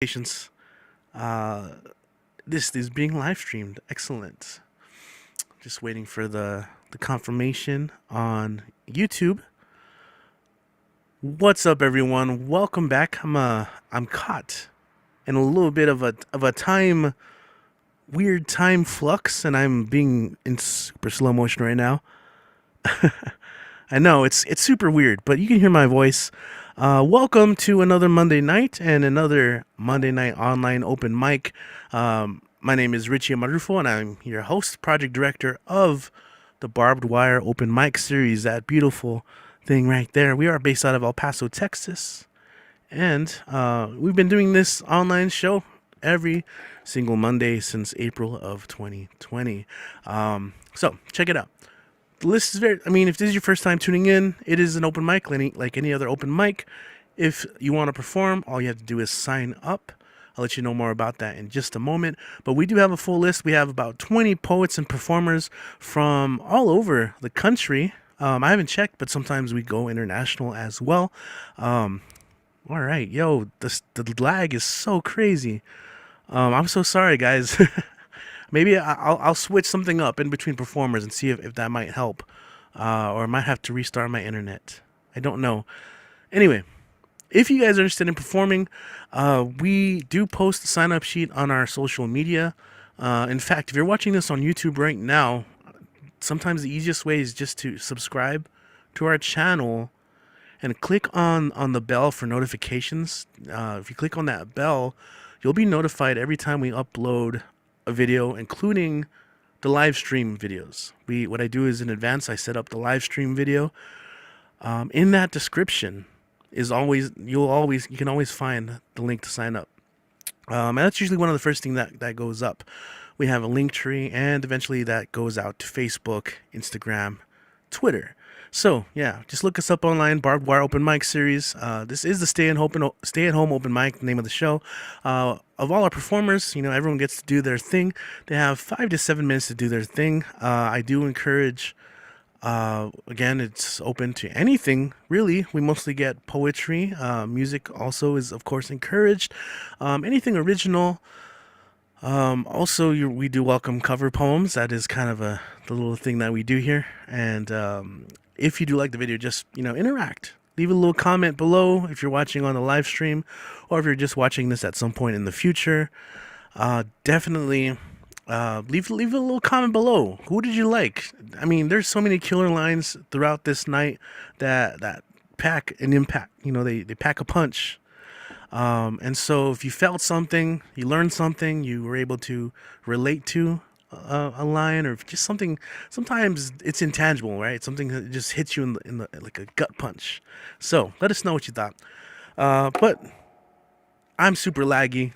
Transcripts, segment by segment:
Patience. Uh, this is being live streamed. Excellent. Just waiting for the confirmation on YouTube. What's up, everyone? Welcome back. I'm caught in a little bit of a time weird time flux, and I'm being in super slow motion right now. I know it's super weird, but you can hear my voice. Welcome to another Monday night and another Monday night online open mic. My name is Richie Amarufo, and I'm your host, project director of the Barbed Wire Open Mic Series. That beautiful thing right there. We are based out of El Paso, Texas, and we've been doing this online show every single Monday since April of 2020. So check it out. The list is very, I mean, if this is your first time tuning in, it is an open mic like any other open mic. If you want to perform, all you have to do is sign up. I'll let you know more about that in just a moment. But we do have a full list. We have about 20 poets and performers from all over the country. I haven't checked, but sometimes we go international as well. Um, all right, yo, the lag is so crazy. I'm so sorry, guys. Maybe I'll switch something up in between performers and see if that might help. Or I might have to restart my internet. I don't know. Anyway, if you guys are interested in performing, we do post the sign up sheet on our social media. In fact, if you're watching this on YouTube right now, sometimes the easiest way is just to subscribe to our channel and click on the bell for notifications. If you click on that bell, you'll be notified every time we upload a video, including the live stream videos. What I do is in advance I set up the live stream video. In that description is always you can always find the link to sign up. And that's usually one of the first things that goes up. We have a link tree, and eventually that goes out to Facebook, Instagram, Twitter. So yeah, just look us up online. Barbed Wire Open Mic Series. This is the stay at home open mic, the name of the show. Of all our performers, everyone gets to do their thing. They have 5 to 7 minutes to do their thing. I do encourage. Again, it's open to anything really. We mostly get poetry. Music also is of course encouraged. Anything original. Also, we do welcome cover poems. That is kind of the little thing that we do here. And if you do like the video, just interact. Leave a little comment below if you're watching on the live stream, or if you're just watching this at some point in the future. Definitely leave a little comment below. Who did you like? I mean, there's so many killer lines throughout this night that pack an impact. They pack a punch. And so if you felt something, you learned something, you were able to relate to a line, or just something. Sometimes it's intangible, right? Something that just hits you in the like a gut punch. So let us know what you thought. But I'm super laggy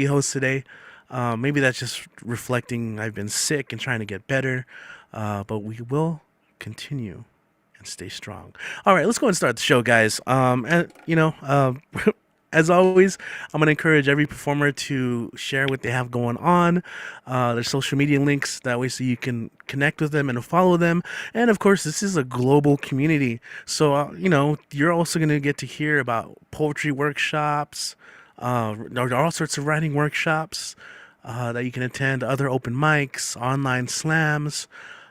host today. Maybe that's just reflecting I've been sick and trying to get better. But we will continue and stay strong. All right, let's go and start the show, guys. And as always, I'm going to encourage every performer to share what they have going on, their social media links, that way so you can connect with them and follow them. And of course, this is a global community. So, you're also going to get to hear about poetry workshops, there are all sorts of writing workshops that you can attend, other open mics, online slams,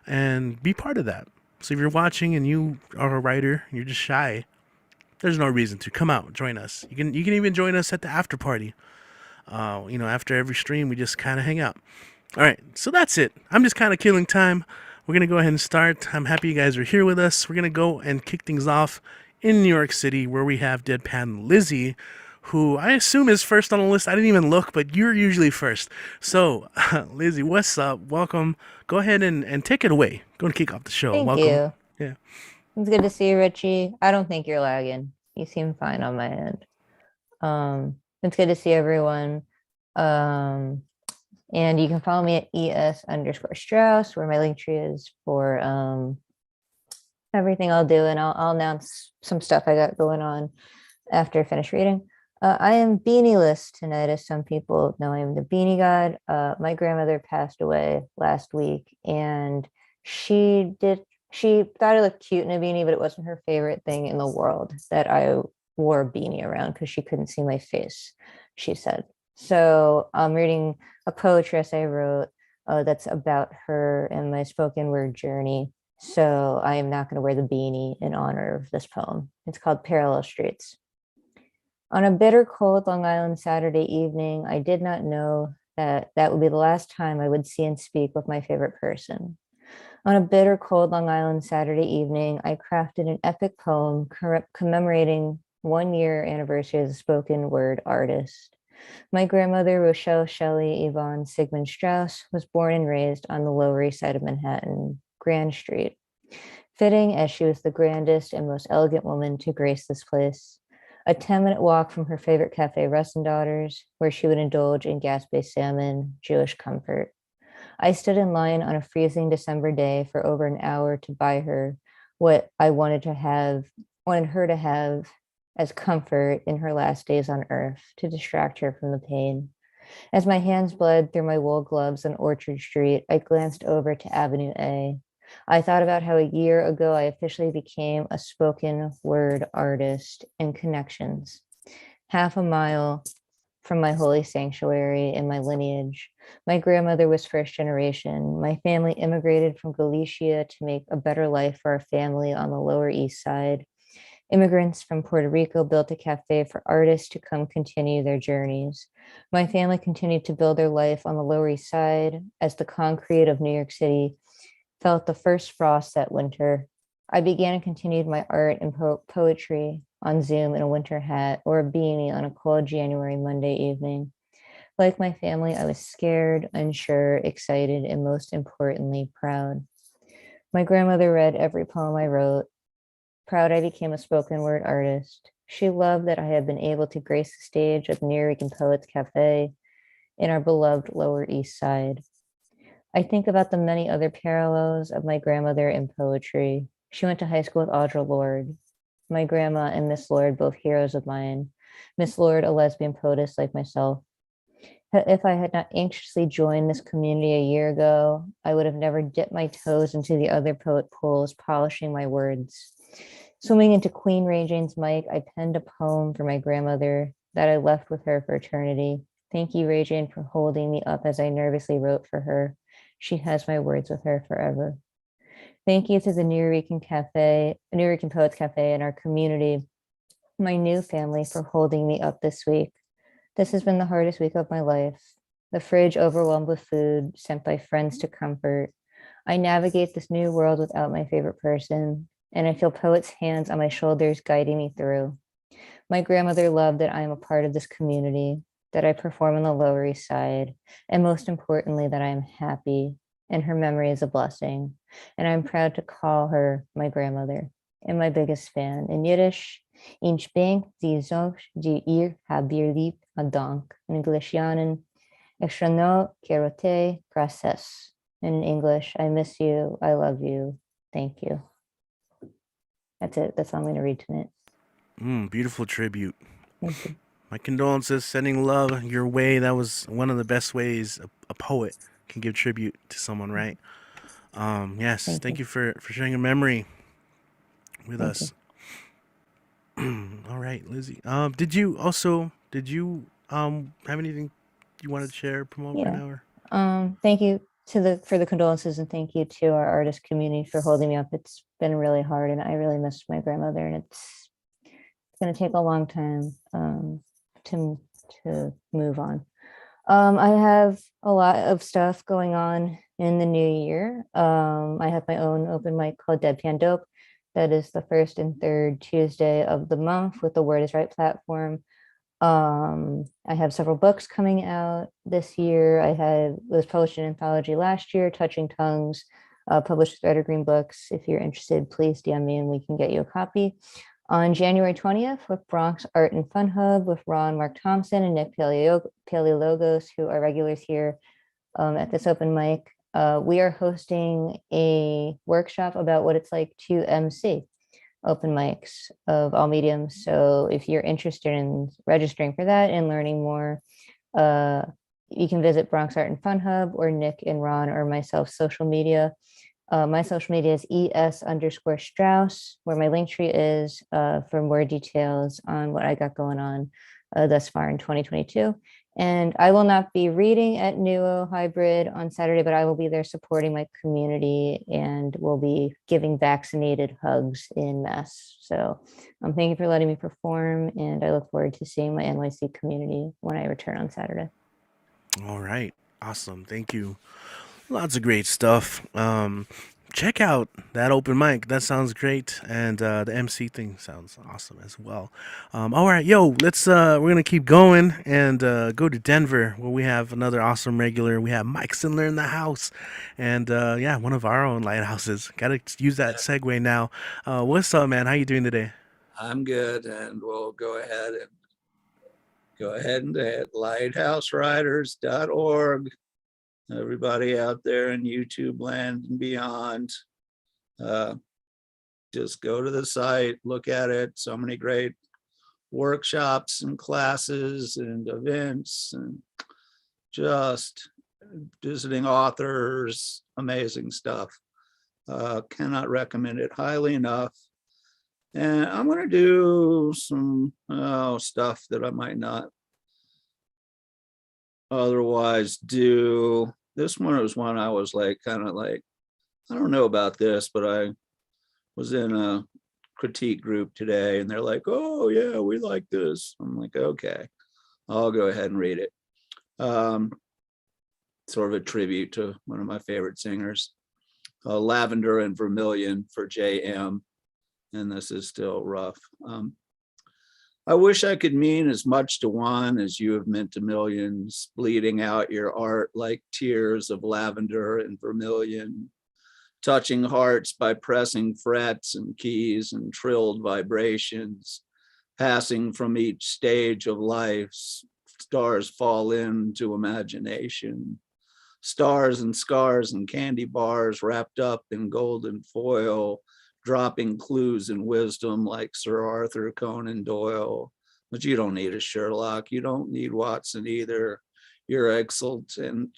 and be part of that. So if you're watching and you are a writer, you're just shy, there's no reason to come out, join us. You can even join us at the after party. After every stream, we just kind of hang out. All right, so that's it. I'm just kind of killing time. We're gonna go ahead and start. I'm happy you guys are here with us. We're gonna go and kick things off in New York City, where we have Deadpan Lizzie, who I assume is first on the list. I didn't even look, but you're usually first. So, Lizzie, what's up? Welcome. Go ahead and take it away. Go and kick off the show. Thank Welcome. you. Yeah. It's good to see you, Richie. I don't think you're lagging. You seem fine on my end. It's good to see everyone. And you can follow me at ES_Strauss, where my link tree is for everything I'll do, and I'll announce some stuff I got going on after I finish reading. I am Beanie-less tonight, as some people know. I am the Beanie God. My grandmother passed away last week, and she thought I looked cute in a beanie, but it wasn't her favorite thing in the world that I wore a beanie around, because she couldn't see my face. she said. So I'm reading a poetry essay I wrote that's about her and my spoken word journey. So I am not going to wear the beanie in honor of this poem. It's called Parallel Streets. On a bitter cold Long Island Saturday evening, I did not know that that would be the last time I would see and speak with my favorite person. On a bitter cold Long Island Saturday evening, I crafted an epic poem commemorating 1 year anniversary as a spoken word artist. My grandmother, Rochelle Shelley Yvonne Sigmund Strauss, was born and raised on the Lower East Side of Manhattan, Grand Street. Fitting as she was the grandest and most elegant woman to grace this place. A 10-minute walk from her favorite cafe, Russ and Daughters, where she would indulge in gas-based salmon, Jewish comfort. I stood in line on a freezing December day for over an hour to buy her what I wanted her to have as comfort in her last days on earth to distract her from the pain. As my hands bled through my wool gloves on Orchard Street, I glanced over to Avenue A. I thought about how a year ago I officially became a spoken word artist in Connections, half a mile from my holy sanctuary in my lineage. My grandmother was first generation. My family immigrated from Galicia to make a better life for our family on the Lower East Side. Immigrants from Puerto Rico built a cafe for artists to come continue their journeys. My family continued to build their life on the Lower East Side as the concrete of New York City felt the first frost that winter. I began and continued my art and poetry on Zoom in a winter hat or a beanie on a cold January Monday evening. Like my family, I was scared, unsure, excited, and most importantly, proud. My grandmother read every poem I wrote. Proud I became a spoken word artist. She loved that I had been able to grace the stage of New York and Poets Cafe in our beloved Lower East Side. I think about the many other parallels of my grandmother in poetry. She went to high school with Audre Lorde. My grandma and Miss Lorde, both heroes of mine. Miss Lorde, a lesbian poetess like myself. If I had not anxiously joined this community a year ago, I would have never dipped my toes into the other poet pools, polishing my words. Swimming into Queen Ray Jane's mic, I penned a poem for my grandmother that I left with her for eternity. Thank you, Ray Jane, for holding me up as I nervously wrote for her. She has my words with her forever. Thank you to the New York Poets Cafe, and our community, my new family, for holding me up this week. This has been the hardest week of my life. The fridge overwhelmed with food sent by friends to comfort. I navigate this new world without my favorite person, and I feel poets' hands on my shoulders guiding me through. My grandmother loved that I am a part of this community, that I perform on the Lower East Side, and most importantly, that I am happy, and her memory is a blessing. And I'm proud to call her my grandmother and my biggest fan. In Yiddish, Ich bin die Zoch, die ihr habt lieb Dank. In Englishianen, ich no kerote gracias. In English, I miss you, I love you, thank you. That's it. That's all I'm going to read tonight. Beautiful tribute. Thank you. My condolences, sending love your way. That was one of the best ways a poet can give tribute to someone, right? Yes, thank you for sharing a memory with us. All right, Lizzie. Did you have anything you wanted to share, promote right now? Or? Thank you for the condolences, and thank you to our artist community for holding me up. It's been really hard, and I really miss my grandmother, and it's going to take a long time to move on. I have a lot of stuff going on in the new year. I have my own open mic called Deadpan Dope. That is the first and third Tuesday of the month with the Word is Right platform. I have several books coming out this year. Was published in anthology last year, Touching Tongues, published with Evergreen Books. If you're interested, please DM me and we can get you a copy. On January 20th with Bronx Art and Fun Hub with Ron, Mark Thompson, and Nick Paleologos, who are regulars here at this open mic. We are hosting a workshop about what it's like to MC open mics of all mediums. So if you're interested in registering for that and learning more, you can visit Bronx Art and Fun Hub or Nick and Ron or myself social media. My social media is ES_Strauss, where my link tree is for more details on what I got going on. thus far in 2022. And I will not be reading at Nuo Hybrid on Saturday, but I will be there supporting my community and will be giving vaccinated hugs in mass. So thank you for letting me perform, and I look forward to seeing my NYC community when I return on Saturday. All right. Awesome. Thank you. Lots of great stuff. Check out that open mic. That sounds great, and the MC thing sounds awesome as well. All right, yo, let's. We're gonna keep going and go to Denver, where we have another awesome regular. We have Mike Sindler in the house, and yeah, one of our own lighthouses. Gotta use that segue now. What's up, man? How you doing today? I'm good, and we'll go ahead and hit lighthouseriders.org. Everybody out there in YouTube land and beyond, just go to the site, look at it. So many great workshops and classes and events, and just visiting authors, amazing stuff. Cannot recommend it highly enough. And I'm going to do some stuff that I might not otherwise do. This one was one I was like, kind of like, I don't know about this, but I was in a critique group today and they're like, oh yeah, we like this. I'm like, okay, I'll go ahead and read it. Sort of a tribute to one of my favorite singers, Lavender and Vermilion for JM. And this is still rough. I wish I could mean as much to one as you have meant to millions, bleeding out your art like tears of lavender and vermilion, touching hearts by pressing frets and keys and trilled vibrations, passing from each stage of life, stars fall into imagination, stars and scars and candy bars wrapped up in golden foil, dropping clues and wisdom like Sir Arthur Conan Doyle. But you don't need a Sherlock. You don't need Watson either. Your exultant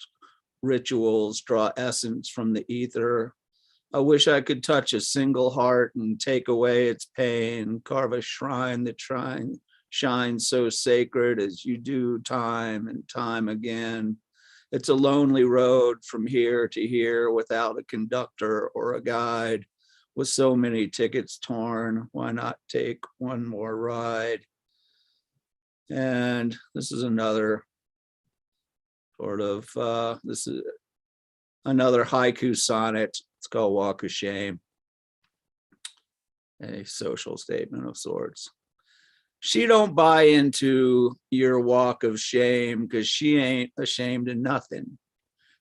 rituals draw essence from the ether. I wish I could touch a single heart and take away its pain, carve a shrine that shines so sacred as you do time and time again. It's a lonely road from here to here without a conductor or a guide. With so many tickets torn, why not take one more ride? And this is another sort of, this is another haiku sonnet. It's called Walk of Shame, a social statement of sorts. She don't buy into your walk of shame because she ain't ashamed of nothing.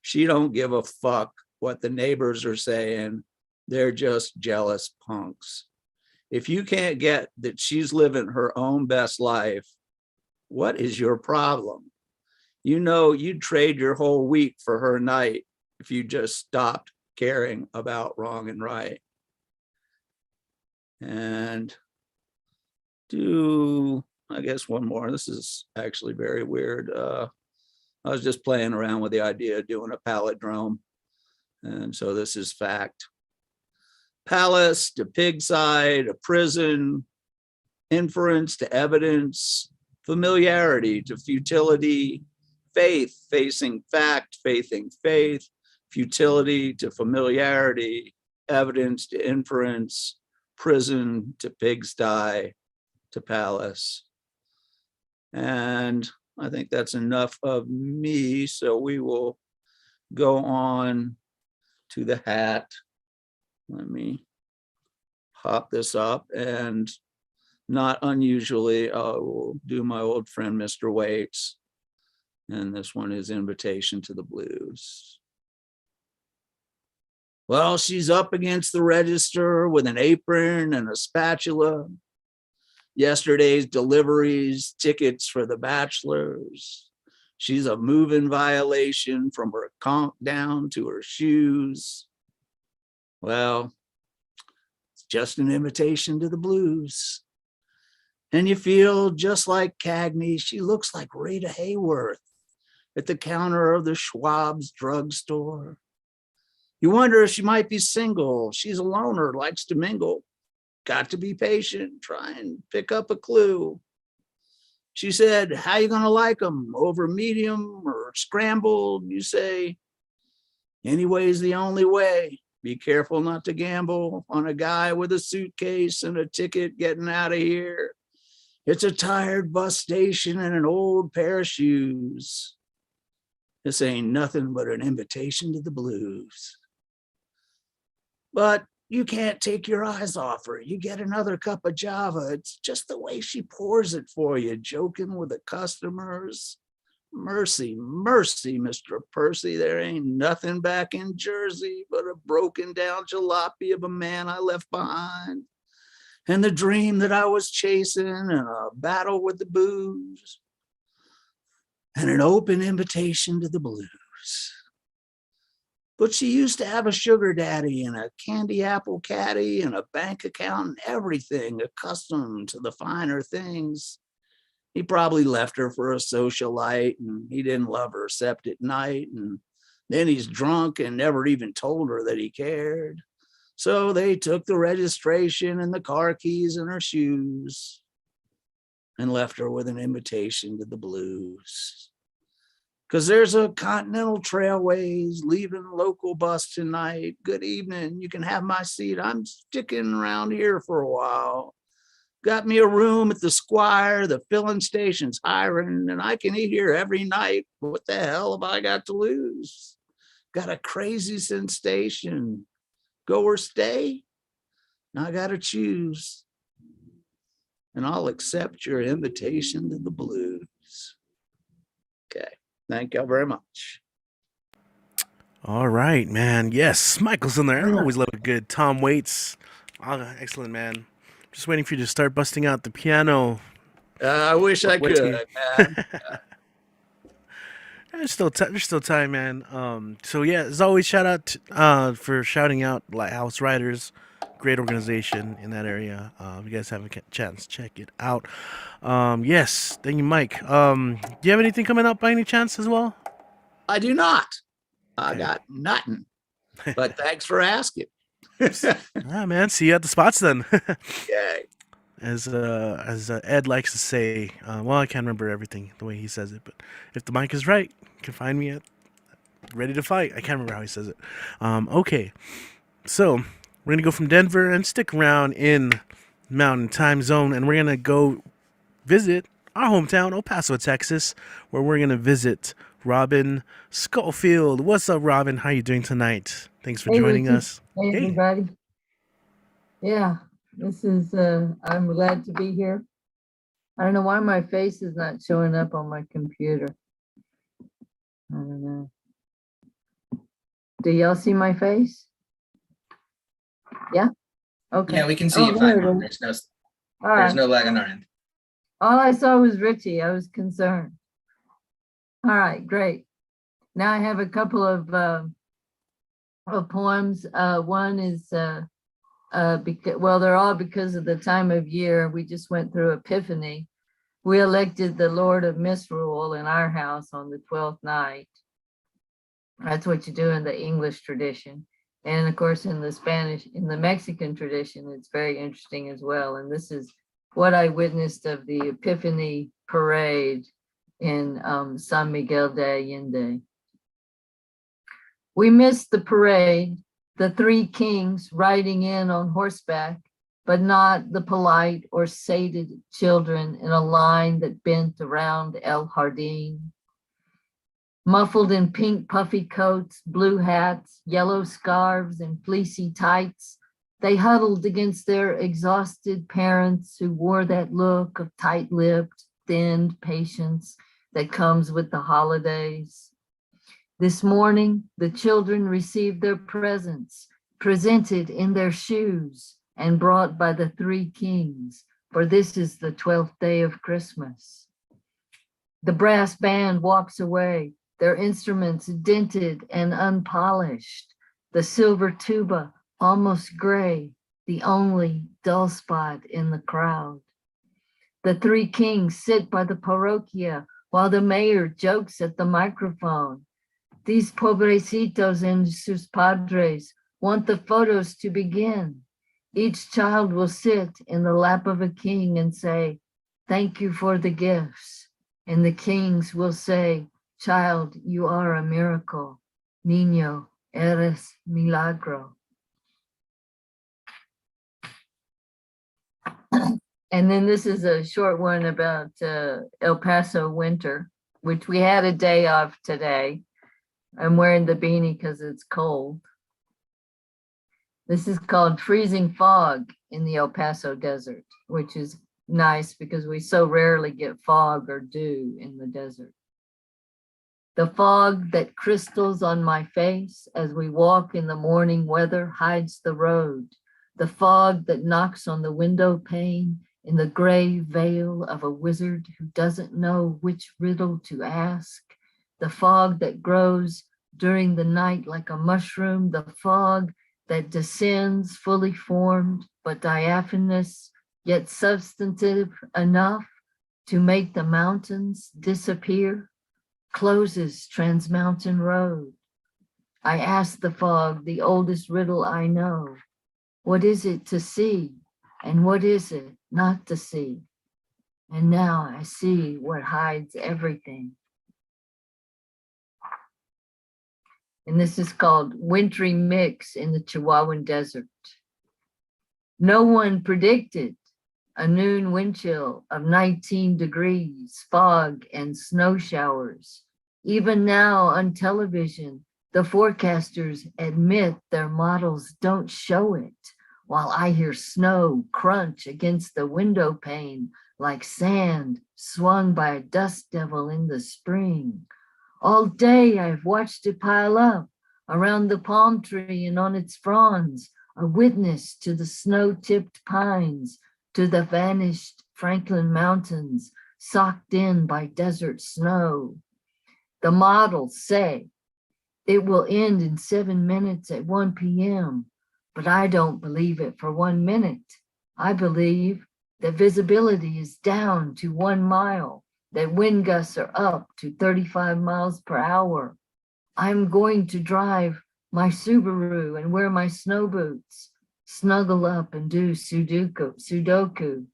She don't give a fuck what the neighbors are saying. They're just jealous punks. If you can't get that she's living her own best life, what is your problem? You know, you'd trade your whole week for her night if you just stopped caring about wrong and right. And do, I guess, one more. This is actually very weird. I was just playing around with the idea of doing a palindrome. And so this is fact. Palace to pigside, a prison, inference to evidence, familiarity to futility, faith facing fact, faithing faith, futility to familiarity, evidence to inference, prison to pigsty to palace. And I think that's enough of me. So we will go on to the hat. Let me pop this up, and not unusually, I will do my old friend, Mr. Waits. And this one is Invitation to the Blues. Well, she's up against the register with an apron and a spatula. Yesterday's deliveries, tickets for the bachelors. She's a moving violation from her conch down to her shoes. Well, it's just an invitation to the blues. And you feel just like Cagney. She looks like Rita Hayworth at the counter of the Schwab's drugstore. You wonder if she might be single. She's a loner, likes to mingle. Got to be patient, try and pick up a clue. She said, how you gonna like them? Over medium or scrambled? You say, anyway's the only way. Be careful not to gamble on a guy with a suitcase and a ticket getting out of here. It's a tired bus station and an old pair of shoes. This ain't nothing but an invitation to the blues. But you can't take your eyes off her. You get another cup of Java. It's just the way she pours it for you, joking with the customers. Mercy, mercy, Mr. Percy, there ain't nothing back in Jersey but a broken down jalopy of a man I left behind, and the dream that I was chasing, and a battle with the booze, and an open invitation to the blues. But she used to have a sugar daddy and a candy apple caddy and a bank account and everything, accustomed to the finer things. He probably left her for a socialite, and he didn't love her except at night. And then he's drunk and never even told her that he cared. So they took the registration and the car keys and her shoes and left her with an invitation to the blues. Because there's a Continental Trailways leaving local bus tonight. Good evening. You can have my seat. I'm sticking around here for a while. Got me a room at the Squire. The filling station's hiring, and I can eat here every night. What the hell have I got to lose? Got a crazy sensation. Go or stay? Now I got to choose. And I'll accept your invitation to the blues. Okay. Thank you very much. All right, man. Yes, Michael's in there. I always love a good Tom Waits. Oh, excellent, man. Just waiting for you to start busting out the piano. I wish I could, man. There's still time, man. So yeah, as always, shout out for shouting out Lighthouse Writers, great organization in that area. If you guys have a chance, check it out. Yes, thank you, Mike. Do you have anything coming up by any chance as well? I do not. I got nothing. But thanks for asking. Man, see you at the spots then. Okay. As Ed likes to say, well, I can't remember everything the way he says it, but if the mic is right, you can find me at Ready to Fight. I can't remember how he says it. Okay, so we're gonna go from Denver and stick around in Mountain Time Zone, and we're gonna go visit our hometown, El Paso, Texas, where we're gonna visit Robin Schofield. What's up, Robin? How you doing tonight? Thanks for joining us. Hey, everybody. Yeah, this is, I'm glad to be here. I don't know why my face is not showing up on my computer. I don't know. Do y'all see my face? Yeah? Okay. Yeah, we can see you fine. There's no lag on our end. All I saw was Richie. I was concerned. All right, great. Now I have a couple of poems. One is, well, they're all because of the time of year. We just went through Epiphany. We elected the Lord of Misrule in our house on the 12th night. That's what you do in the English tradition. And of course, in the Mexican tradition, it's very interesting as well. And this is what I witnessed of the Epiphany parade in San Miguel de Allende. We missed the parade, the three kings riding in on horseback, but not the polite or sated children in a line that bent around El Jardín. Muffled in pink puffy coats, blue hats, yellow scarves, and fleecy tights, they huddled against their exhausted parents who wore that look of tight-lipped, thinned patience that comes with the holidays. This morning, the children received their presents, presented in their shoes and brought by the three kings, for this is the 12th day of Christmas. The brass band walks away, their instruments dented and unpolished, the silver tuba almost gray, the only dull spot in the crowd. The three kings sit by the parroquia while the mayor jokes at the microphone. These pobrecitos and sus padres want the photos to begin. Each child will sit in the lap of a king and say, thank you for the gifts. And the kings will say, child, you are a miracle. Niño, eres milagro. And then this is a short one about El Paso winter, which we had a day off today. I'm wearing the beanie because it's cold. This is called Freezing Fog in the El Paso desert, which is nice because we so rarely get fog or dew in the desert. The fog that crystals on my face as we walk in the morning weather hides the road. The fog that knocks on the window pane in the gray veil of a wizard who doesn't know which riddle to ask. The fog that grows during the night like a mushroom. The fog that descends fully formed but diaphanous, yet substantive enough to make the mountains disappear. Closes Trans-Mountain Road. I ask the fog, the oldest riddle I know. What is it to see? And what is it not to see? And now I see what hides everything. And this is called Wintry Mix in the Chihuahuan Desert. No one predicted a noon wind chill of 19 degrees, fog and snow showers. Even now on television, the forecasters admit their models don't show it, while I hear snow crunch against the window pane like sand swung by a dust devil in the spring. All day I've watched it pile up around the palm tree and on its fronds, a witness to the snow-tipped pines, to the vanished Franklin Mountains, socked in by desert snow. The models say it will end in 7 minutes at 1 p.m., but I don't believe it for 1 minute. I believe that visibility is down to 1 mile, that wind gusts are up to 35 miles per hour. I'm going to drive my Subaru and wear my snow boots, snuggle up and do Sudoku,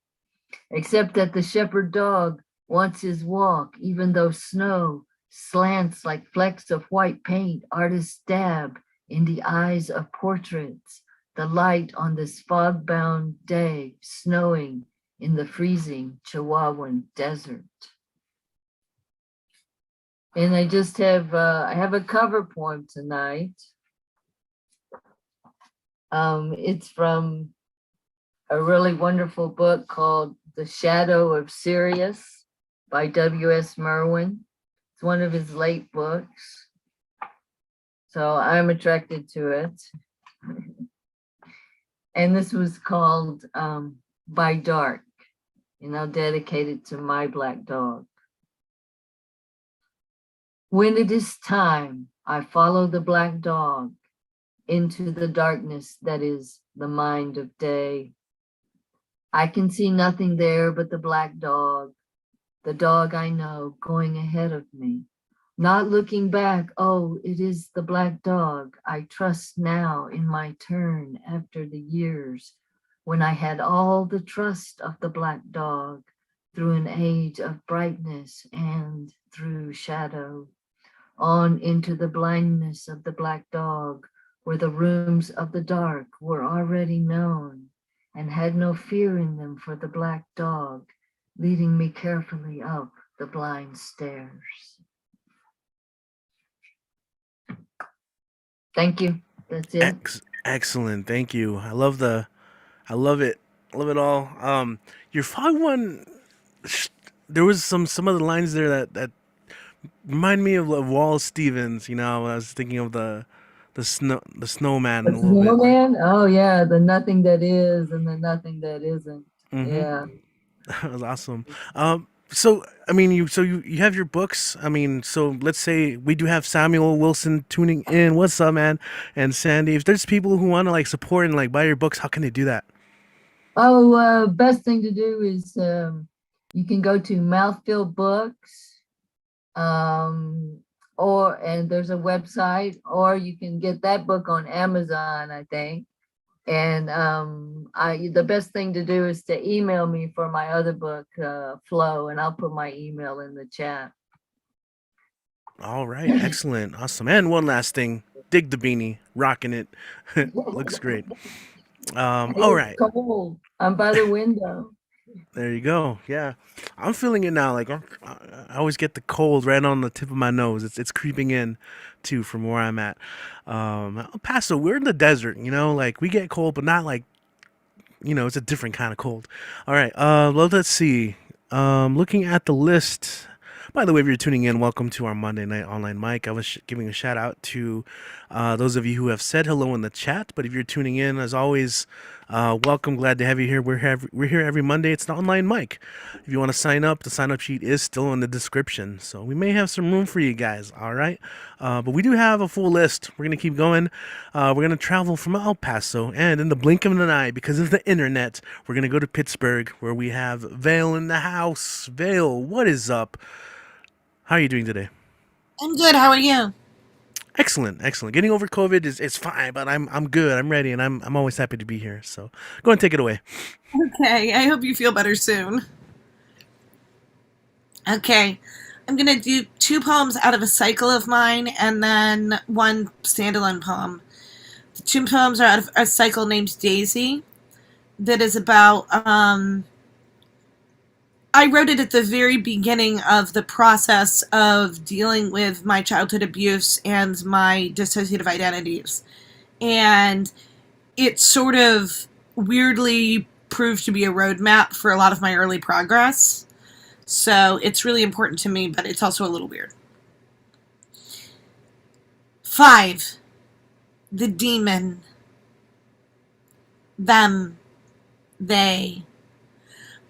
except that the shepherd dog wants his walk, even though snow slants like flecks of white paint artists dab in the eyes of portraits, the light on this fog-bound day snowing in the freezing Chihuahuan desert. And I just have, I have a cover poem tonight. It's from a really wonderful book called The Shadow of Sirius by W.S. Merwin. It's one of his late books. So I'm attracted to it. And this was called By Dark, and I'll dedicate it to my black dog. When it is time, I follow the black dog into the darkness that is the mind of day. I can see nothing there but the black dog, the dog I know going ahead of me. Not looking back, oh, it is the black dog I trust now in my turn after the years when I had all the trust of the black dog through an age of brightness and through shadow, on into the blindness of the black dog, where the rooms of the dark were already known and had no fear in them for the black dog, leading me carefully up the blind stairs. Thank you. That's it. Excellent. Thank you. I love it. I love it all. Your fog one, there was some of the lines there that remind me of Wallace Stevens. You know, I was thinking of the snowman a The little bit. snowman? Oh yeah, the nothing that is and the nothing that isn't. Mhm. Yeah. That was awesome. So I mean, you have your books. I mean, so let's say we do have Samuel Wilson tuning in. What's up, man? And Sandy. If there's people who want to like support and like buy your books, how can they do that? Oh, best thing to do is you can go to Mouthfeel Books, and there's a website, or you can get that book on Amazon, I think. And the best thing to do is to email me for my other book, Flow, and I'll put my email in the chat. All right, excellent, awesome. And one last thing, dig the beanie, rocking it, looks great. All right, It's cold. I'm by the window. there you go. Yeah, I'm feeling it now. Like I always get the cold right on the tip of my nose. It's creeping in, too, from where I'm at. El Paso, we're in the desert. Like we get cold, but not like it's a different kind of cold. All right. Well, let's see. Looking at the list. By the way, if you're tuning in, welcome to our Monday Night Online Mic. I was giving a shout out to those of you who have said hello in the chat. But if you're tuning in, as always, welcome. Glad to have you here. We're here every Monday. It's the Online Mic. If you want to sign up, the sign up sheet is still in the description. So we may have some room for you guys. All right. But we do have a full list. We're going to keep going. We're going to travel from El Paso. And in the blink of an eye, because of the internet, we're going to go to Pittsburgh, where we have Vale in the house. Vale, what is up? How are you doing today? I'm good. How are you? Excellent, excellent. Getting over COVID is fine, but I'm good. I'm ready, and I'm always happy to be here. So go and take it away. Okay. I hope you feel better soon. Okay. I'm going to do 2 poems out of a cycle of mine and then 1 standalone poem. The 2 poems are out of a cycle named Daisy that is about I wrote it at the very beginning of the process of dealing with my childhood abuse and my dissociative identities. And it sort of weirdly proved to be a roadmap for a lot of my early progress. So it's really important to me, but it's also a little weird. 5. The demon. Them. They.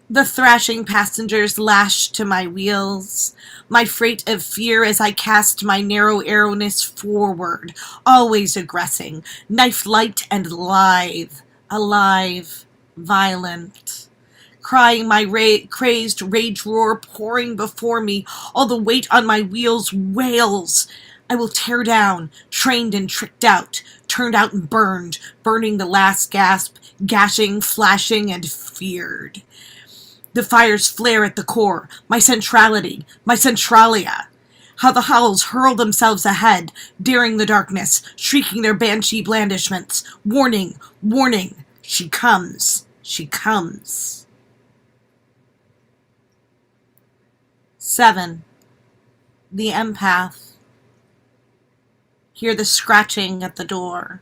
The thrashing passengers lashed to my wheels, my freight of fear as I cast my narrow arrowness forward, always aggressing, knife light and lithe, alive, violent. Crying my crazed rage roar pouring before me, all the weight on my wheels wails. I will tear down, trained and tricked out, turned out and burned, burning the last gasp, gashing, flashing, and feared. The fires flare at the core, my centrality, my centralia. How the howls hurl themselves ahead, daring the darkness, shrieking their banshee blandishments. Warning, warning, she comes, she comes. 7. The empath. Hear the scratching at the door.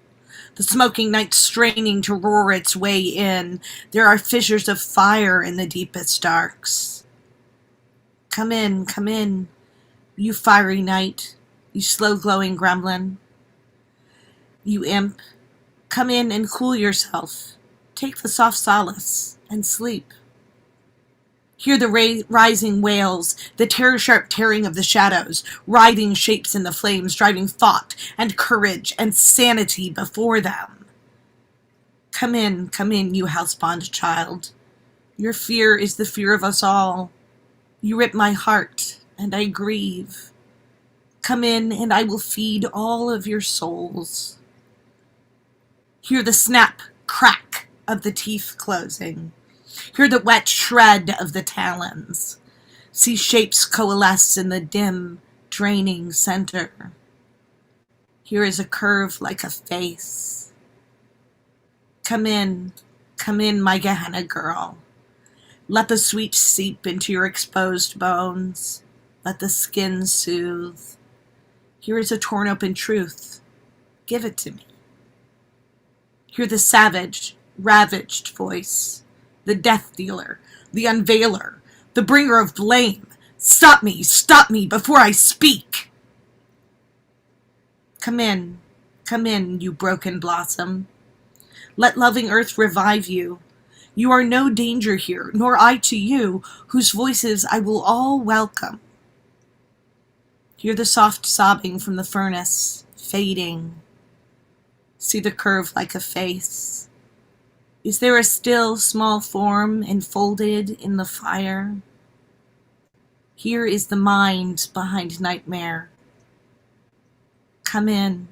The smoking night straining to roar its way in. There are fissures of fire in the deepest darks. Come in, you fiery night, you slow-glowing gremlin. You imp, come in and cool yourself. Take the soft solace and sleep. Hear the rising wails, the terror-sharp tearing of the shadows, writhing shapes in the flames, driving thought and courage and sanity before them. Come in, you housebound child. Your fear is the fear of us all. You rip my heart, and I grieve. Come in, and I will feed all of your souls. Hear the snap, crack of the teeth closing. Hear the wet shred of the talons. See shapes coalesce in the dim, draining center. Here is a curve like a face. Come in, my Gehenna girl. Let the sweet seep into your exposed bones. Let the skin soothe. Here is a torn open truth. Give it to me. Hear the savage, ravaged voice. The death dealer, the unveiler, the bringer of blame. Stop me before I speak. Come in, you broken blossom. Let loving earth revive you. You are no danger here, nor I to you, whose voices I will all welcome. Hear the soft sobbing from the furnace, fading. See the curve like a face. Is there a still, small form enfolded in the fire? Here is the mind behind nightmare. Come in,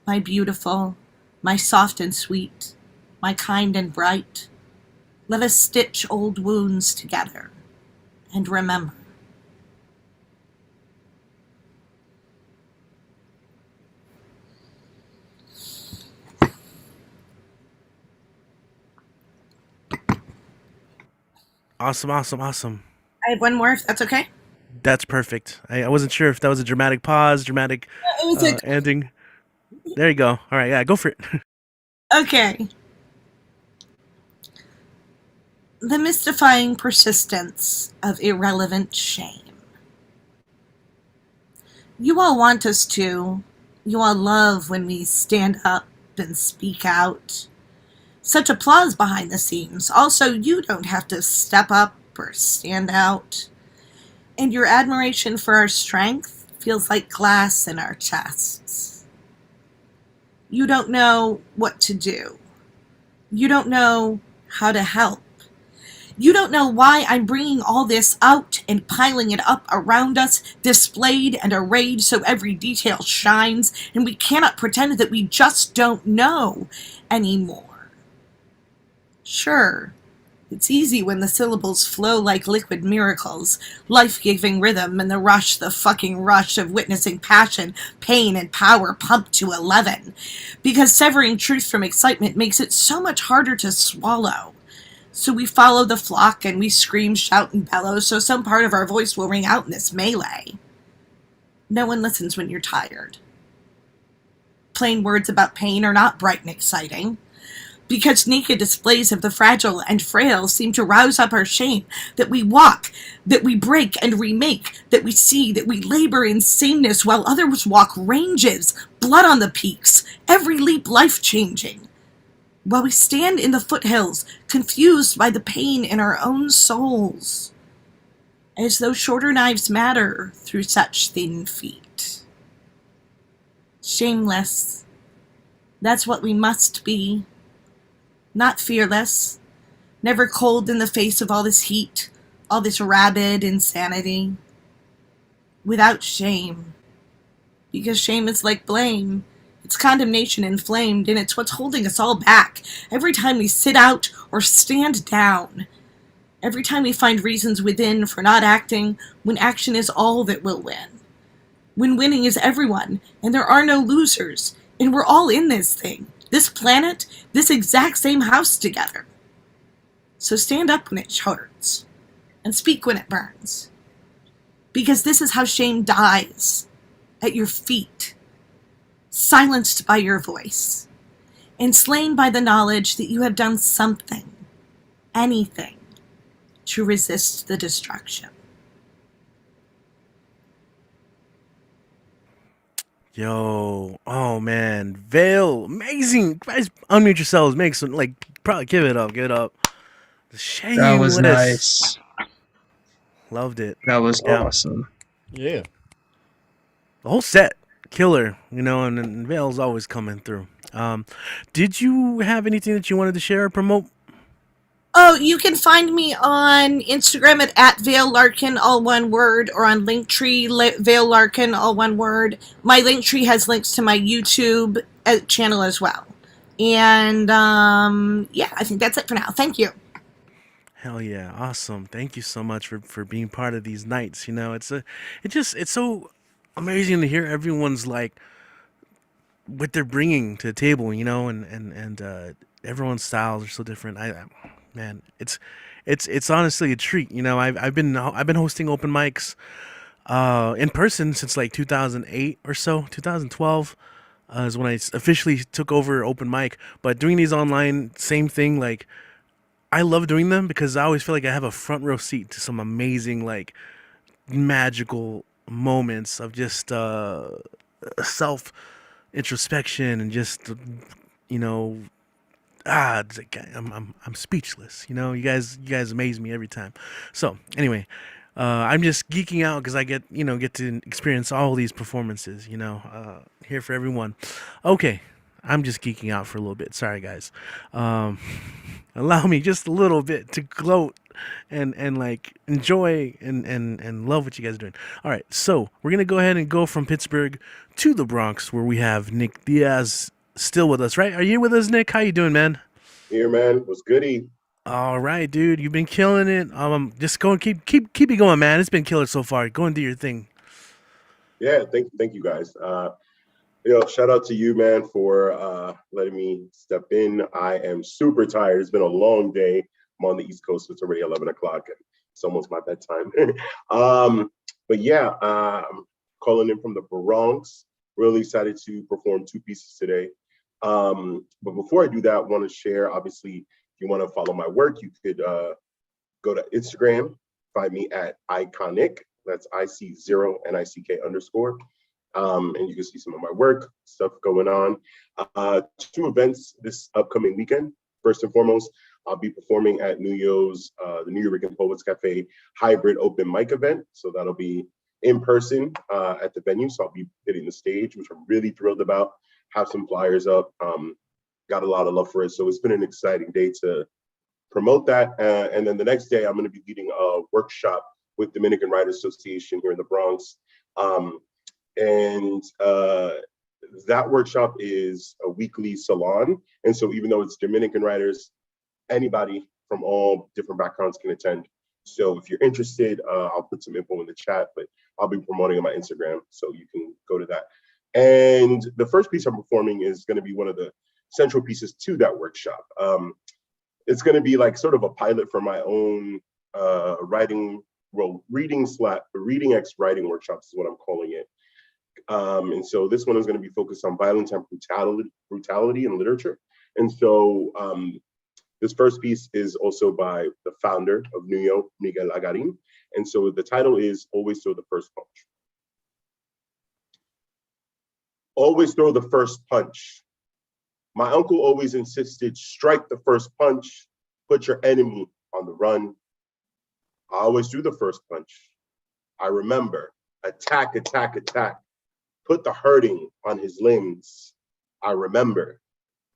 my beautiful, my soft and sweet, my kind and bright. Let us stitch old wounds together and remember. Awesome. I have one more, if that's okay. That's perfect. I wasn't sure if that was a dramatic pause, dramatic It was a ending. There you go. All right, yeah, go for it. Okay. The mystifying persistence of irrelevant shame. You all want us to. You all love when we stand up and speak out. Such applause behind the scenes. Also, you don't have to step up or stand out. And your admiration for our strength feels like glass in our chests. You don't know what to do. You don't know how to help. You don't know why I'm bringing all this out and piling it up around us, displayed and arrayed so every detail shines, and we cannot pretend that we just don't know anymore. Sure, it's easy when the syllables flow like liquid miracles, life-giving rhythm, and the fucking rush of witnessing passion, pain, and power pumped to 11. Because severing truth from excitement makes it so much harder to swallow. So we follow the flock and we scream, shout, and bellow so some part of our voice will ring out in this melee. No one listens when you're tired. Plain words about pain are not bright and exciting. Because naked displays of the fragile and frail seem to rouse up our shame, that we walk, that we break and remake, that we see, that we labor in sameness while others walk ranges, blood on the peaks, every leap life-changing. While we stand in the foothills, confused by the pain in our own souls, as though shorter knives matter through such thin feet. Shameless, that's what we must be. Not fearless, never cold in the face of all this heat, all this rabid insanity. Without shame, because shame is like blame. It's condemnation inflamed, and it's what's holding us all back. Every time we sit out or stand down. Every time we find reasons within for not acting, when action is all that will win. When winning is everyone, and there are no losers, and we're all in this thing. This planet, this exact same house together. So stand up when it hurts, and speak when it burns. Because this is how shame dies, at your feet. Silenced by your voice, and slain by the knowledge that you have done something, anything, to resist the destruction. Yo, oh man, Vale, amazing. Guys, unmute yourselves, make some, probably give it up. Shameless. That was nice. Loved it. That was Yeah. awesome. Yeah. The whole set, killer, and Vale's always coming through. Did you have anything that you wanted to share or promote? Oh, you can find me on Instagram at Vale Larkin, all one word, or on Linktree, Vale Larkin, all one word. My Linktree has links to my YouTube channel as well. And, yeah, I think that's it for now. Thank you. Hell yeah, awesome. Thank you so much for being part of these nights. It's so amazing to hear everyone's, what they're bringing to the table, and everyone's styles are so different. Man, it's honestly a treat. I've been hosting open mics in person since 2008 or so. 2012 is when I officially took over open mic. But doing these online, same thing. I love doing them because I always feel like I have a front row seat to some amazing, magical moments of just self introspection and just I'm speechless. You guys amaze me every time. So anyway, I'm just geeking out because I get to experience all these performances. Here for everyone. Okay, I'm just geeking out for a little bit. Sorry guys. Allow me just a little bit to gloat and enjoy and love what you guys are doing. All right, so we're gonna go ahead and go from Pittsburgh to the Bronx, where we have Nick Diaz still with us, right? Are you with us, Nick? How you doing, man? Here, man. What's goody? All right, dude. You've been killing it. Just go and keep it going, man. It's been killer so far. Go and do your thing. Yeah, thank you guys. Shout out to you, man, for letting me step in. I am super tired. It's been a long day. I'm on the East Coast, so it's already 11 o'clock, and it's almost my bedtime. But yeah, I'm calling in from the Bronx. Really excited to perform 2 pieces today. But before I do that, I want to share, obviously, if you want to follow my work, you could go to Instagram, find me at Iconic. That's IC0NICK_. And you can see some of my work, stuff going on. 2 events this upcoming weekend. First and foremost, I'll be performing at Nuyo's, the New York Poets Cafe hybrid open mic event. So that'll be in person at the venue. So I'll be hitting the stage, which I'm really thrilled about. Have some flyers up. Got a lot of love for it. So it's been an exciting day to promote that. And then the next day, I'm going to be leading a workshop with Dominican Writers Association here in the Bronx. And that workshop is a weekly salon. And so even though it's Dominican writers, anybody from all different backgrounds can attend. So if you're interested, I'll put some info in the chat, but I'll be promoting on my Instagram, so you can go to that. And the first piece I'm performing is going to be one of the central pieces to that workshop. It's going to be like sort of a pilot for my own reading X writing workshops is what I'm calling it. And so this one is going to be focused on violence and brutality in literature. And so this first piece is also by the founder of Nuyo, Miguel. And so the title is Always Throw the First Punch. Always throw the first punch. My uncle always insisted, strike the first punch, put your enemy on the run. I always do the first punch. I remember, attack, attack, attack. Put the hurting on his limbs. I remember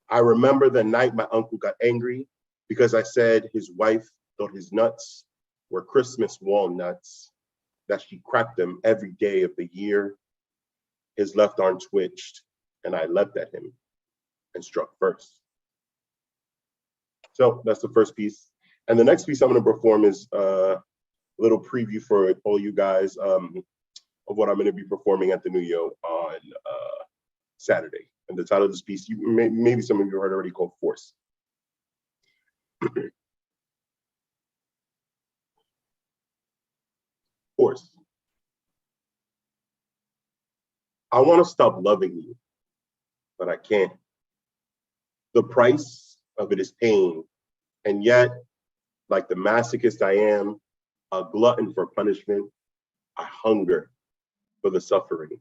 the night my uncle got angry because I said his wife thought his nuts were Christmas walnuts, that she cracked them every day of the year. His left arm twitched and I leapt at him and struck first. So that's the first piece. And the next piece I'm going to perform is a little preview for all you guys of what I'm going to be performing at the Nuyo on Saturday. And the title of this piece, maybe some of you heard already, called Force. Force. I want to stop loving you, but I can't. The price of it is pain. And yet, like the masochist I am, a glutton for punishment, I hunger for the suffering.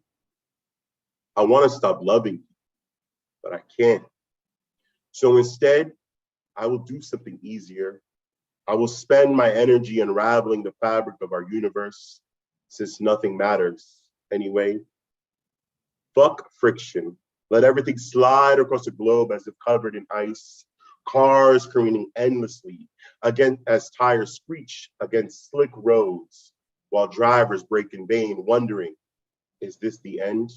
I want to stop loving you, but I can't. So instead, I will do something easier. I will spend my energy unraveling the fabric of our universe, since nothing matters anyway. Fuck friction. Let everything slide across the globe as if covered in ice. Cars careening endlessly as tires screech against slick roads, while drivers brake in vain, wondering, is this the end?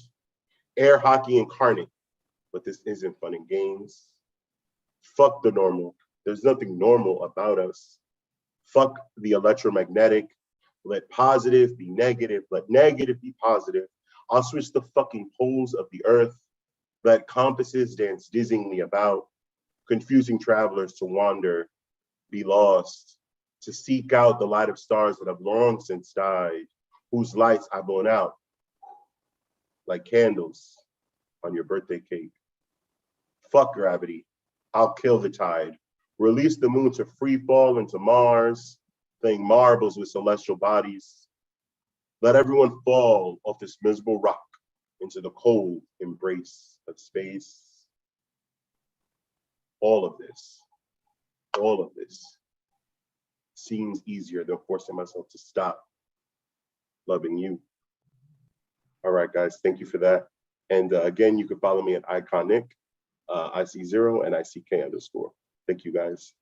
Air hockey incarnate, but this isn't fun and games. Fuck the normal. There's nothing normal about us. Fuck the electromagnetic. Let positive be negative. Let negative be positive. I'll switch the fucking poles of the earth. Let compasses dance dizzyingly about, confusing travelers to wander, be lost, to seek out the light of stars that have long since died, whose lights I've blown out like candles on your birthday cake. Fuck gravity. I'll kill the tide. Release the moon to free fall into Mars, playing marbles with celestial bodies. Let everyone fall off this miserable rock into the cold embrace of space. All of this seems easier than forcing myself to stop loving you. All right, guys, thank you for that. And again, you can follow me at Iconic, IC0 and ICK_. Thank you, guys.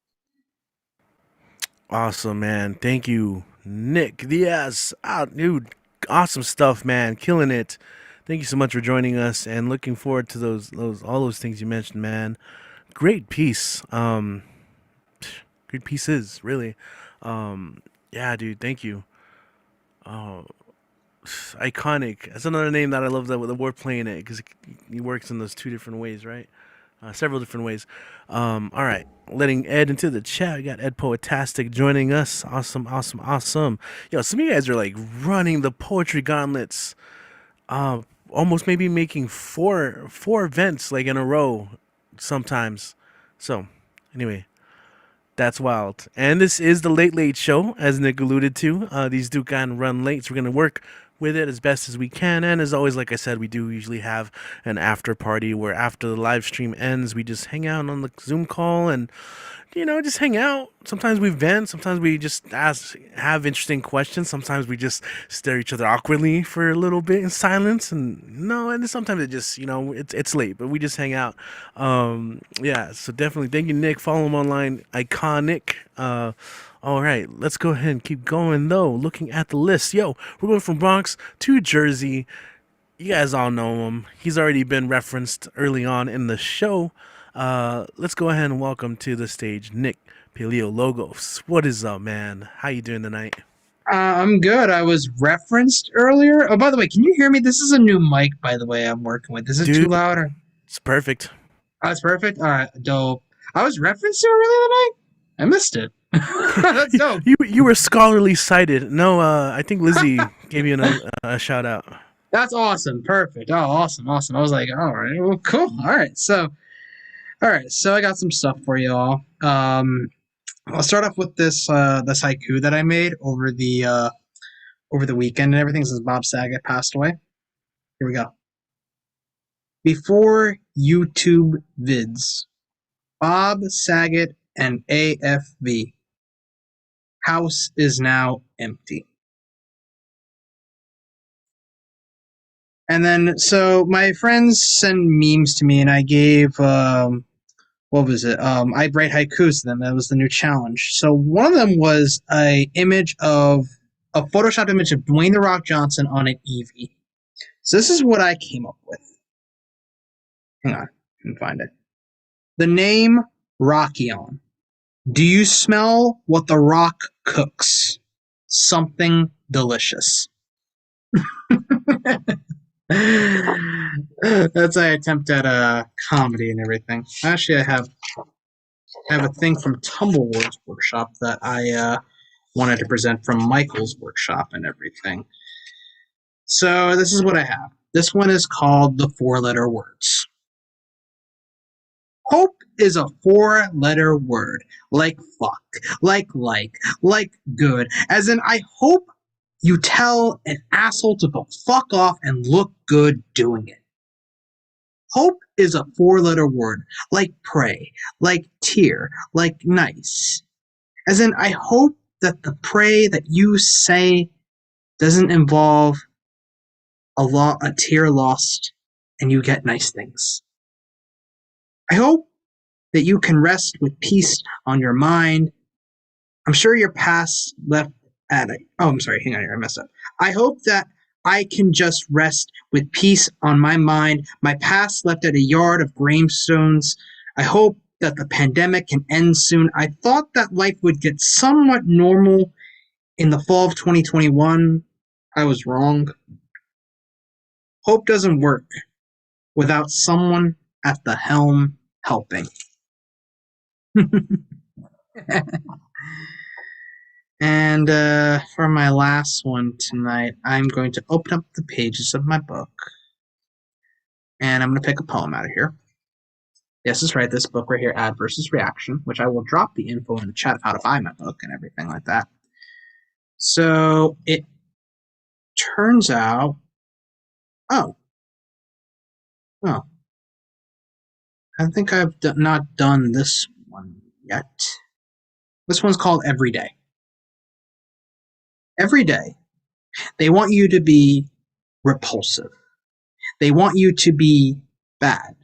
Awesome, man. Thank you, Nick. Yes, dude, awesome stuff, man. Killing it. Thank you so much for joining us, and looking forward to all those things you mentioned, man. Great piece. Great pieces, really. Yeah, dude. Thank you. Oh, iconic. That's another name that I love that with the wordplay in it because he works in those two different ways, right? Several different ways. All right, letting Ed into the chat. We got Ed Poetastic joining us. Awesome, awesome, awesome. Yo, some of you guys are like running the poetry gauntlets. Almost maybe making four events like in a row sometimes. So, anyway, that's wild. And this is the Late Late Show, as Nick alluded to. These do kind of run late, so we're going to work with it as best as we can. And as always, like I said, we do usually have an after party where after the live stream ends, we just hang out on the Zoom call and, just hang out. Sometimes we vent. Sometimes we just have interesting questions. Sometimes we just stare at each other awkwardly for a little bit in silence. And sometimes it just, it's late, but we just hang out. Yeah, so definitely thank you, Nick. Follow him online, Iconic. All right, let's go ahead and keep going, though. Looking at the list. Yo, we're going from Bronx to Jersey. You guys all know him. He's already been referenced early on in the show. Let's go ahead and welcome to the stage Nick Paleologos. What is up, man? How you doing tonight? I'm good. I was referenced earlier. Oh, by the way, can you hear me? This is a new mic, by the way, I'm working with. Is it too loud? Or? It's perfect. Oh, it's perfect? All right, dope. I was referenced to earlier tonight? I missed it. That's dope. You were scholarly cited. No, I think Lizzie gave you a shout out. That's awesome. Perfect. Oh, awesome. I was like, all right, well, cool. All right, so I got some stuff for you all. I'll start off with this haiku that I made over the weekend and everything since Bob Saget passed away. Here we go. Before YouTube vids, Bob Saget and AFV. House is now empty. And then, so my friends send memes to me, and I gave, what was it? I write haikus to them. That was the new challenge. So one of them was a Photoshop image of Dwayne "The Rock" Johnson on an Eevee. So this is what I came up with. Hang on, I can find it. The name Rockion. Do you smell what The Rock cooks? Something delicious. That's my attempt at comedy and everything. Actually, I have a thing from Tumbleward's workshop that I wanted to present from Michael's workshop and everything. So this is what I have. This one is called the 4-letter words. Hope is a 4-letter word, like fuck, like good, as in I hope you tell an asshole to go fuck off and look good doing it. Hope is a 4-letter word, like pray, like tear, like nice. As in, I hope that the pray that you say doesn't involve a tear lost and you get nice things. I hope that you can rest with peace on your mind. I'm sure your past left at it. Oh, I'm sorry. Hang on here. I messed up. I hope that I can just rest with peace on my mind. My past left at a yard of gravestones. I hope that the pandemic can end soon. I thought that life would get somewhat normal in the fall of 2021. I was wrong. Hope doesn't work without someone at the helm helping. And for my last one tonight, I'm going to open up the pages of my book. And I'm going to pick a poem out of here. Yes, that's right, this book right here, Ad versus Reaction, which I will drop the info in the chat of how to buy my book and everything like that. So it turns out, I think I've not done this one yet. This one's called Every Day. Every day, they want you to be repulsive. They want you to be bad.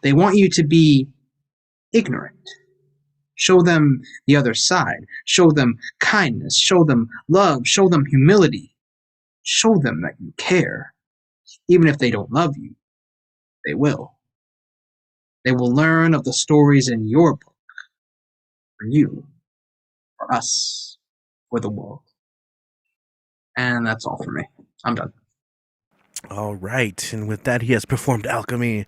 They want you to be ignorant. Show them the other side. Show them kindness. Show them love. Show them humility. Show them that you care. Even if they don't love you, they will. They will learn of the stories in your book. For you, for us, for the world. And that's all for me. I'm done. All right. And with that, he has performed Alchemy.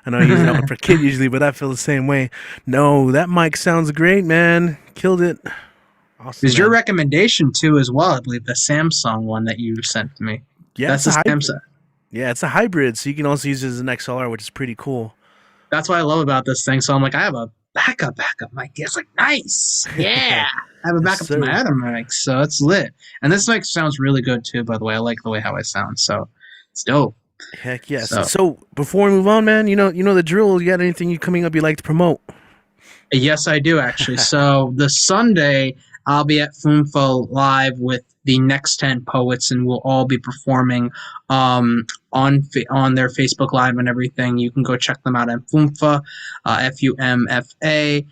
I know I use that one for kid usually, but I feel the same way. No, that mic sounds great, man. Killed it. Awesome. There's your man. recommendation too, as well. I believe the Samsung one that you sent to me. Yeah, That's it's a a hybrid. Samsung. Yeah, it's a hybrid, so you can also use it as an XLR, which is pretty cool. That's what I love about this thing. So I'm like, I have a backup mic. It's like, nice. Yeah. I have a backup to my other mic, so it's lit. And this mic sounds really good too, by the way. I like the way how I sound, so it's dope. Heck yes. So before we move on, man, you know the drill. You got anything coming up you'd like to promote? Yes, I do actually. So the Sunday, I'll be at Funfo live with the next 10 poets, and we'll all be performing on their Facebook Live and everything. You can go check them out at Funfa, F-U-M-F-A.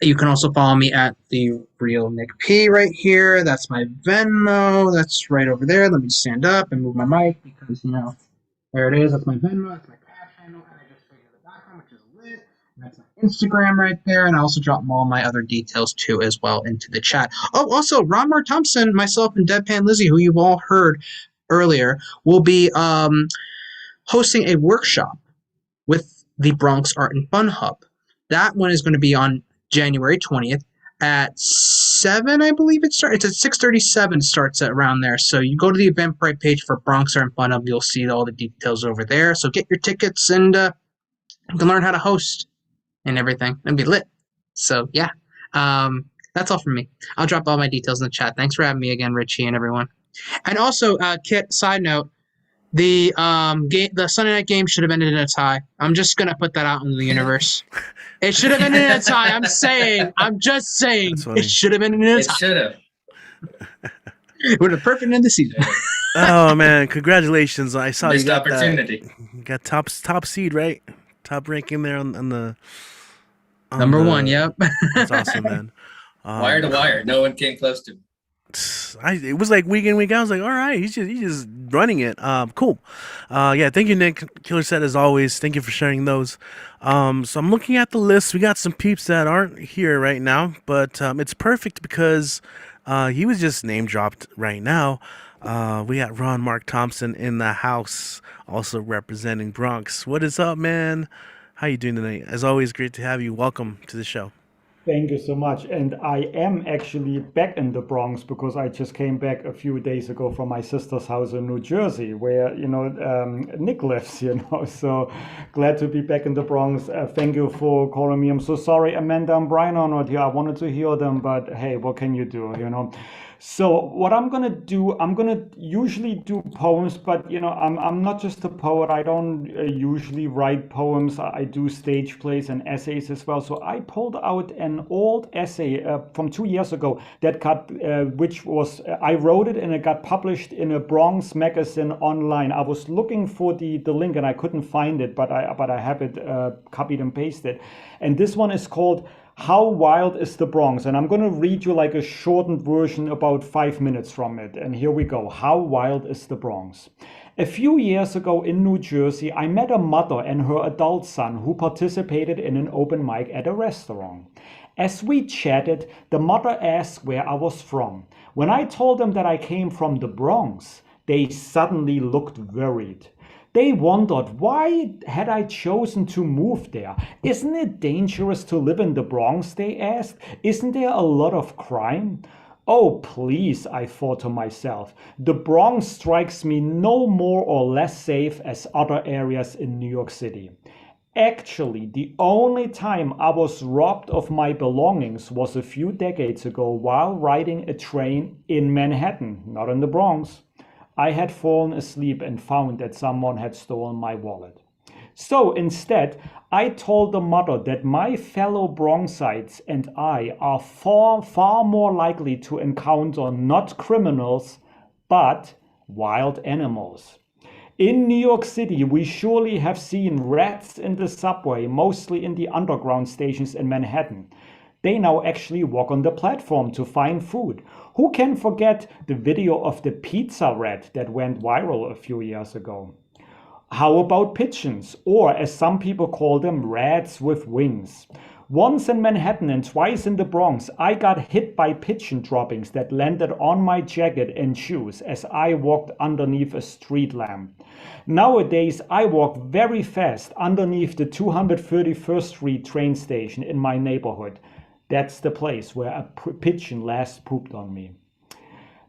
You can also follow me at the Real Nick P right here. That's my Venmo. That's right over there. Let me stand up and move my mic because, there it is. That's my Venmo. That's my Cash handle. And I just figured the background, which is lit. And that's my Instagram right there. And I also drop all my other details too as well into the chat. Oh, also, Ron Mark Thompson, myself, and Deadpan Lizzie, who you've all heard earlier, will be hosting a workshop with the Bronx Art and Fun Hub. That one is going to be on January 20th at 7, I believe it starts. It's at 6:37 starts at around there. So you go to the Eventbrite page for Bronx Art and Fun Hub. You'll see all the details over there. So get your tickets and you can learn how to host and everything and be lit. So yeah, that's all from me. I'll drop all my details in the chat. Thanks for having me again, Richie and everyone. And also, Kit, side note, the Sunday night game should have ended in a tie. I'm just gonna put that out into the universe. It should have ended in a tie. I'm just saying. It should have ended in a tie. It should have. It would have perfect end of the season. Oh man, congratulations! I saw Missed you got opportunity. You got top seed, right? Top ranking there on the number one. Yep. That's awesome, man. Wire to wire, no one came close to him. It was like week in, week out. I was like, all right, he's just running it. Cool. Yeah, thank you, Nick. Killer Set as always. Thank you for sharing those. So I'm looking at the list. We got some peeps that aren't here right now, but it's perfect because he was just name dropped right now. We got Ron Mark Thompson in the house, also representing Bronx. What is up, man? How you doing tonight? As always, great to have you. Welcome to the show. Thank you so much. And I am actually back in the Bronx because I just came back a few days ago from my sister's house in New Jersey, where, Nick lives, So glad to be back in the Bronx. Thank you for calling me. I'm so sorry Amanda and Brian are not here. I wanted to hear them, but hey, what can you do, So what I'm going to do, I'm going to usually do poems, but, I'm not just a poet. I don't usually write poems. I do stage plays and essays as well. So I pulled out an old essay from 2 years ago that got, I wrote it and it got published in a Bronx magazine online. I was looking for the link and I couldn't find it, but I have it copied and pasted. And this one is called How Wild Is the Bronx? And I'm going to read you like a shortened version, about 5 minutes from it. And here we go. How wild is the Bronx? A few years ago in New Jersey, I met a mother and her adult son who participated in an open mic at a restaurant. As we chatted, the mother asked where I was from. When I told them that I came from the Bronx, they suddenly looked worried. They wondered, why had I chosen to move there? Isn't it dangerous to live in the Bronx, they asked. Isn't there a lot of crime? Oh, please, I thought to myself. The Bronx strikes me no more or less safe as other areas in New York City. Actually, the only time I was robbed of my belongings was a few decades ago while riding a train in Manhattan, not in the Bronx. I had fallen asleep and found that someone had stolen my wallet. So instead, I told the mother that my fellow Bronxites and I are far more likely to encounter not criminals, but wild animals. In New York City, we surely have seen rats in the subway, mostly in the underground stations in Manhattan. They now actually walk on the platform to find food. Who can forget the video of the pizza rat that went viral a few years ago? How about pigeons, or as some people call them, rats with wings? Once in Manhattan and twice in the Bronx, I got hit by pigeon droppings that landed on my jacket and shoes as I walked underneath a street lamp. Nowadays, I walk very fast underneath the 231st Street train station in my neighborhood. That's the place where a pigeon last pooped on me.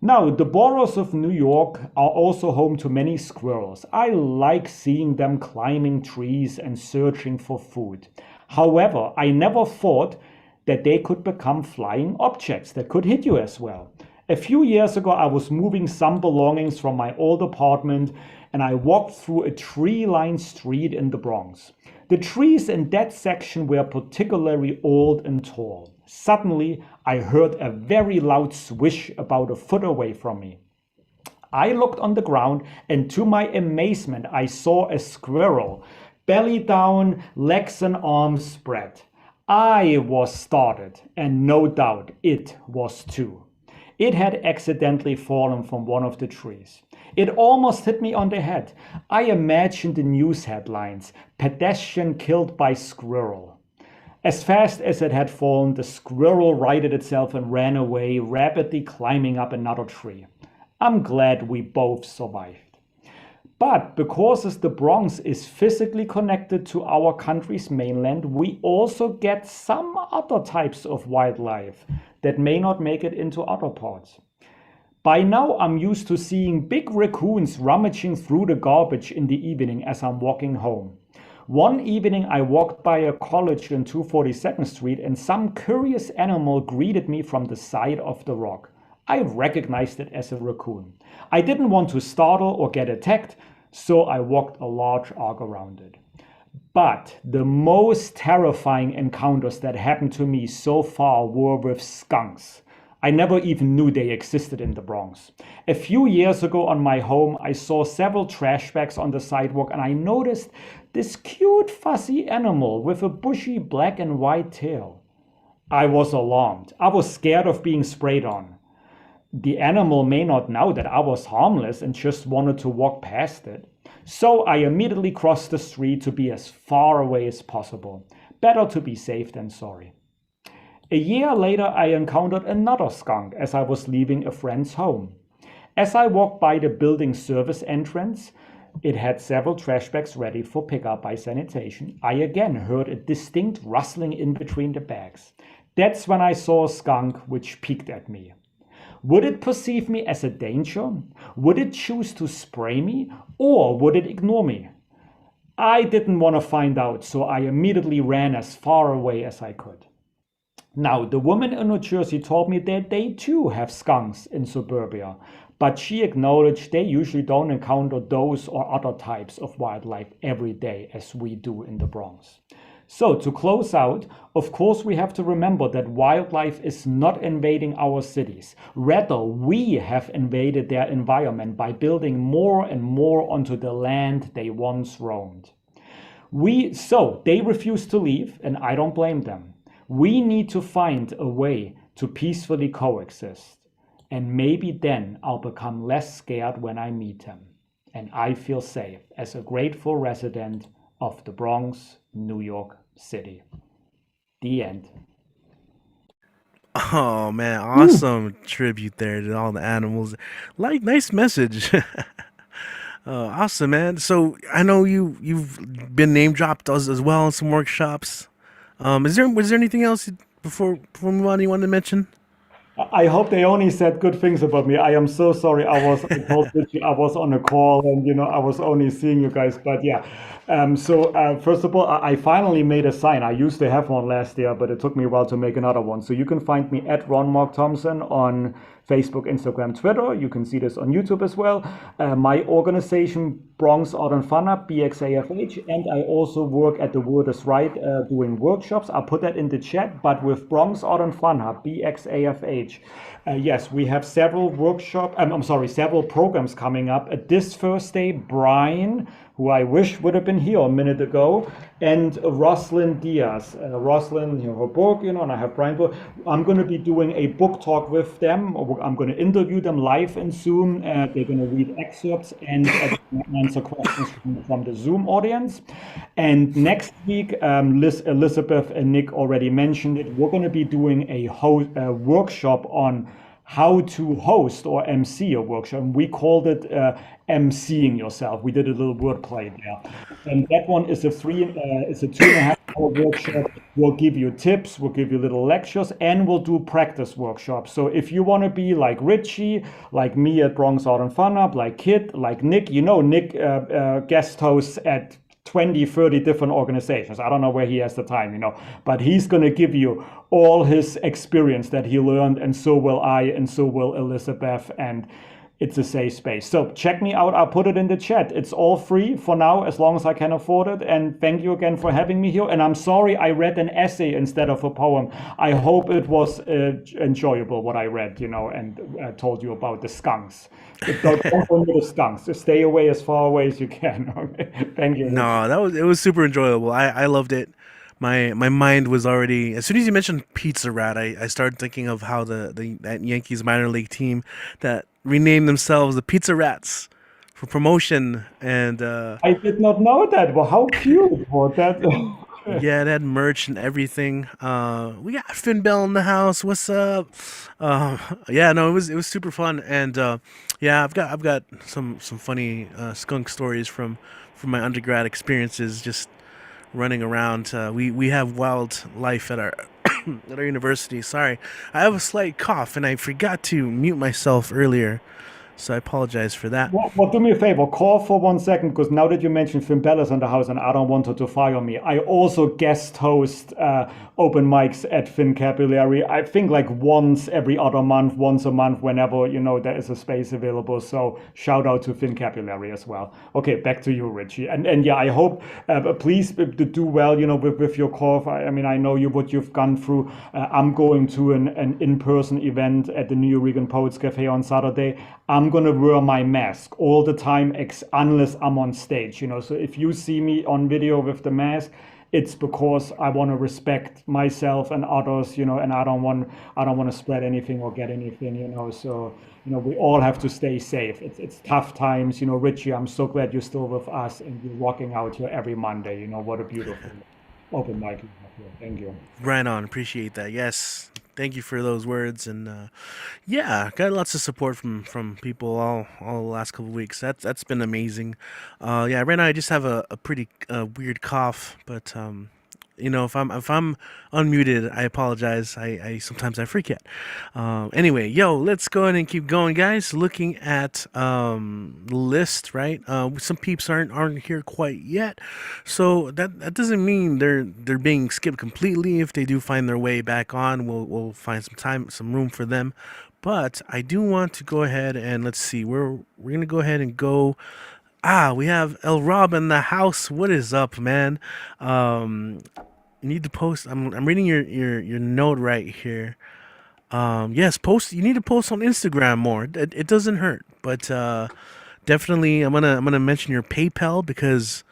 Now, the boroughs of New York are also home to many squirrels. I like seeing them climbing trees and searching for food. However, I never thought that they could become flying objects that could hit you as well. A few years ago, I was moving some belongings from my old apartment and I walked through a tree-lined street in the Bronx. The trees in that section were particularly old and tall. Suddenly, I heard a very loud swish about a foot away from me. I looked on the ground and to my amazement, I saw a squirrel, belly down, legs and arms spread. I was startled, and no doubt it was too. It had accidentally fallen from one of the trees. It almost hit me on the head. I imagined the news headlines, pedestrian killed by squirrel. As fast as it had fallen, the squirrel righted itself and ran away, rapidly climbing up another tree. I'm glad we both survived. But because the Bronx is physically connected to our country's mainland, we also get some other types of wildlife that may not make it into other parts. By now, I'm used to seeing big raccoons rummaging through the garbage in the evening as I'm walking home. One evening, I walked by a college on 242nd Street and some curious animal greeted me from the side of the rock. I recognized it as a raccoon. I didn't want to startle or get attacked, so I walked a large arc around it. But the most terrifying encounters that happened to me so far were with skunks. I never even knew they existed in the Bronx. A few years ago on my home, I saw several trash bags on the sidewalk and I noticed this cute fuzzy animal with a bushy black and white tail. I was alarmed. I was scared of being sprayed on. The animal may not know that I was harmless and just wanted to walk past it. So I immediately crossed the street to be as far away as possible. Better to be safe than sorry. A year later, I encountered another skunk as I was leaving a friend's home. As I walked by the building service entrance, it had several trash bags ready for pickup by sanitation. I again heard a distinct rustling in between the bags. That's when I saw a skunk which peeked at me. Would it perceive me as a danger? Would it choose to spray me? Or would it ignore me? I didn't want to find out, so I immediately ran as far away as I could. Now, the woman in New Jersey told me that they too have skunks in suburbia, but she acknowledged they usually don't encounter those or other types of wildlife every day as we do in the Bronx. So to close out, of course we have to remember that wildlife is not invading our cities. Rather, we have invaded their environment by building more and more onto the land they once roamed. So they refuse to leave, and I don't blame them. We need to find a way to peacefully coexist. And maybe then I'll become less scared when I meet them. And I feel safe as a grateful resident of the Bronx, New York City. The end. Oh man, awesome tribute there to all the animals. Like, nice message. Awesome, man. So I know you've been name dropped as well in some workshops. Was there anything else before we move on you wanted to mention? I hope they only said good things about me. I am so sorry. I was on a call and I was only seeing you guys. But yeah. First of all, I finally made a sign. I used to have one last year, but it took me a while to make another one. So you can find me at Ron Mark Thompson on Facebook, Instagram, Twitter. You can see this on YouTube as well. My organization, Bronx Art and Fun Hub, BXAFH, and I also work at The Word is Right doing workshops. I'll put that in the chat, but with Bronx Art and Fun Hub, BXAFH. Yes, we have several several programs coming up. This Thursday, Brian, who I wish would have been here a minute ago, and Roslyn Diaz. Roslyn, her book, and I have Brian's book. I'm going to be doing a book talk with them. I'm going to interview them live in Zoom. They're going to read excerpts and answer questions from the Zoom audience. And next week, Elizabeth and Nick already mentioned it, we're going to be doing a workshop on how to host or MC a workshop. We called it MCing yourself. We did a little wordplay there. And that one is a 2.5-hour workshop. We'll give you tips, we'll give you little lectures, and we'll do practice workshops. So if you want to be like Richie, like me at Bronx Art and Fun Up, like Kit, like Nick, Nick guest hosts at 20, 30 different organizations. I don't know where he has the time, but he's going to give you all his experience that he learned, and so will I, and so will Elizabeth, and it's a safe space. So check me out. I'll put it in the chat. It's all free for now, as long as I can afford it. And thank you again for having me here. And I'm sorry I read an essay instead of a poem. I hope it was enjoyable what I read, and told you about the skunks. Don't go near the skunks. Just stay away as far away as you can. Okay? Thank you. No, it was super enjoyable. I loved it. My mind was already, as soon as you mentioned Pizza Rat, I started thinking of how that Yankees minor league team that renamed themselves the Pizza Rats for promotion, and I did not know that. Well, how cute was that? Yeah, it had merch and everything. We got Finn Bell in the house. What's up? Yeah, no, it was super fun, and yeah, I've got some funny skunk stories from my undergrad experiences, just running around. We have wild life at our at our university. Sorry, I have a slight cough, and I forgot to mute myself earlier, so I apologize for that. Well, do me a favor, call for 1 second, because now that you mentioned Finn Bella's in the house and I don't want her to fire me, I also guest host open mics at Fincapulary. I think like once every other month, once a month, whenever, there is a space available. So shout out to Fincapulary as well. Okay, back to you, Richie. And yeah, I hope, please do well, with your cough. I mean, I know what you've gone through. I'm going to an in-person event at the New Regan Poets Cafe on Saturday. I'm going to wear my mask all the time, unless I'm on stage, So if you see me on video with the mask, it's because I want to respect myself and others, and I don't want to spread anything or get anything, So, we all have to stay safe. It's tough times, Richie. I'm so glad you're still with us and you're rocking out here every Monday. What a beautiful open mic. Thank you. Right on. Appreciate that. Yes. Thank you for those words, and yeah, got lots of support from people all the last couple of weeks. That's been amazing. Yeah, right now I just have a pretty weird cough, but if I'm unmuted, I apologize. I sometimes I forget. Anyway, let's go ahead and keep going, guys. Looking at the list, right? Some peeps aren't here quite yet, so that doesn't mean they're being skipped completely. If they do find their way back on, we'll find some room for them. But I do want to go ahead and let's see. We're gonna go ahead and go. We have El Rob in the house. What is up, man? You need to post. I'm reading your note right here. Yes, post. You need to post on Instagram more. It doesn't hurt, but definitely I'm gonna mention your PayPal, because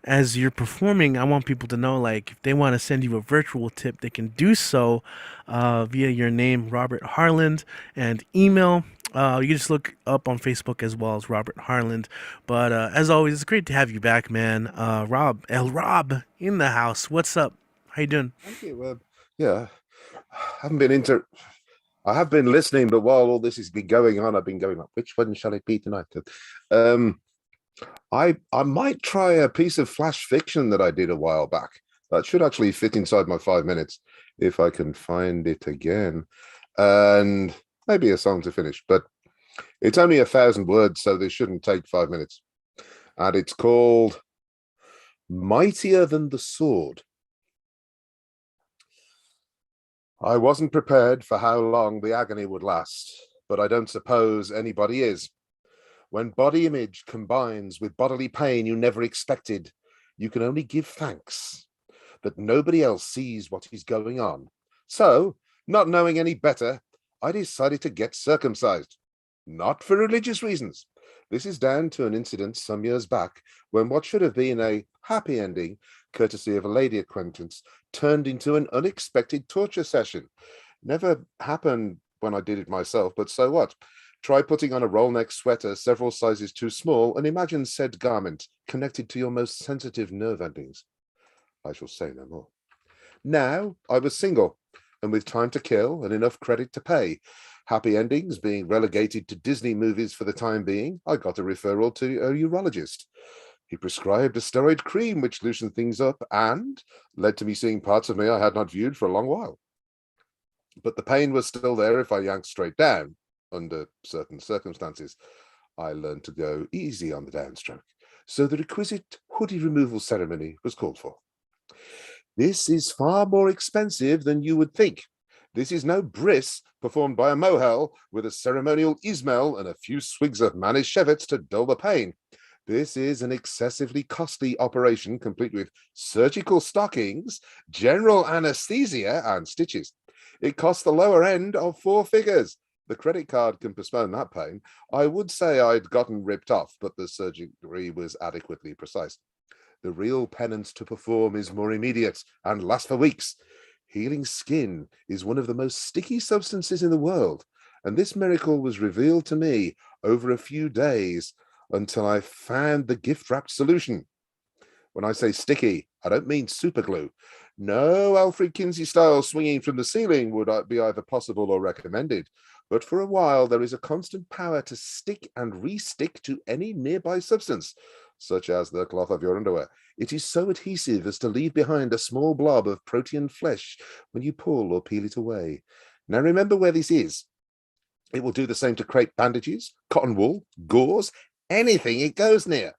as you're performing, I want people to know, like, if they want to send you a virtual tip, they can do so via your name, Robert Harland, and email. You can just look up on Facebook as well as Robert Harland. But as always, it's great to have you back, man. Rob in the house. What's up? How you doing? Thank you. Yeah, I have been listening, but while all this has been going on, I've been going like, which one shall it be tonight? I might try a piece of flash fiction that I did a while back. That should actually fit inside my 5 minutes if I can find it again, and maybe a song to finish. But it's only 1,000 words, so this shouldn't take 5 minutes. And it's called Mightier Than the Sword. I wasn't prepared for how long the agony would last, but I don't suppose anybody is. When body image combines with bodily pain you never expected, you can only give thanks that nobody else sees what is going on. So, not knowing any better, I decided to get circumcised. Not for religious reasons, This is down to an incident some years back when what should have been a happy ending, courtesy of a lady acquaintance, turned into an unexpected torture session. Never happened when I did it myself, but so what? Try putting on a roll neck sweater several sizes too small and imagine said garment connected to your most sensitive nerve endings. I shall say no more. Now I was single and with time to kill and enough credit to pay. Happy endings being relegated to Disney movies for the time being, I got a referral to a urologist. He prescribed a steroid cream which loosened things up and led to me seeing parts of me I had not viewed for a long while. But the pain was still there if I yanked straight down under certain circumstances. I learned to go easy on the downstroke, so the requisite hoodie removal ceremony was called for. This is far more expensive than you would think. This is no bris performed by a mohel with a ceremonial ismail and a few swigs of manischewitz to dull the pain. This is an excessively costly operation complete with surgical stockings, general anesthesia, and stitches. It costs the lower end of 4 figures. The credit card can postpone that pain. I would say I'd gotten ripped off, but the surgery was adequately precise. The real penance to perform is more immediate and lasts for weeks. Healing skin is one of the most sticky substances in the world, and this miracle was revealed to me over a few days until I found the gift-wrapped solution. When I say sticky, I don't mean super glue. No Alfred Kinsey style swinging from the ceiling would be either possible or recommended, but for a while there is a constant power to stick and re-stick to any nearby substance, such as the cloth of your underwear. It is so adhesive as to leave behind a small blob of protein flesh when you pull or peel it away. Now remember where this is. It will do the same to crepe bandages, cotton wool, gauze, anything it goes near.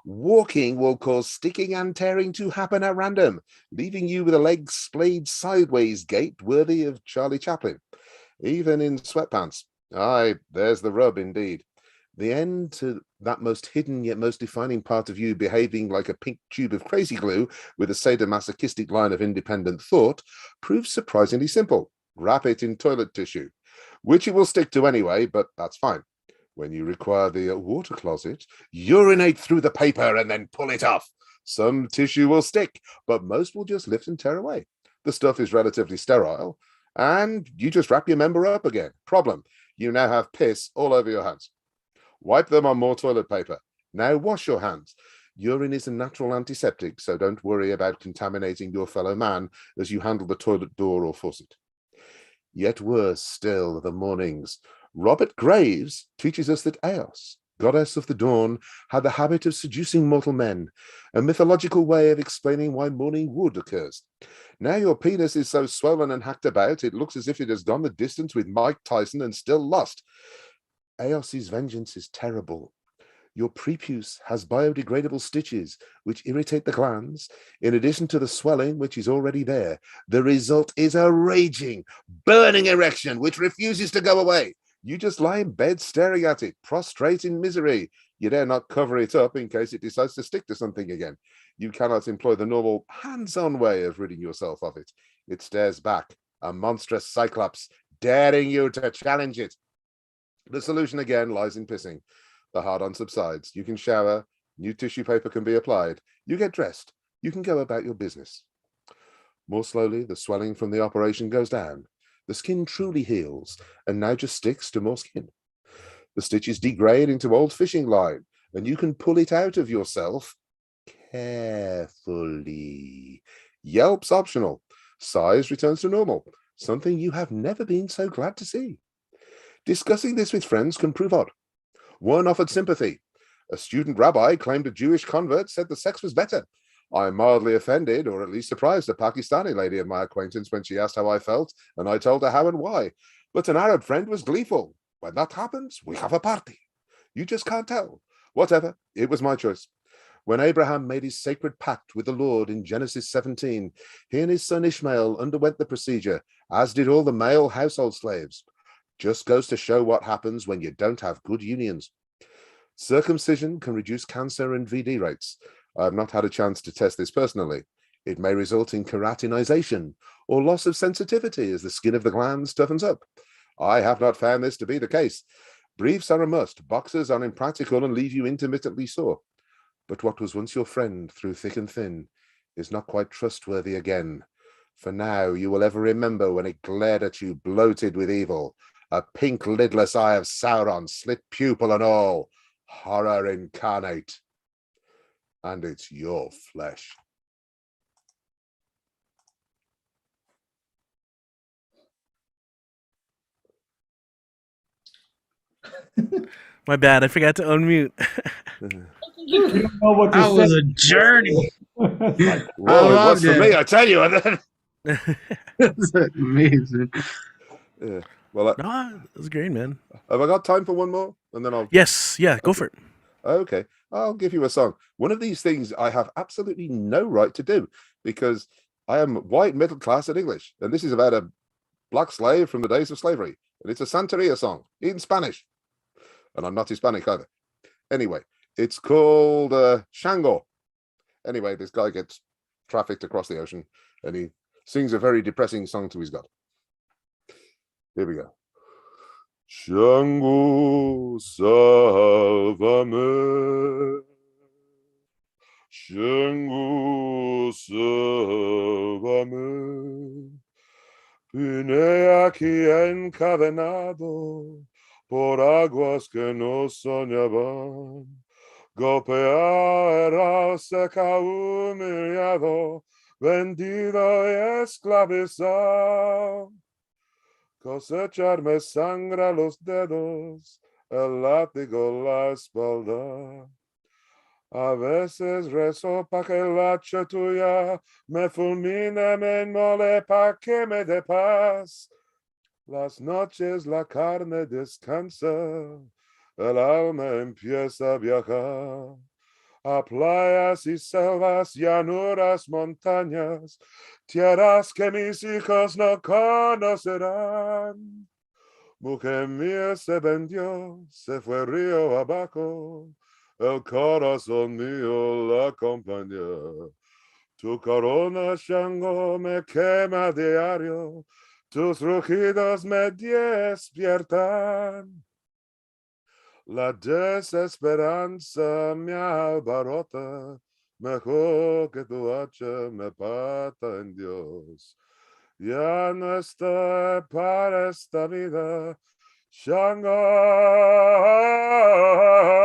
Walking will cause sticking and tearing to happen at random, leaving you with a leg splayed sideways gait worthy of Charlie Chaplin, even in sweatpants. Aye, there's the rub indeed. The end to that most hidden yet most defining part of you behaving like a pink tube of crazy glue with a sadomasochistic line of independent thought proves surprisingly simple. Wrap it in toilet tissue, which it will stick to anyway, but that's fine. When you require the water closet, urinate through the paper and then pull it off. Some tissue will stick, but most will just lift and tear away. The stuff is relatively sterile, and you just wrap your member up again. Problem, you now have piss all over your hands. Wipe them on more toilet paper. Now wash your hands. Urine is a natural antiseptic, so don't worry about contaminating your fellow man as you handle the toilet door or faucet. Yet worse still are the mornings. Robert Graves teaches us that Eos, goddess of the dawn, had the habit of seducing mortal men, a mythological way of explaining why morning wood occurs. Now your penis is so swollen and hacked about, it looks as if it has gone the distance with Mike Tyson and still lost. Eos's vengeance is terrible. Your prepuce has biodegradable stitches which irritate the glands, in addition to the swelling which is already there. The result is a raging, burning erection which refuses to go away. You just lie in bed staring at it, prostrate in misery. You dare not cover it up in case it decides to stick to something again. You cannot employ the normal hands-on way of ridding yourself of it. It stares back, a monstrous cyclops, daring you to challenge it. The solution again lies in pissing. The hard-on subsides. You can shower, new tissue paper can be applied. You get dressed. You can go about your business. More slowly, the swelling from the operation goes down. The skin truly heals and now just sticks to more skin. The stitches degrade into old fishing line and you can pull it out of yourself carefully. Yelp's optional. Size returns to normal, something you have never been so glad to see. Discussing this with friends can prove odd. One offered sympathy. A student rabbi claimed a Jewish convert said the sex was better. I mildly offended, or at least surprised, a Pakistani lady of my acquaintance when she asked how I felt, and I told her how and why. But an Arab friend was gleeful. When that happens, we have a party. You just can't tell. Whatever, it was my choice. When Abraham made his sacred pact with the Lord in Genesis 17, he and his son Ishmael underwent the procedure, as did all the male household slaves. Just goes to show what happens when you don't have good unions. Circumcision can reduce cancer and VD rates. I have not had a chance to test this personally. It may result in keratinization or loss of sensitivity as the skin of the glands toughens up. I have not found this to be the case. Briefs are a must. Boxers are impractical and leave you intermittently sore. But what was once your friend through thick and thin is not quite trustworthy again. For now you will ever remember when it glared at you bloated with evil, a pink lidless eye of Sauron, slit pupil and all, horror incarnate. And it's your flesh. My bad. I forgot to unmute. You don't know what to That was say. a journey. Like, Whoa, it was loved for it. me, I tell you. That's amazing. Yeah. Well, No, it was great, man. have I got time for one more? And then I'll... Yes, yeah, go for it. Okay, I'll give you a song. One of these things I have absolutely no right to do because I am white, middle class, and English. And this is about a black slave from the days of slavery. And it's a Santeria song in Spanish. And I'm not Hispanic either. Anyway, it's called Shango. Anyway, this guy gets trafficked across the ocean and he sings a very depressing song to his God. Here we go. Shango, salvame. Shango, salvame. Vine aquí encadenado por aguas que no soñaban. Golpear seca humillado, vendido y esclavizado. Cosecharme sangra los dedos, el látigo la espalda. A veces rezo pa que la hacha tuya me fulmine, me inmole pa que me dé paz. Las noches la carne descansa, el alma empieza a viajar. A playas y selvas, llanuras, montañas, tierras que mis hijos no conocerán. Mujer mía se vendió, se fue río abajo, el corazón mío la acompaña. Tu corona, Shango, me quema diario, tus rugidos me despiertan. La desesperanza me alborota, mejor que tu hacha me pata en Dios. Ya no estoy para esta vida,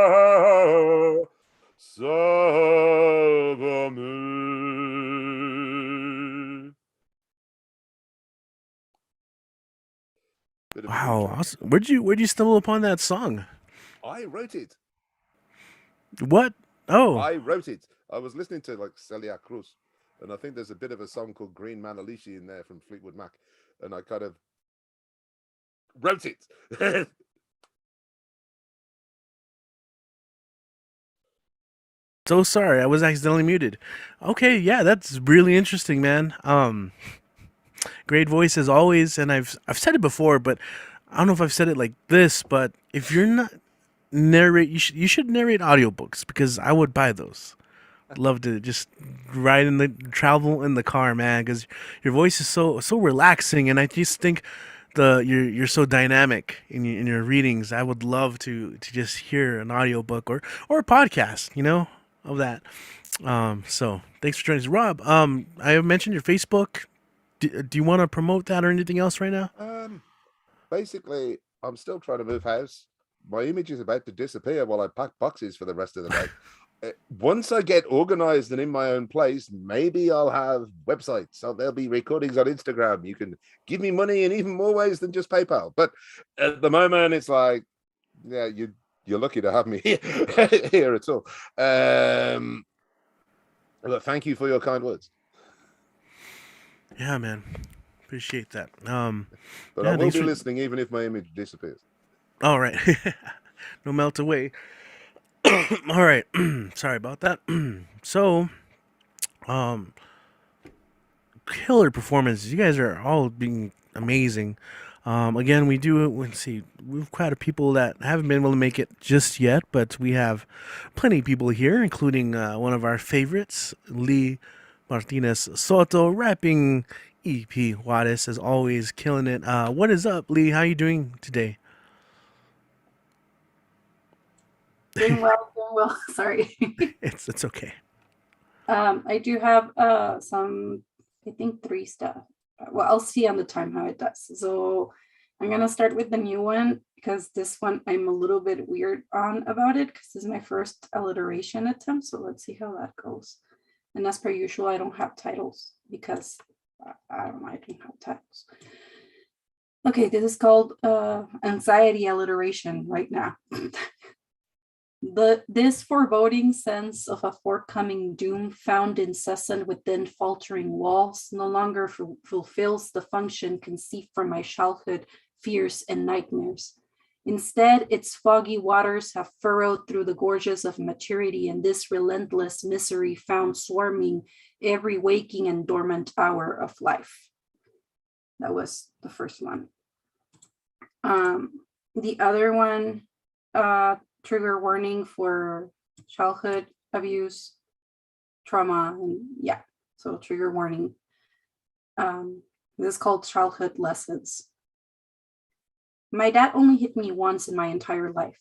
Shango, sálvame. Bit of an Wow, intro. awesome. Where'd you stumble upon that song? I wrote it. What? Oh, I wrote it. I was listening to like Celia Cruz, and I think there's a bit of a song called Green Manalishi in there from Fleetwood Mac, and I kind of wrote it. so sorry. I was accidentally muted. Okay, yeah, that's really interesting, man. Great voice as always, and I've said it before, but I don't know if I've said it like this, but if you're not narrate, you should narrate audiobooks because I would buy those. Love to just ride in the travel in the car, man, because your voice is so relaxing, and I just think you're so dynamic in your readings. I would love to just hear an audiobook or a podcast, of that. So thanks for joining us, Rob. I mentioned your Facebook. Do you want to promote that or anything else right now? Basically, I'm still trying to move house. My image is about to disappear while I pack boxes for the rest of the day. Once I get organized and in my own place, maybe I'll have websites. So there'll be recordings on Instagram. You can give me money in even more ways than just PayPal. But at the moment, it's like, yeah, you're lucky to have me here at all. Look, thank you for your kind words. Yeah, man. Appreciate that. But yeah, I will thanks be for- listening even if my image disappears. All right. No melt away. All right. Sorry about that. So, killer performances. You guys are all being amazing. Again, let's see, we've quite a people that haven't been able to make it just yet, but we have plenty of people here, including one of our favorites, Lee Martinez Soto, rapping EP Juarez, as always, killing it. What is up, Lee? How you doing today? Doing well, doing well. Sorry. It's okay. I do have some, I think 3 stuff. Well, I'll see on the time how it does. So I'm gonna start with the new one because this one I'm a little bit weird on about it because this is my first alliteration attempt. So let's see how that goes. And as per usual, I don't have titles because I don't have titles. Okay, this is called anxiety alliteration right now. This foreboding sense of a forthcoming doom found incessant within faltering walls no longer fulfills the function conceived from my childhood fears and nightmares. Instead, its foggy waters have furrowed through the gorges of maturity, and this relentless misery found swarming every waking and dormant hour of life. That was the first one. The other one, trigger warning for childhood abuse, trauma, and yeah, so trigger warning. This is called childhood lessons. My dad only hit me once in my entire life.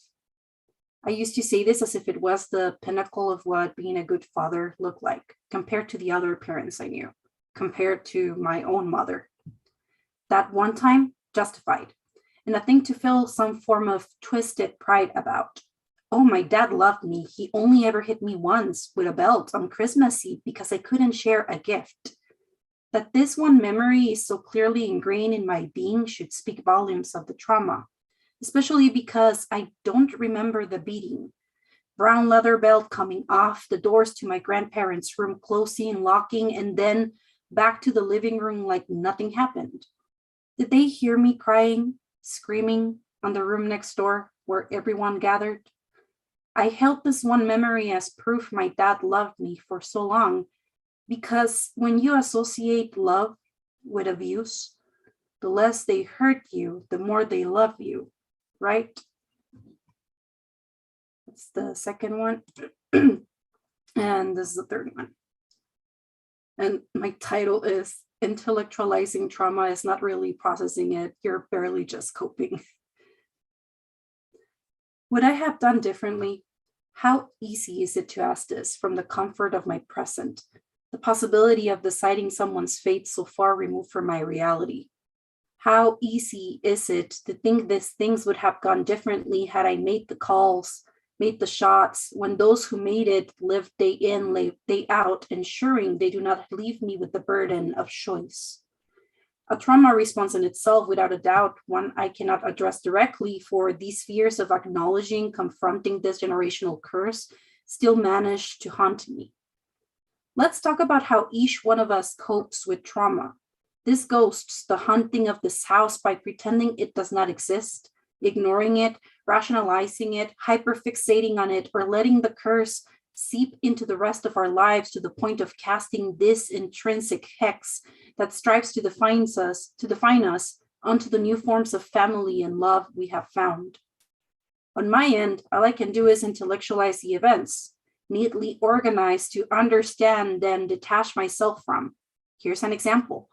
I used to say this as if it was the pinnacle of what being a good father looked like, compared to the other parents I knew, compared to my own mother. That one time, justified, and a thing to feel some form of twisted pride about. Oh, my dad loved me. He only ever hit me once with a belt on Christmas Eve because I couldn't share a gift. That this one memory is so clearly ingrained in my being should speak volumes of the trauma, especially because I don't remember the beating. Brown leather belt coming off, the doors to my grandparents' room closing, locking, and then back to the living room like nothing happened. Did they hear me crying, screaming on the room next door where everyone gathered? I held this one memory as proof my dad loved me for so long, because when you associate love with abuse, the less they hurt you, the more they love you, right? That's the second one. And this is the third one. And my title is Intellectualizing Trauma is Not Really Processing It, You're Barely Just Coping. Would I have done differently? How easy is it to ask this from the comfort of my present, the possibility of deciding someone's fate so far removed from my reality? How easy is it to think these things would have gone differently had I made the calls, made the shots, when those who made it lived day in, day out, ensuring they do not leave me with the burden of choice? A trauma response in itself, without a doubt, one I cannot address directly, for these fears of acknowledging, confronting this generational curse still manage to haunt me. Let's talk about how each one of us copes with trauma. This ghosts the haunting of this house by pretending it does not exist, ignoring it, rationalizing it, hyperfixating on it, or letting the curse seep into the rest of our lives to the point of casting this intrinsic hex that strives to define us onto the new forms of family and love we have found. On my end, all I can do is intellectualize the events, neatly organized to understand, then detach myself from. Here's an example.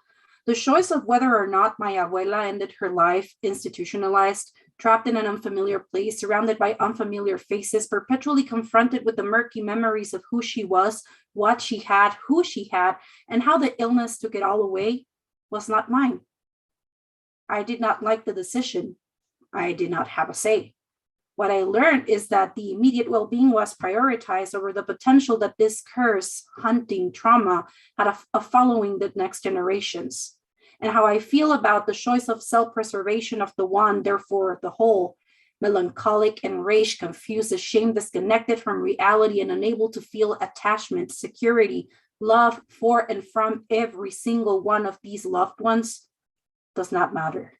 The choice of whether or not my abuela ended her life institutionalized, trapped in an unfamiliar place, surrounded by unfamiliar faces, perpetually confronted with the murky memories of who she was, what she had, who she had, and how the illness took it all away, was not mine. I did not like the decision. I did not have a say. What I learned is that the immediate well-being was prioritized over the potential that this curse, hunting trauma, had a following the next generations. And how I feel about the choice of self-preservation of the one, therefore the whole, melancholic, enraged, confused, ashamed, disconnected from reality, and unable to feel attachment, security, love for and from every single one of these loved ones, does not matter.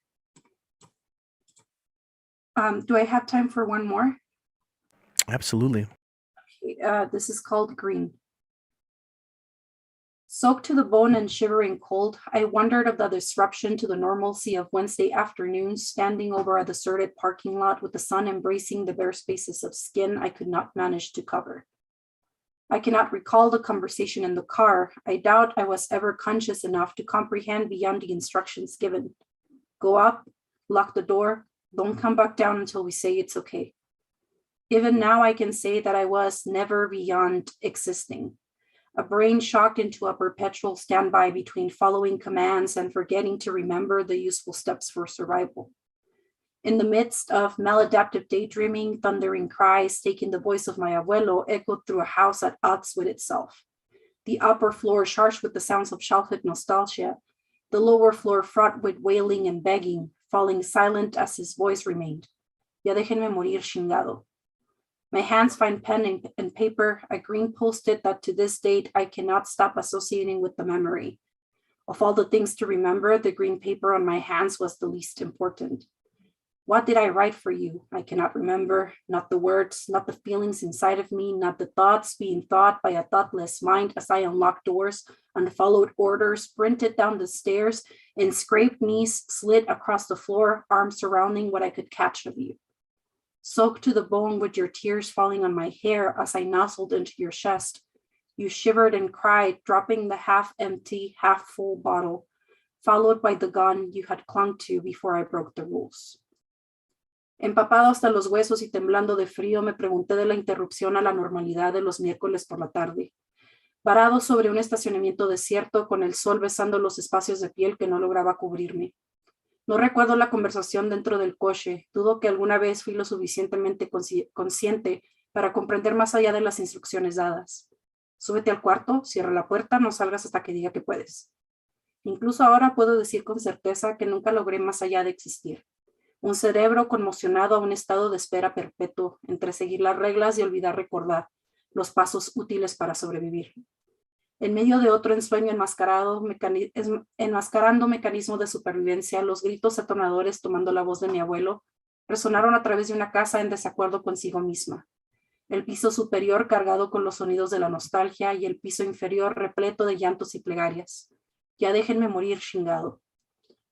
Do I have time for one more? Absolutely. This is called Green. Soaked to the bone and shivering cold, I wondered of the disruption to the normalcy of Wednesday afternoons, standing over a deserted parking lot with the sun embracing the bare spaces of skin I could not manage to cover. I cannot recall the conversation in the car. I doubt I was ever conscious enough to comprehend beyond the instructions given. Go up, lock the door, don't come back down until we say it's okay. Even now, I can say that I was never beyond existing. A brain shocked into a perpetual standby between following commands and forgetting to remember the useful steps for survival. In the midst of maladaptive daydreaming, thundering cries, taking the voice of my abuelo echoed through a house at odds with itself. The upper floor charged with the sounds of childhood nostalgia, the lower floor fraught with wailing and begging, falling silent as his voice remained. Ya déjenme morir, chingado. My hands find pen and paper, a green post-it that to this date I cannot stop associating with the memory. Of all the things to remember, the green paper on my hands was the least important. What did I write for you? I cannot remember, not the words, not the feelings inside of me, not the thoughts being thought by a thoughtless mind as I unlocked doors, unfollowed orders, sprinted down the stairs, and scraped knees slid across the floor, arms surrounding what I could catch of you. Soaked to the bone with your tears falling on my hair as I nuzzled into your chest. You shivered and cried, dropping the half-empty, half-full bottle, followed by the gun you had clung to before I broke the rules. Empapado hasta los huesos y temblando de frío, me pregunté de la interrupción a la normalidad de los miércoles por la tarde. Parado sobre un estacionamiento desierto, con el sol besando los espacios de piel que no lograba cubrirme. No recuerdo la conversación dentro del coche. Dudo que alguna vez fui lo suficientemente consciente para comprender más allá de las instrucciones dadas. Súbete al cuarto, cierra la puerta, no salgas hasta que diga que puedes. Incluso ahora puedo decir con certeza que nunca logré más allá de existir. Un cerebro conmocionado a un estado de espera perpetuo, entre seguir las reglas y olvidar recordar los pasos útiles para sobrevivir. En medio de otro ensueño enmascarando mecanismos de supervivencia, los gritos atonadores tomando la voz de mi abuelo resonaron a través de una casa en desacuerdo consigo misma. El piso superior cargado con los sonidos de la nostalgia y el piso inferior repleto de llantos y plegarias. Ya déjenme morir, chingado.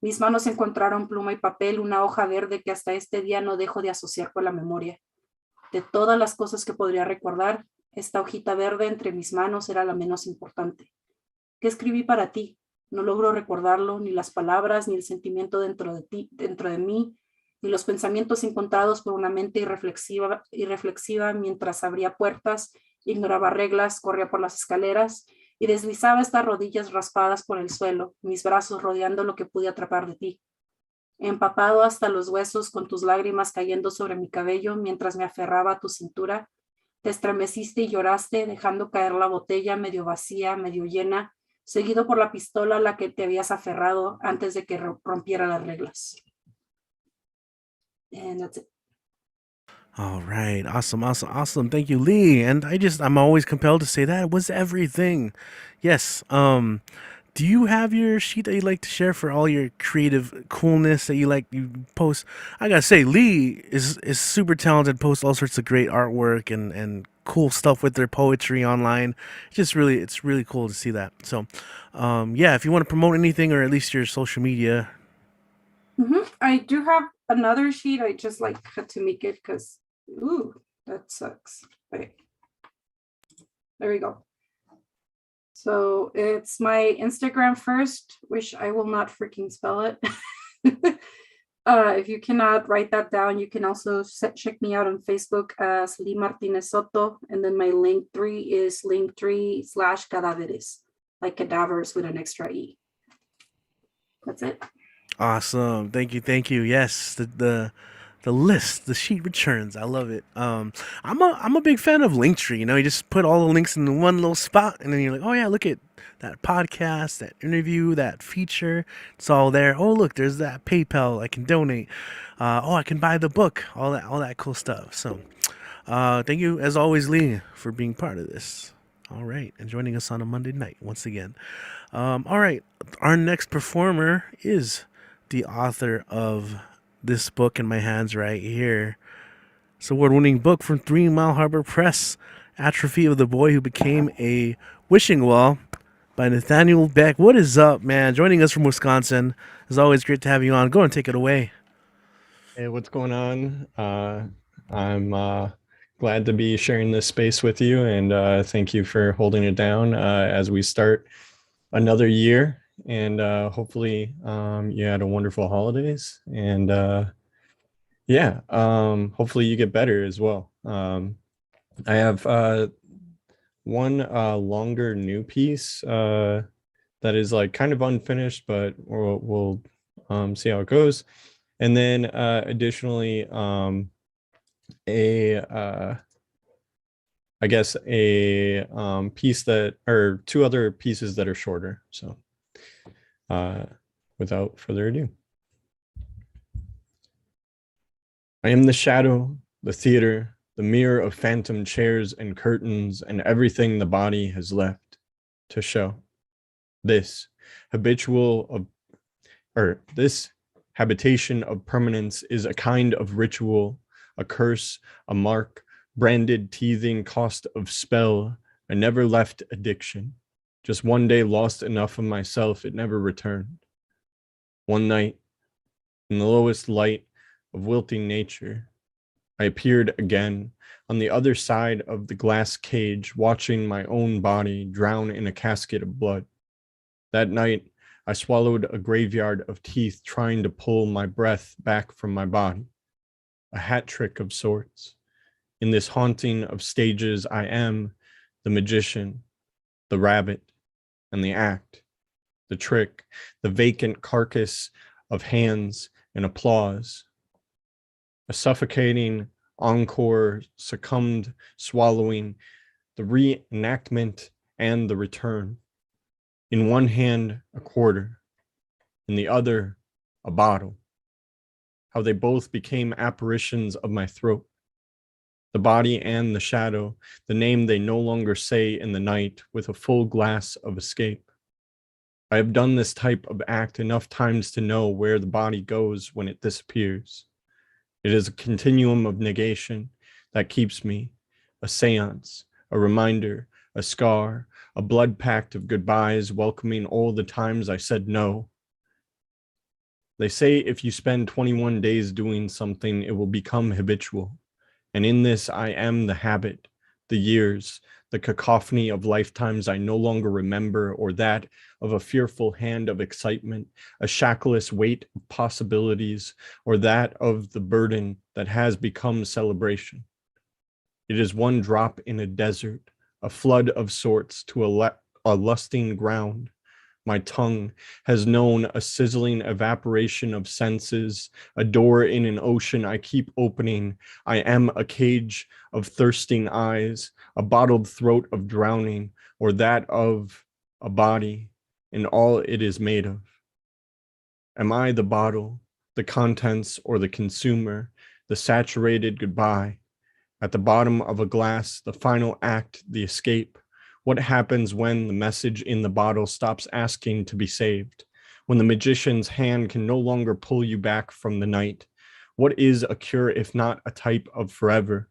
Mis manos encontraron pluma y papel, una hoja verde que hasta este día no dejo de asociar con la memoria. De todas las cosas que podría recordar, esta hojita verde entre mis manos era la menos importante. ¿Qué escribí para ti? No logro recordarlo, ni las palabras, ni el sentimiento dentro de mí, ni los pensamientos encontrados por una mente irreflexiva mientras abría puertas, ignoraba reglas, corría por las escaleras y deslizaba estas rodillas raspadas por el suelo, mis brazos rodeando lo que pude atrapar de ti. Empapado hasta los huesos con tus lágrimas cayendo sobre mi cabello mientras me aferraba a tu cintura, te estremeciste y lloraste dejando caer la botella medio vacía, medio llena, seguido por la pistola a la que te habías aferrado antes de que rompiera las reglas. And that's it. All right. Awesome. Thank you, Lee. And I'm always compelled to say that was everything. Yes. Do you have your sheet that you'd like to share for all your creative coolness that you post? I gotta say, Lee is super talented, posts all sorts of great artwork and cool stuff with their poetry online. It's really cool to see that. So, yeah, if you want to promote anything or at least your social media. I do have another sheet. I just had to make it because, that sucks. Okay. There we go. So it's my Instagram first, which I will not freaking spell it. If you cannot write that down, you can also check me out on Facebook as Lee Martinez Soto. And then my Linktree is Linktree/Cadáveres, like cadavers with an extra E. That's it. Awesome. Thank you. Yes, the list, the sheet returns. I love it. I'm a big fan of Linktree. You just put all the links in one little spot, and then you're like, oh yeah, look at that podcast, that interview, that feature. It's all there. Oh look, there's that PayPal. I can donate. I can buy the book. All that cool stuff. So, thank you as always, Lee, for being part of this. All right, and joining us on a Monday night once again. All right, our next performer is the author of this book in my hands right here. It's an award-winning book from 3 Mile Harbor Press, Atrophy of the Boy Who Became a Wishing Well by Nathaniel Beck. What is up, man? Joining us from Wisconsin. As always, great to have you on. Go and take it away. Hey, what's going on? I'm glad to be sharing this space with you, and thank you for holding it down as we start another year. And hopefully you had a wonderful holidays, and hopefully you get better as well. I have one longer new piece that is like kind of unfinished, but we'll see how it goes. And then additionally, I guess a piece that, or two other pieces that are shorter. So without further ado. I am the shadow, the theater, the mirror of phantom chairs and curtains and everything the body has left to show. This this habitation of permanence is a kind of ritual, a curse, a mark, branded teething cost of spell, a never left addiction. Just one day lost enough of myself, it never returned. One night, in the lowest light of wilting nature, I appeared again on the other side of the glass cage, watching my own body drown in a casket of blood. That night, I swallowed a graveyard of teeth, trying to pull my breath back from my body. A hat trick of sorts. In this haunting of stages, I am the magician, the rabbit, and the act, the trick, the vacant carcass of hands and applause. A suffocating encore succumbed, swallowing the reenactment and the return. In one hand, a quarter, in the other, a bottle. How they both became apparitions of my throat. The body and the shadow, the name they no longer say in the night with a full glass of escape. I have done this type of act enough times to know where the body goes when it disappears. It is a continuum of negation that keeps me, a seance, a reminder, a scar, a blood pact of goodbyes welcoming all the times I said no. They say if you spend 21 days doing something, it will become habitual. And in this, I am the habit, the years, the cacophony of lifetimes I no longer remember, or that of a fearful hand of excitement, a shackless weight of possibilities, or that of the burden that has become celebration. It is one drop in a desert, a flood of sorts to a lusting ground. My tongue has known a sizzling evaporation of senses, a door in an ocean I keep opening. I am a cage of thirsting eyes, a bottled throat of drowning, or that of a body and all it is made of. Am I the bottle, the contents, or the consumer, the saturated goodbye? At the bottom of a glass, the final act, the escape. What happens when the message in the bottle stops asking to be saved? When the magician's hand can no longer pull you back from the night? What is a cure if not a type of forever?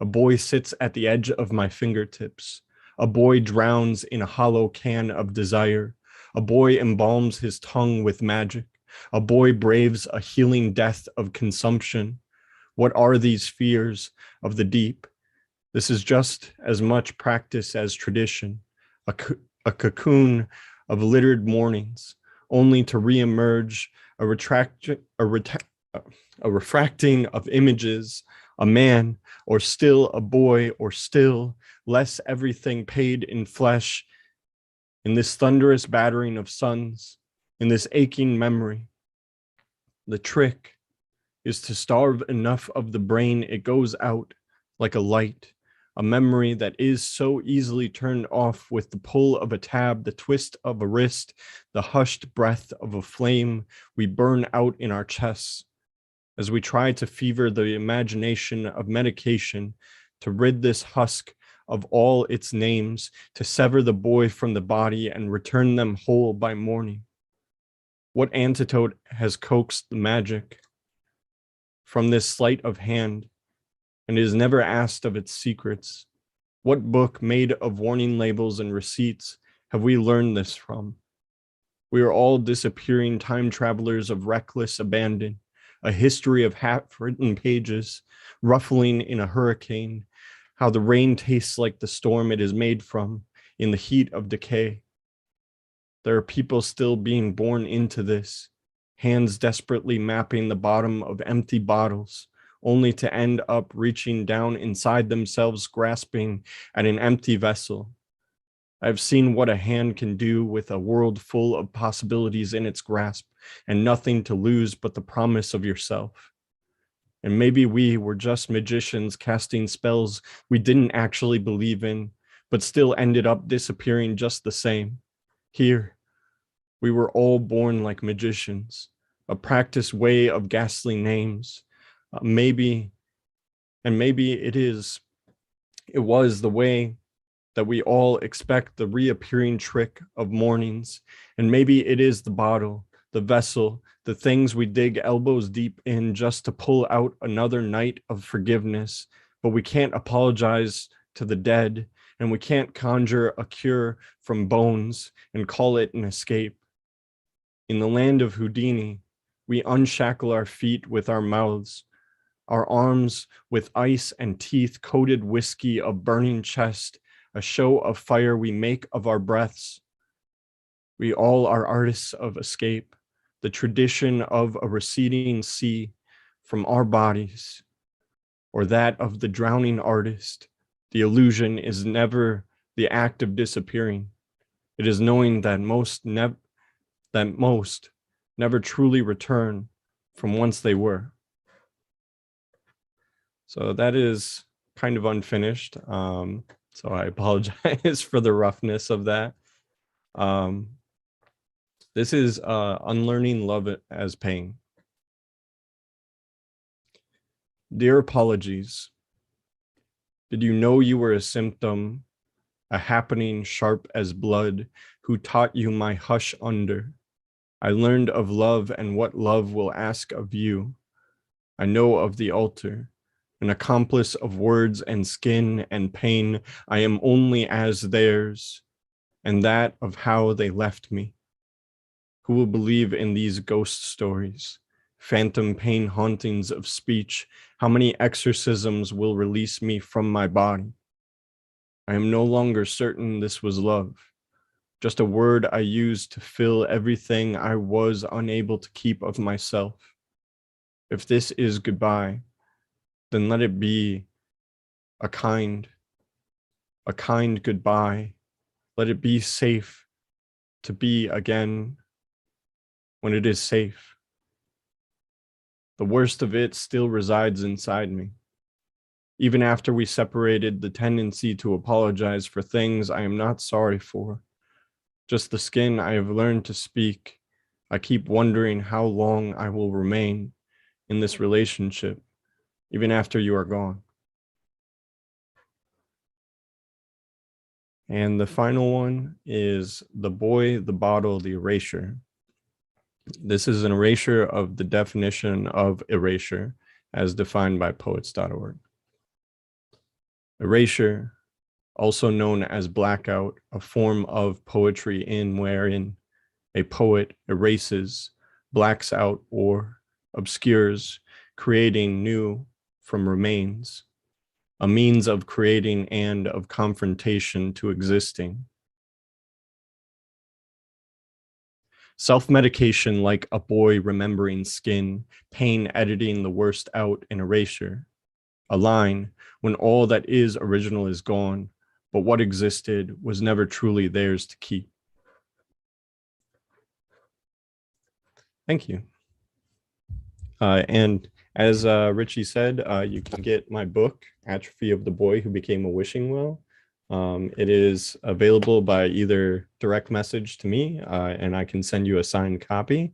A boy sits at the edge of my fingertips. A boy drowns in a hollow can of desire. A boy embalms his tongue with magic. A boy braves a healing death of consumption. What are these fears of the deep? This is just as much practice as tradition, a cocoon of littered mornings, only to reemerge, a refracting of images, a man, or still a boy, or still less everything paid in flesh, in this thunderous battering of suns, in this aching memory. The trick is to starve enough of the brain it goes out like a light, a memory that is so easily turned off with the pull of a tab, the twist of a wrist, the hushed breath of a flame we burn out in our chests as we try to fever the imagination of medication to rid this husk of all its names, to sever the boy from the body and return them whole by morning. What antidote has coaxed the magic from this sleight of hand and is never asked of its secrets? What book made of warning labels and receipts have we learned this from? We are all disappearing time travelers of reckless abandon, a history of half-written pages, ruffling in a hurricane, how the rain tastes like the storm it is made from in the heat of decay. There are people still being born into this, hands desperately mapping the bottom of empty bottles, only to end up reaching down inside themselves, grasping at an empty vessel. I've seen what a hand can do with a world full of possibilities in its grasp and nothing to lose but the promise of yourself. And maybe we were just magicians casting spells we didn't actually believe in, but still ended up disappearing just the same. Here, we were all born like magicians, a practiced way of ghastly names. Maybe it was the way that we all expect the reappearing trick of mornings. And maybe it is the bottle, the vessel, the things we dig elbows deep in just to pull out another night of forgiveness. But we can't apologize to the dead, and we can't conjure a cure from bones and call it an escape. In the land of Houdini, we unshackle our feet with our mouths, our arms with ice and teeth coated whiskey of burning chest, a show of fire we make of our breaths. We all are artists of escape, the tradition of a receding sea from our bodies, or that of the drowning artist. The illusion is never the act of disappearing. It is knowing that most never truly return from whence they were. So that is kind of unfinished. So I apologize for the roughness of that. This is Unlearning Love as Pain. Dear apologies. Did you know you were a symptom, a happening sharp as blood, who taught you my hush under? I learned of love and what love will ask of you. I know of the altar, an accomplice of words and skin and pain. I am only as theirs, and that of how they left me. Who will believe in these ghost stories, phantom pain hauntings of speech? How many exorcisms will release me from my body? I am no longer certain this was love, just a word I used to fill everything I was unable to keep of myself. If this is goodbye, then let it be a kind goodbye. Let it be safe to be again when it is safe. The worst of it still resides inside me. Even after we separated, the tendency to apologize for things I am not sorry for, just the skin I have learned to speak. I keep wondering how long I will remain in this relationship, even after you are gone. And the final one is The Boy, the Bottle, the Erasure. This is an erasure of the definition of erasure as defined by poets.org. Erasure, also known as blackout, a form of poetry wherein a poet erases, blacks out, or obscures, creating new from remains, a means of creating and of confrontation to existing. Self-medication like a boy remembering skin, pain editing the worst out in erasure. A line when all that is original is gone, but what existed was never truly theirs to keep. Thank you. And as Richie said, you can get my book, Atrophy of the Boy Who Became a Wishing Well. It is available by either direct message to me, and I can send you a signed copy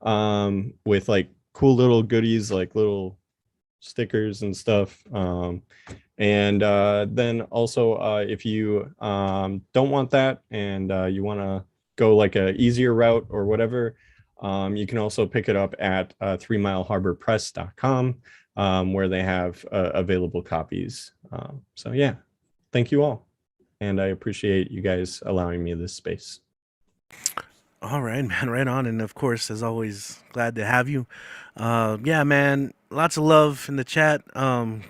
with like cool little goodies, like little stickers and stuff. And then also, if you don't want that and you want to go like a easier route or whatever, you can also pick it up at 3mileharborpress.com, where they have available copies. So yeah, thank you all. And I appreciate you guys allowing me this space. All right, man, right on. And of course, as always, glad to have you. Yeah, man, lots of love in the chat.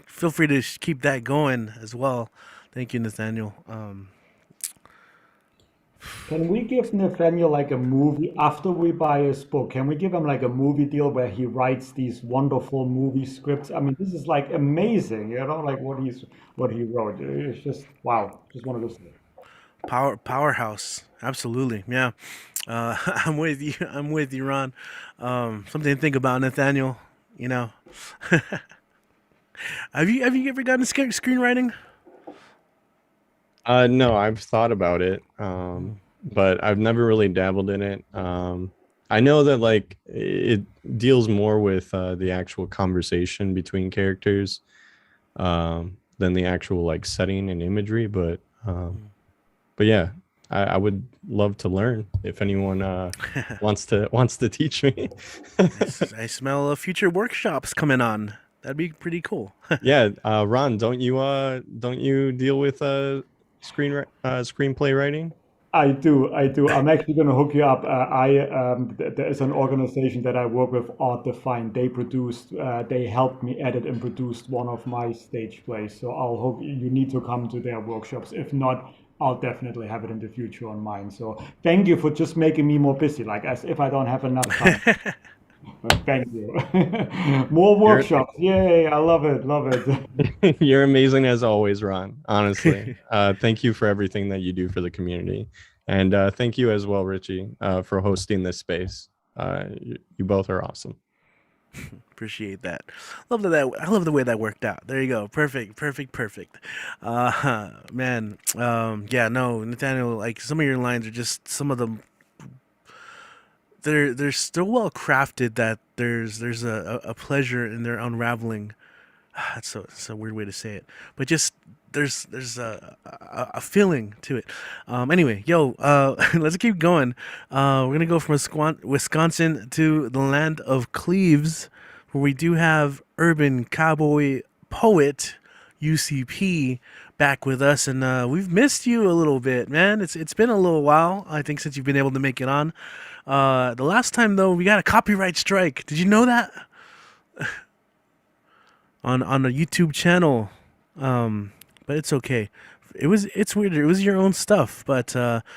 Feel free to keep that going as well. Thank you, Nathaniel. Can we give Nathaniel like a movie after we buy his book? Can we give him like a movie deal where he writes these wonderful movie scripts? I mean, this is like amazing, like what he wrote. It's just wow. Just want to listen. Powerhouse, absolutely, yeah. I'm with you. I'm with you, Ron. Something to think about, Nathaniel. You know, have you ever gotten screenwriting? No, I've thought about it, but I've never really dabbled in it. I know that like it deals more with the actual conversation between characters than the actual like setting and imagery. But yeah, I would love to learn if anyone wants to teach me. I smell future workshops coming on. That'd be pretty cool. Yeah, Ron, don't you deal with screenplay writing? I do. I'm actually going to hook you up. There is an organization that I work with, Art Defined. They helped me edit and produced one of my stage plays. So I'll hope you need to come to their workshops. If not, I'll definitely have it in the future on mine. So thank you for just making me more busy, like as if I don't have enough time. Thank you. More workshops. Yay. I love it. You're amazing as always, Ron. Honestly, thank you for everything that you do for the community, and thank you as well, Richie, for hosting this space. You both are awesome. Appreciate that. I love the way that worked out. There you go. Perfect. Man. Yeah. No, Nathaniel. Like some of your lines are just some of them. They're still well crafted that there's a pleasure in their unraveling. It's a weird way to say it, but just there's a feeling to it. Anyway, yo, let's keep going. We're gonna go from Wisconsin to the land of Cleves, where we do have urban cowboy poet UCP back with us, and we've missed you a little bit, man. It's been a little while, I think, since you've been able to make it on. The last time though, we got a copyright strike. Did you know that? on a YouTube channel. But it's okay. It's weird. It was your own stuff. But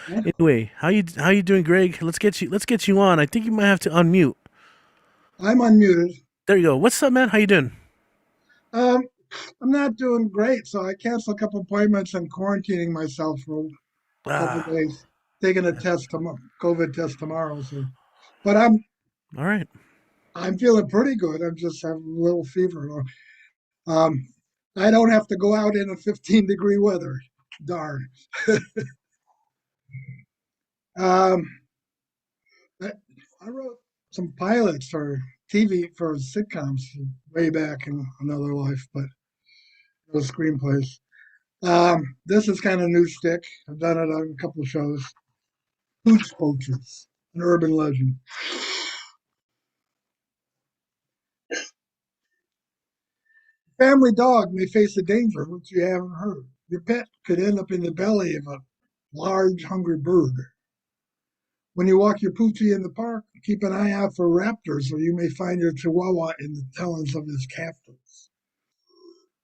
anyway, how you doing, Greg? Let's get you on. I think you might have to unmute. I'm unmuted. There you go. What's up, man? How you doing? I'm not doing great, so I canceled a couple appointments and quarantining myself for a couple days. Taking a test tomorrow, COVID test tomorrow. So, but I'm all right. I'm feeling pretty good. I'm just having a little fever. I don't have to go out in a 15-degree weather. Darn. I wrote some pilots for TV for sitcoms way back in another life, but those screenplays. This is kind of new stick. I've done it on a couple of shows. Pooch Poachers, an urban legend. Family dog may face a danger which you haven't heard. Your pet could end up in the belly of a large, hungry bird. When you walk your Poochie in the park, keep an eye out for raptors, or you may find your Chihuahua in the talons of his captors.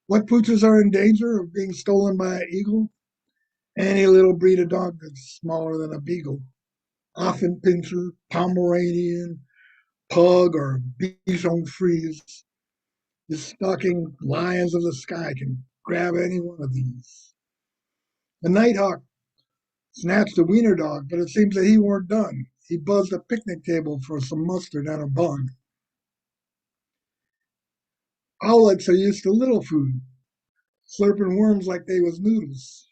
What Pooches are in danger of being stolen by an eagle? Any little breed of dog that's smaller than a beagle. Often Pinscher, Pomeranian, Pug, or Bichon Frise. The stalking lions of the sky can grab any one of these. The Nighthawk snatched a wiener dog, but it seems that he weren't done. He buzzed a picnic table for some mustard and a bun. Owlets are used to little food, slurping worms like they was noodles.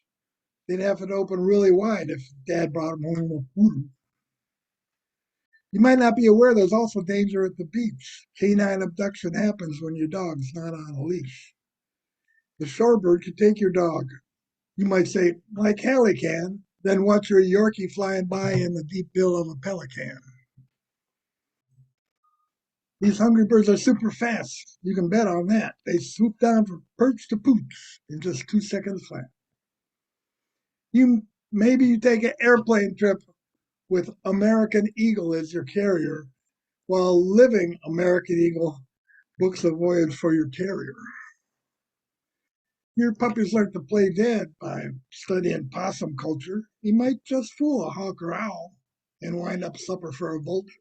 They'd have it open really wide if Dad brought them home with food. You might not be aware there's also danger at the beach. Canine abduction happens when your dog's not on a leash. The shorebird could take your dog. You might say, like Hallie can, then watch your Yorkie flying by in the deep bill of a pelican. These hungry birds are super fast. You can bet on that. They swoop down from perch to pooch in just 2 seconds flat. Maybe you take an airplane trip with American Eagle as your carrier, while living American Eagle books a voyage for your carrier. Your puppies learn to play dead by studying possum culture. He might just fool a hawk or owl and wind up supper for a vulture.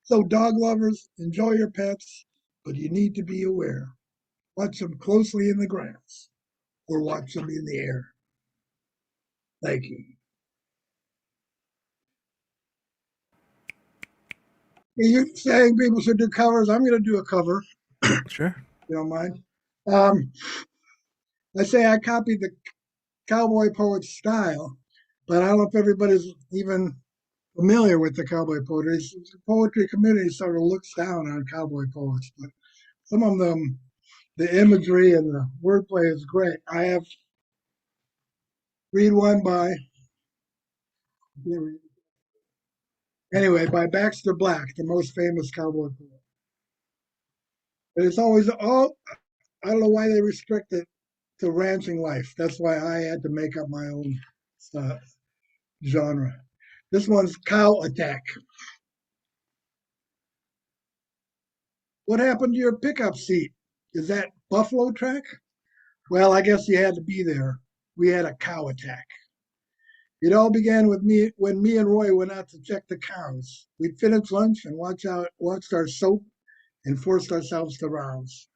So, dog lovers, enjoy your pets, but you need to be aware. Watch them closely in the grass or watch them in the air. Thank you. You're saying people should do covers. I'm going to do a cover. Sure. You don't mind? I say I copied the cowboy poet's style, but I don't know if everybody's even familiar with the cowboy poetry. The poetry community sort of looks down on cowboy poets, but some of them, the imagery and the wordplay is great. I have read one by by Baxter Black, the most famous cowboy poet. But it's always all. I don't know why they restrict it to ranching life. That's why I had to make up my own genre. This one's Cow Attack. What happened to your pickup seat? Is that buffalo track? Well, I guess you had to be there. We had a cow attack. It all began with me when me and Roy went out to check the cows. We'd finished lunch and watched our soap and forced ourselves to rouse.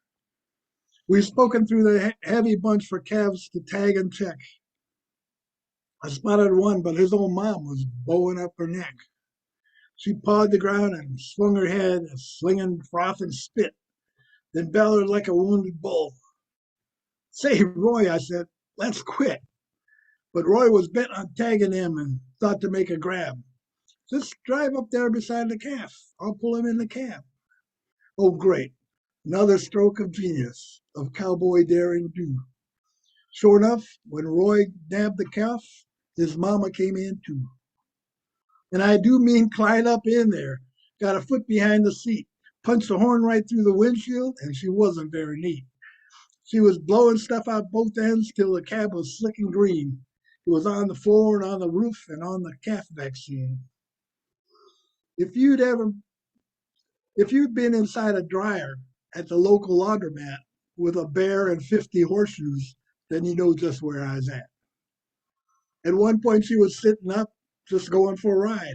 We've spoken through the heavy bunch for calves to tag and check. I spotted one, but his old mom was bowing up her neck. She pawed the ground and swung her head, slinging froth and spit, then bellowed like a wounded bull. Say, Roy, I said, let's quit. But Roy was bent on tagging him and thought to make a grab. Just drive up there beside the calf. I'll pull him in the cab. Oh, great. Another stroke of genius, of cowboy daring do. Sure enough, when Roy nabbed the calf, his mama came in too. And I do mean climbed up in there, got a foot behind the seat, punched the horn right through the windshield, and she wasn't very neat. She was blowing stuff out both ends till the cab was slick and green. It was on the floor and on the roof and on the calf vaccine. If you'd been inside a dryer at the local laundromat with a bear and 50 horseshoes, then you know just where I was at. At one point, she was sitting up, just going for a ride.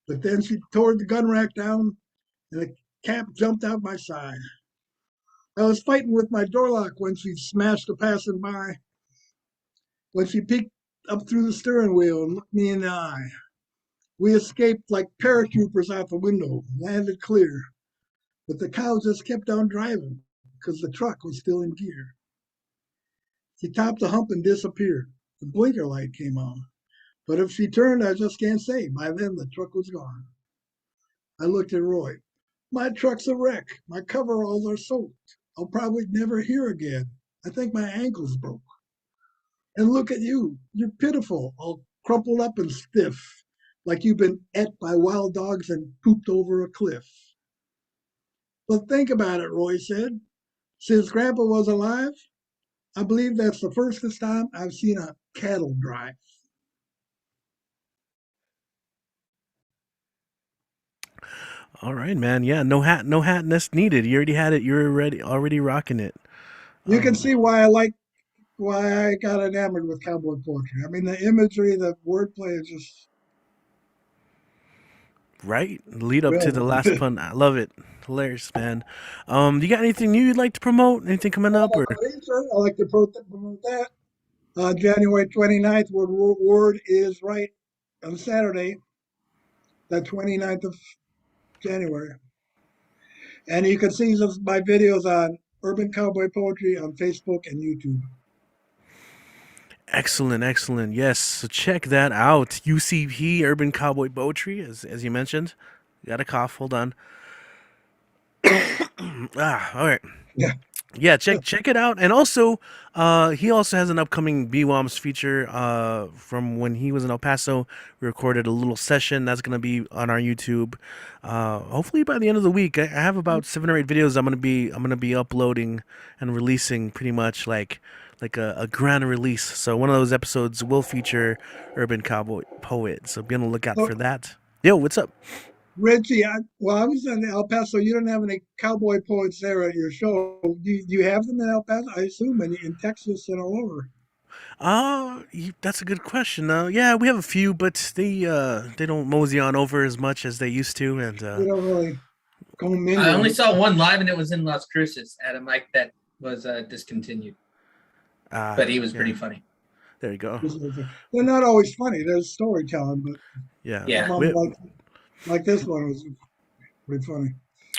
But then she tore the gun rack down and the cap jumped out my side. I was fighting with my door lock when she smashed a passing by. When she peeked up through the steering wheel and looked me in the eye. We escaped like paratroopers out the window, landed clear. But the cow just kept on driving because the truck was still in gear. She topped the hump and disappeared. The blinker light came on. But if she turned, I just can't say. By then, the truck was gone. I looked at Roy. My truck's a wreck. My coveralls are soaked. I'll probably never hear again. I think my ankle's broke. And look at you. You're pitiful, all crumpled up and stiff, like you've been ate by wild dogs and pooped over a cliff. But think about it, Roy said. Since Grandpa was alive, I believe that's the first time I've seen a cattle drive. All right, man. Yeah, no hatness needed. You already had it. You're already rocking it. You can see why I got enamored with cowboy poetry. I mean, the imagery, the wordplay is just right. Lead up to the last pun. I love it. Hilarious, man. You got anything new you'd like to promote? Anything coming up? Or I like to promote that. January 29th, Word is Right on Saturday, the 29th of January. And you can see my videos on Urban Cowboy Poetry on Facebook and YouTube. Excellent. Yes, so check that out. UCP, Urban Cowboy Poetry, as you mentioned. Got a cough. Hold on. All right. Yeah, check it out. And also, he also has an upcoming BWOMS feature from when he was in El Paso. We recorded a little session that's going to be on our YouTube. Hopefully by the end of the week. I have about 7 or 8 videos I'm going to be uploading and releasing pretty much like a grand release. So one of those episodes will feature Urban Cowboy Poet. So be on the lookout for that. Yo, what's up? Reggie, well, I was in El Paso. You don't have any cowboy poets there at your show. Do you have them in El Paso? I assume in Texas and all over. That's a good question. Yeah, we have a few, but they don't mosey on over as much as they used to, and You don't really commingle. I only saw one live, and it was in Las Cruces at a mic that was discontinued. But he was pretty funny. There you go. They're not always funny. There's storytelling, but yeah, like this one was pretty funny.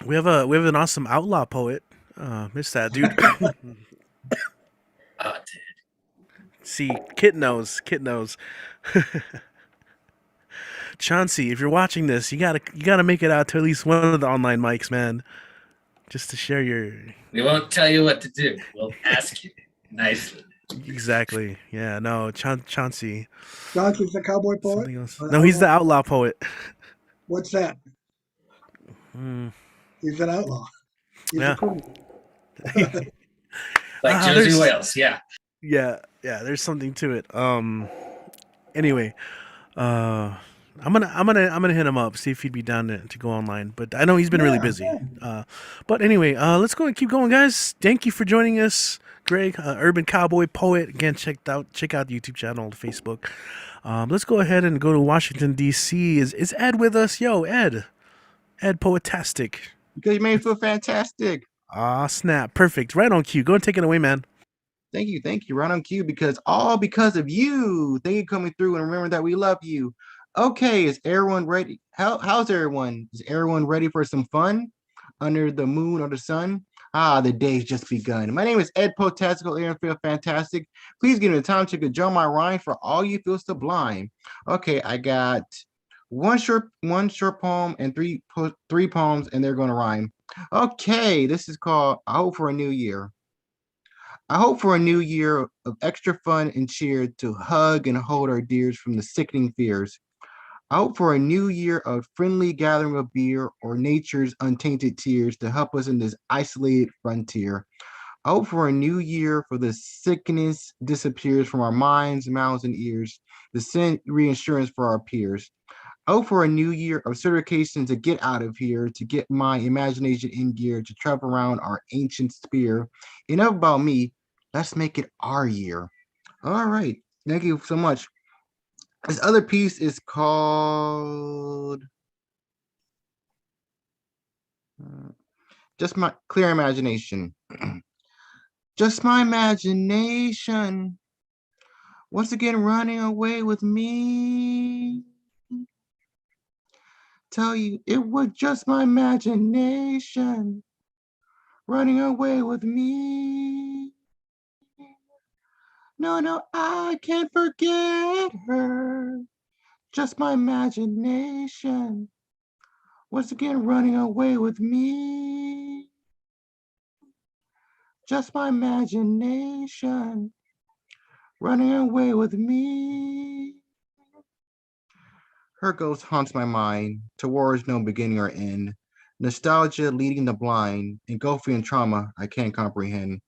We have an awesome outlaw poet. Missed that dude. See, Kit knows. Chauncey, if you're watching this, you gotta make it out to at least one of the online mics, man. Just to share your. We won't tell you what to do. We'll ask you nicely. Exactly. Yeah. No, Chauncey. Chauncey's the cowboy poet. No, he's the outlaw poet. What's that? He's an outlaw. He's a criminal. Like Josie Wales, yeah. Yeah, there's something to it. Anyway, I'm gonna hit him up, see if he'd be down to go online. But I know he's been really busy. But anyway, let's go and keep going, guys. Thank you for joining us, Greg, Urban Cowboy Poet. Again, check out the YouTube channel, the Facebook. Let's go ahead and go to Washington D.C. Is Ed with us? Yo, Ed Poetastic. Because you made me feel fantastic. Ah, snap. Perfect. Right on cue. Go and take it away, man. Thank you. Right on cue, because of you. Thank you for coming through, and remember that we love you. Okay, is everyone ready? How's everyone? Is everyone ready for some fun? Under the moon or the sun? The day's just begun. My name is Ed Potastical, and feel fantastic. Please give me the time to cajole my rhyme for all you feel sublime. Okay, I got one short poem and three poems, and they're going to rhyme. Okay, this is called I Hope for a New Year. I hope for a new year of extra fun and cheer to hug and hold our dears from the sickening fears. I hope for a new year of friendly gathering of beer or nature's untainted tears to help us in this isolated frontier. I hope for a new year for the sickness disappears from our minds, mouths, and ears, the sin reinsurance for our peers. I hope for a new year of certification to get out of here, to get my imagination in gear, to travel around our ancient sphere. Enough about me. Let's make it our year. All right. Thank you so much. This other piece is called Just My Clear Imagination. Just my imagination. Once again, running away with me. Tell you it was just my imagination. Running away with me. No, I can't forget her. Just my imagination. Once again, running away with me. Just my imagination. Running away with me. Her ghost haunts my mind, towards no beginning or end. Nostalgia leading the blind, engulfing trauma I can't comprehend.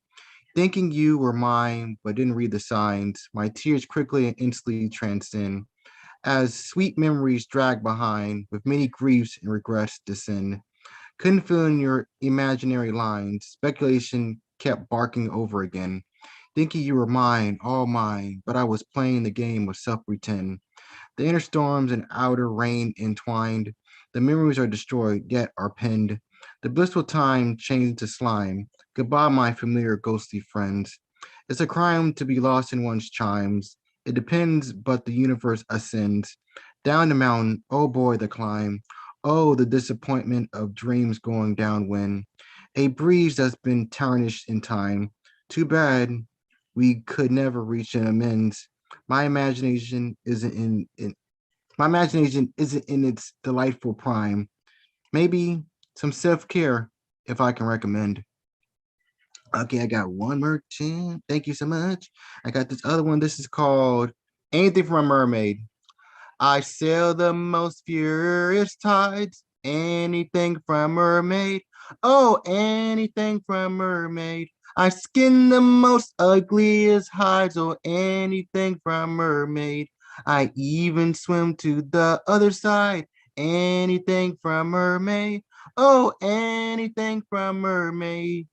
Thinking you were mine, but didn't read the signs, my tears quickly and instantly transcend. As sweet memories drag behind, with many griefs and regrets descend. Couldn't fill in your imaginary lines, speculation kept barking over again. Thinking you were mine, all mine, but I was playing the game of self-pretend. The inner storms and outer rain entwined, the memories are destroyed, yet are penned. The blissful time changed to slime. Goodbye, my familiar ghostly friends. It's a crime to be lost in one's chimes. It depends, but the universe ascends. Down the mountain, oh boy, the climb. Oh, the disappointment of dreams going downwind. A breeze that's been tarnished in time. Too bad we could never reach an amends. My imagination isn't in its delightful prime. Maybe some self-care, if I can recommend. Okay, I got one more 10. Thank you so much. I got this other one. This is called Anything from a Mermaid. I sail the most furious tides. Anything from a mermaid. Oh, anything from a mermaid. I skin the most ugliest hides. Oh, anything from a mermaid. I even swim to the other side. anything from mermaid. Oh, anything from mermaid.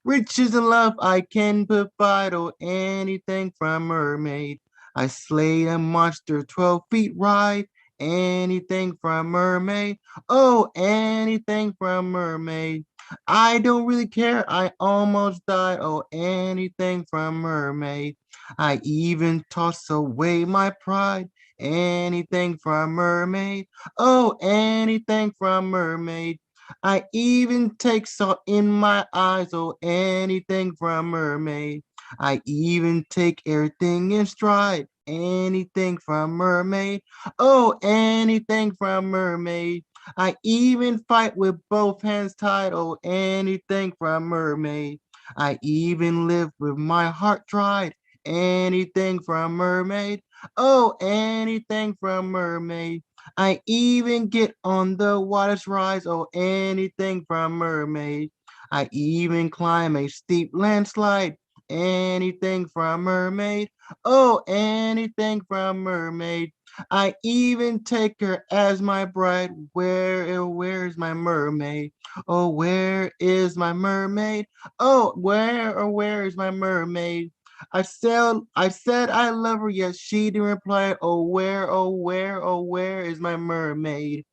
Riches and love I can provide. Oh, anything from mermaid. I slayed a monster 12 feet wide. Anything from mermaid. Oh, anything from mermaid. I don't really care. I almost died. Oh, anything from mermaid. I even toss away my pride. Anything from mermaid. Oh, anything from mermaid. I even take salt in my eyes. Oh, anything from mermaid. I even take everything in stride. Anything from mermaid. Oh, anything from mermaid. I even fight with both hands tied. Oh, anything from mermaid. I even live with my heart dried. Anything from mermaid. Oh, anything from mermaid. I even get on the water's rise. Oh, anything from mermaid. I even climb a steep landslide. Anything from mermaid. Oh, anything from mermaid. I even take her as my bride. Where's my mermaid? Oh, where is my mermaid? Oh, where is my mermaid? I said I love her, yet she didn't reply. Oh, where is my mermaid?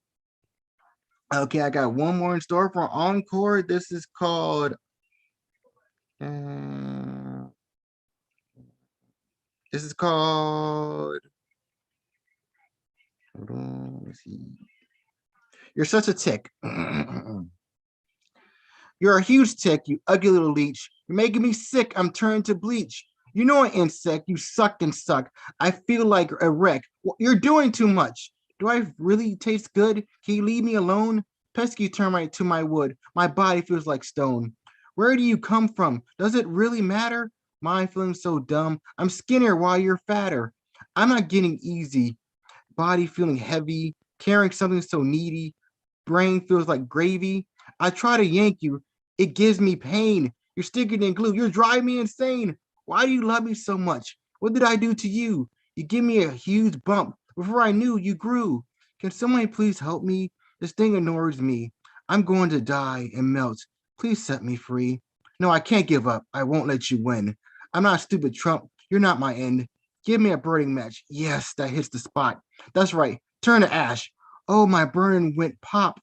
Okay, I got one more in store for encore. This is called this is called hold on, let's see. You're such a tick. You're a huge tick, you ugly little leech. You're making me sick. I'm turned to bleach. You know an insect. You suck and suck. I feel like a wreck. Well, you're doing too much. Do I really taste good? Can you leave me alone? Pesky termite to my wood. My body feels like stone. Where do you come from? Does it really matter? My feeling so dumb. I'm skinnier while you're fatter. I'm not getting easy. Body feeling heavy. Carrying something so needy. Brain feels like gravy. I try to yank you. It gives me pain. You're sticking in glue. You're driving me insane. Why do you love me so much? What did I do to you? You give me a huge bump. Before I knew, you grew. Can someone please help me? This thing annoys me. I'm going to die and melt. Please set me free. No, I can't give up. I won't let you win. I'm not a stupid Trump. You're not my end. Give me a burning match. Yes, that hits the spot. That's right. Turn to ash. Oh, my burning went pop.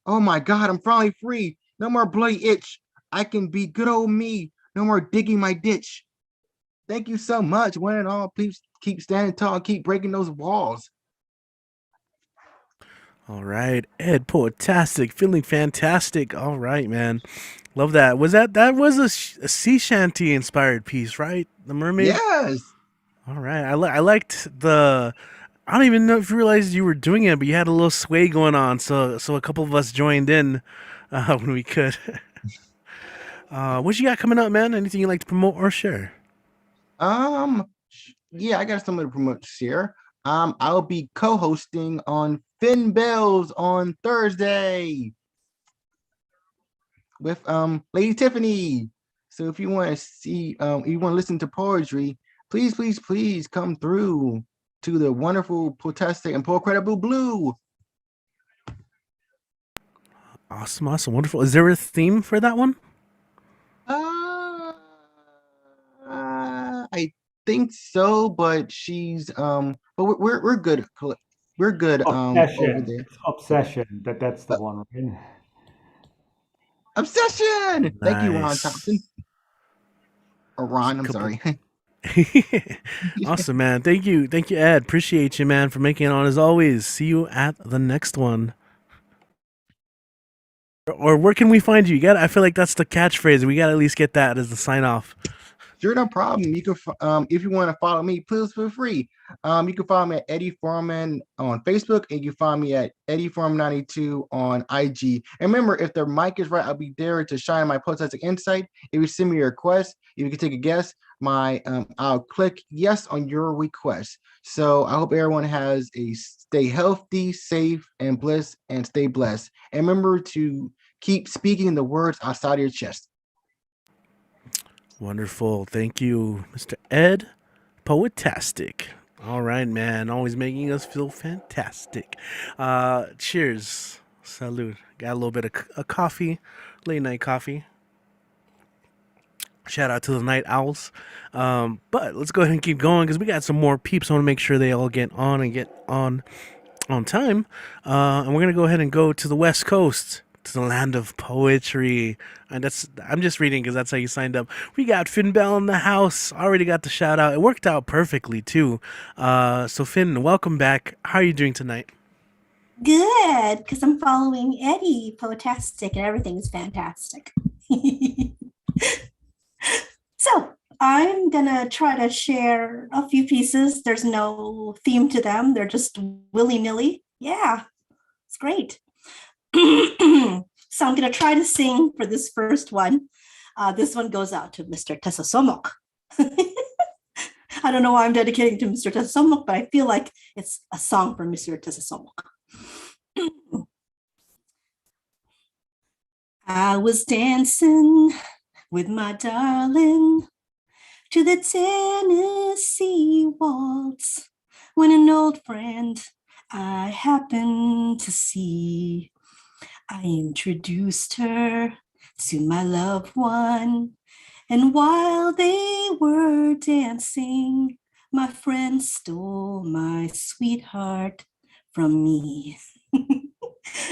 Oh my God, I'm finally free. No more bloody itch. I can be good old me. No more digging my ditch. Thank you so much. One and all, please keep standing tall, keep breaking those walls. All right, Ed, poetastic, feeling fantastic. All right, man, love that. That was a sea shanty inspired piece, right? The mermaid. Yes. All right, I liked the. I don't even know if you realized you were doing it, but you had a little sway going on, so a couple of us joined in when we could. What you got coming up, man? Anything you like to promote or share? Yeah, I got something to promote here. I'll be co-hosting on Finn Bells on Thursday with Lady Tiffany. So if you want to see, you want to listen to poetry, please come through to the wonderful, poetastic, and poetical blue. Awesome, wonderful. Is there a theme for that one? I think so, but she's but we're good. We're good over Obsession. there. It's obsession. That's the one, right? Obsession. Thank you, Ron Thompson. Nice. Or Ron, I'm sorry. Awesome, man. Thank you, Ed. Appreciate you, man, for making it on as always. See you at the next one. Or where can we find you? I feel like that's the catchphrase. We got to at least get that as the sign off. Sure, no problem. You can, if you want to follow me, please feel free. You can follow me at Eddie Foreman on Facebook, and you can find me at Eddie Foreman 92 on IG. And remember, if the mic is right, I'll be there to shine my poetic insight. If you send me a request, if you can take a guess, I'll click yes on your request. So I hope everyone has a stay healthy, safe, and bliss, and stay blessed. And remember to keep speaking the words outside of your chest. Wonderful. Thank you, Mr. Ed. Poetastic. All right, man. Always making us feel fantastic. Cheers. Salud. Got a little bit of coffee, late night coffee. Shout out to the night owls. But let's go ahead and keep going because we got some more peeps. I want to make sure they all get on and get on time. And we're gonna go ahead and go to the West Coast, to the land of poetry. And I'm just reading because that's how you signed up. We got Finn Bell in the house. Already got the shout out. It worked out perfectly too. So Finn, welcome back. How are you doing tonight? Good, because I'm following Eddie Poetastic and everything is fantastic. So I'm gonna try to share a few pieces. There's no theme to them. They're just willy-nilly. Yeah, it's great. So I'm gonna try to sing for this first one. This one goes out to Mr. Tesasomok. I don't know why I'm dedicating to Mr. Tesasomok, but I feel like it's a song for Mr. Tesasomok. I was dancing with my darling to the Tennessee waltz when an old friend I happened to see. I introduced her to my loved one, and while they were dancing, my friend stole my sweetheart from me.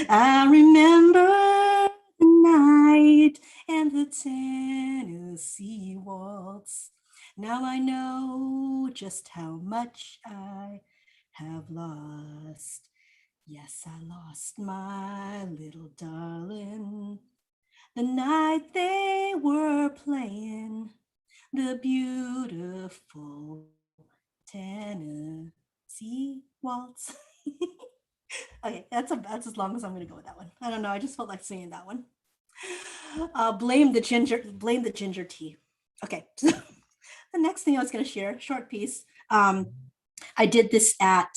I remember the night and the Tennessee waltz. Now I know just how much I have lost. Yes, I lost my little darling the night they were playing the beautiful Tennessee waltz. Okay, that's as long as I'm gonna go with that one. I don't know, I just felt like singing that one. Blame the ginger tea. Okay, so the next thing I was gonna share, short piece. I did this at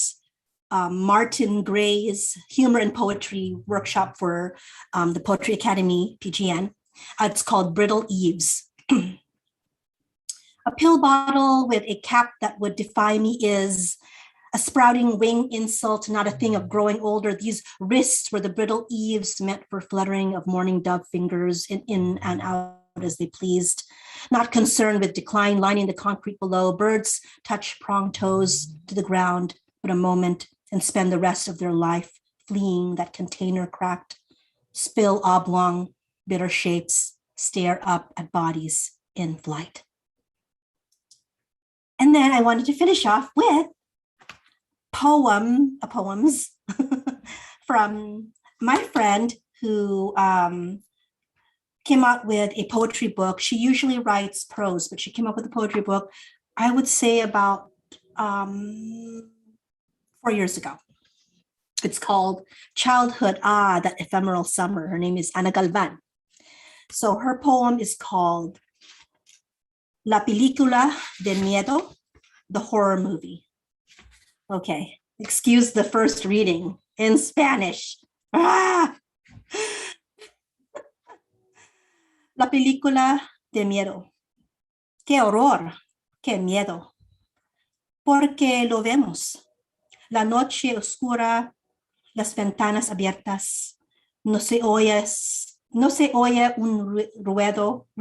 Martin Gray's Humor and Poetry workshop for the Poetry Academy, PGN. It's called Brittle Eaves. A pill bottle with a cap that would defy me is a sprouting wing insult, not a thing of growing older. These wrists were the brittle eaves meant for fluttering of morning dove fingers in and out as they pleased, not concerned with decline lining the concrete below. Birds touch prong toes to the ground but a moment and spend the rest of their life fleeing that container cracked, spill oblong, bitter shapes, stare up at bodies in flight. And then I wanted to finish off with poems from my friend who came out with a poetry book. She usually writes prose, but she came up with a poetry book, I would say about 4 years ago. It's called Childhood, That Ephemeral Summer. Her name is Ana Galvan. So her poem is called La Película de Miedo, the horror movie. Okay, excuse the first reading in Spanish. La película de miedo. Qué horror, qué miedo. Porque lo vemos. La noche oscura, las ventanas abiertas. No se oye un ruido.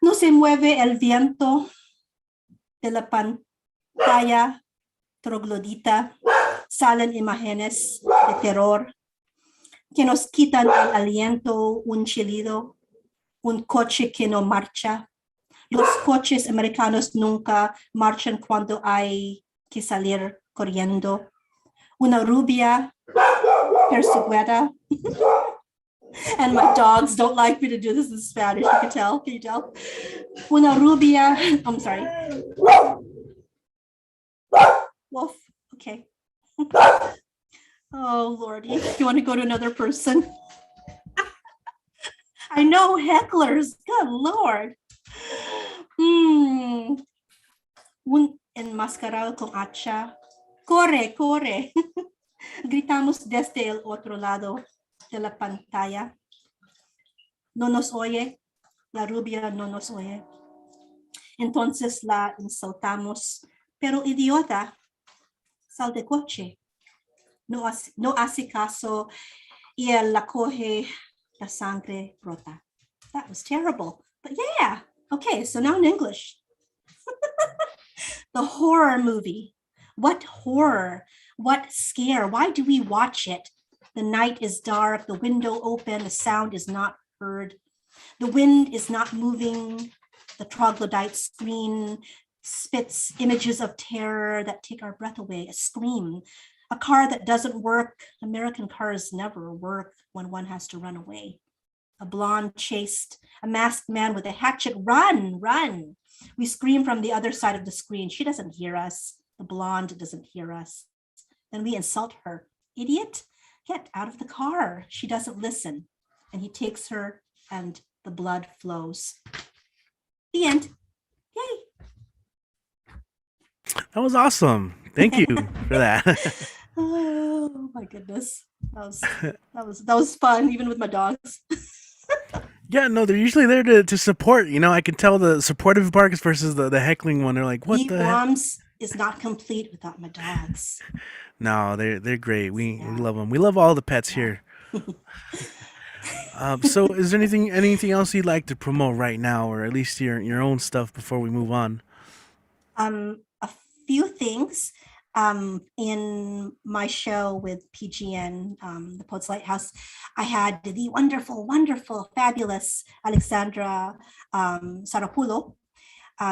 No se mueve el viento de la pantalla troglodita. Salen imágenes de terror que nos quitan el aliento, un chillido, un coche que no marcha. Los coches americanos nunca marchan cuando hay que salir corriendo. Una rubia perseguida. And my dogs don't like me to do this in Spanish. You can tell. Can you tell? Una rubia. I'm sorry. Wolf. Okay. Oh, Lordy. You want to go to another person? I know, hecklers. Good Lord. Un enmascarado con hacha. Corre, corre. Gritamos desde el otro lado de la pantalla. No nos oye. La rubia no nos oye. Entonces la insultamos, pero idiota, sal de coche. No hace caso y él la coge, la sangre brota. That was terrible, but yeah. Okay, so now in English. The horror movie. What horror? What scare? Why do we watch it? The night is dark, the window open, the sound is not heard. The wind is not moving. The troglodyte screen spits images of terror that take our breath away, a scream. A car that doesn't work. American cars never work when one has to run away. A blonde chased, a masked man with a hatchet, run, run. We scream from the other side of the screen. She doesn't hear us. The blonde doesn't hear us. Then we insult her. Idiot, get out of the car. She doesn't listen. And he takes her and the blood flows. The end. Yay. That was awesome. Thank you for that. Oh my goodness. That was fun, even with my dogs. Yeah, no, they're usually there to support. You know, I can tell the supportive barks versus the heckling one. They're like, what the heck? BWOMS is not complete without my dogs. No, they're great. We love them. We love all the pets here. So is there anything else you'd like to promote right now, or at least your own stuff before we move on? A few things. In my show with PGN, the Poets Lighthouse, I had the wonderful, fabulous Alexandra Sarapulo.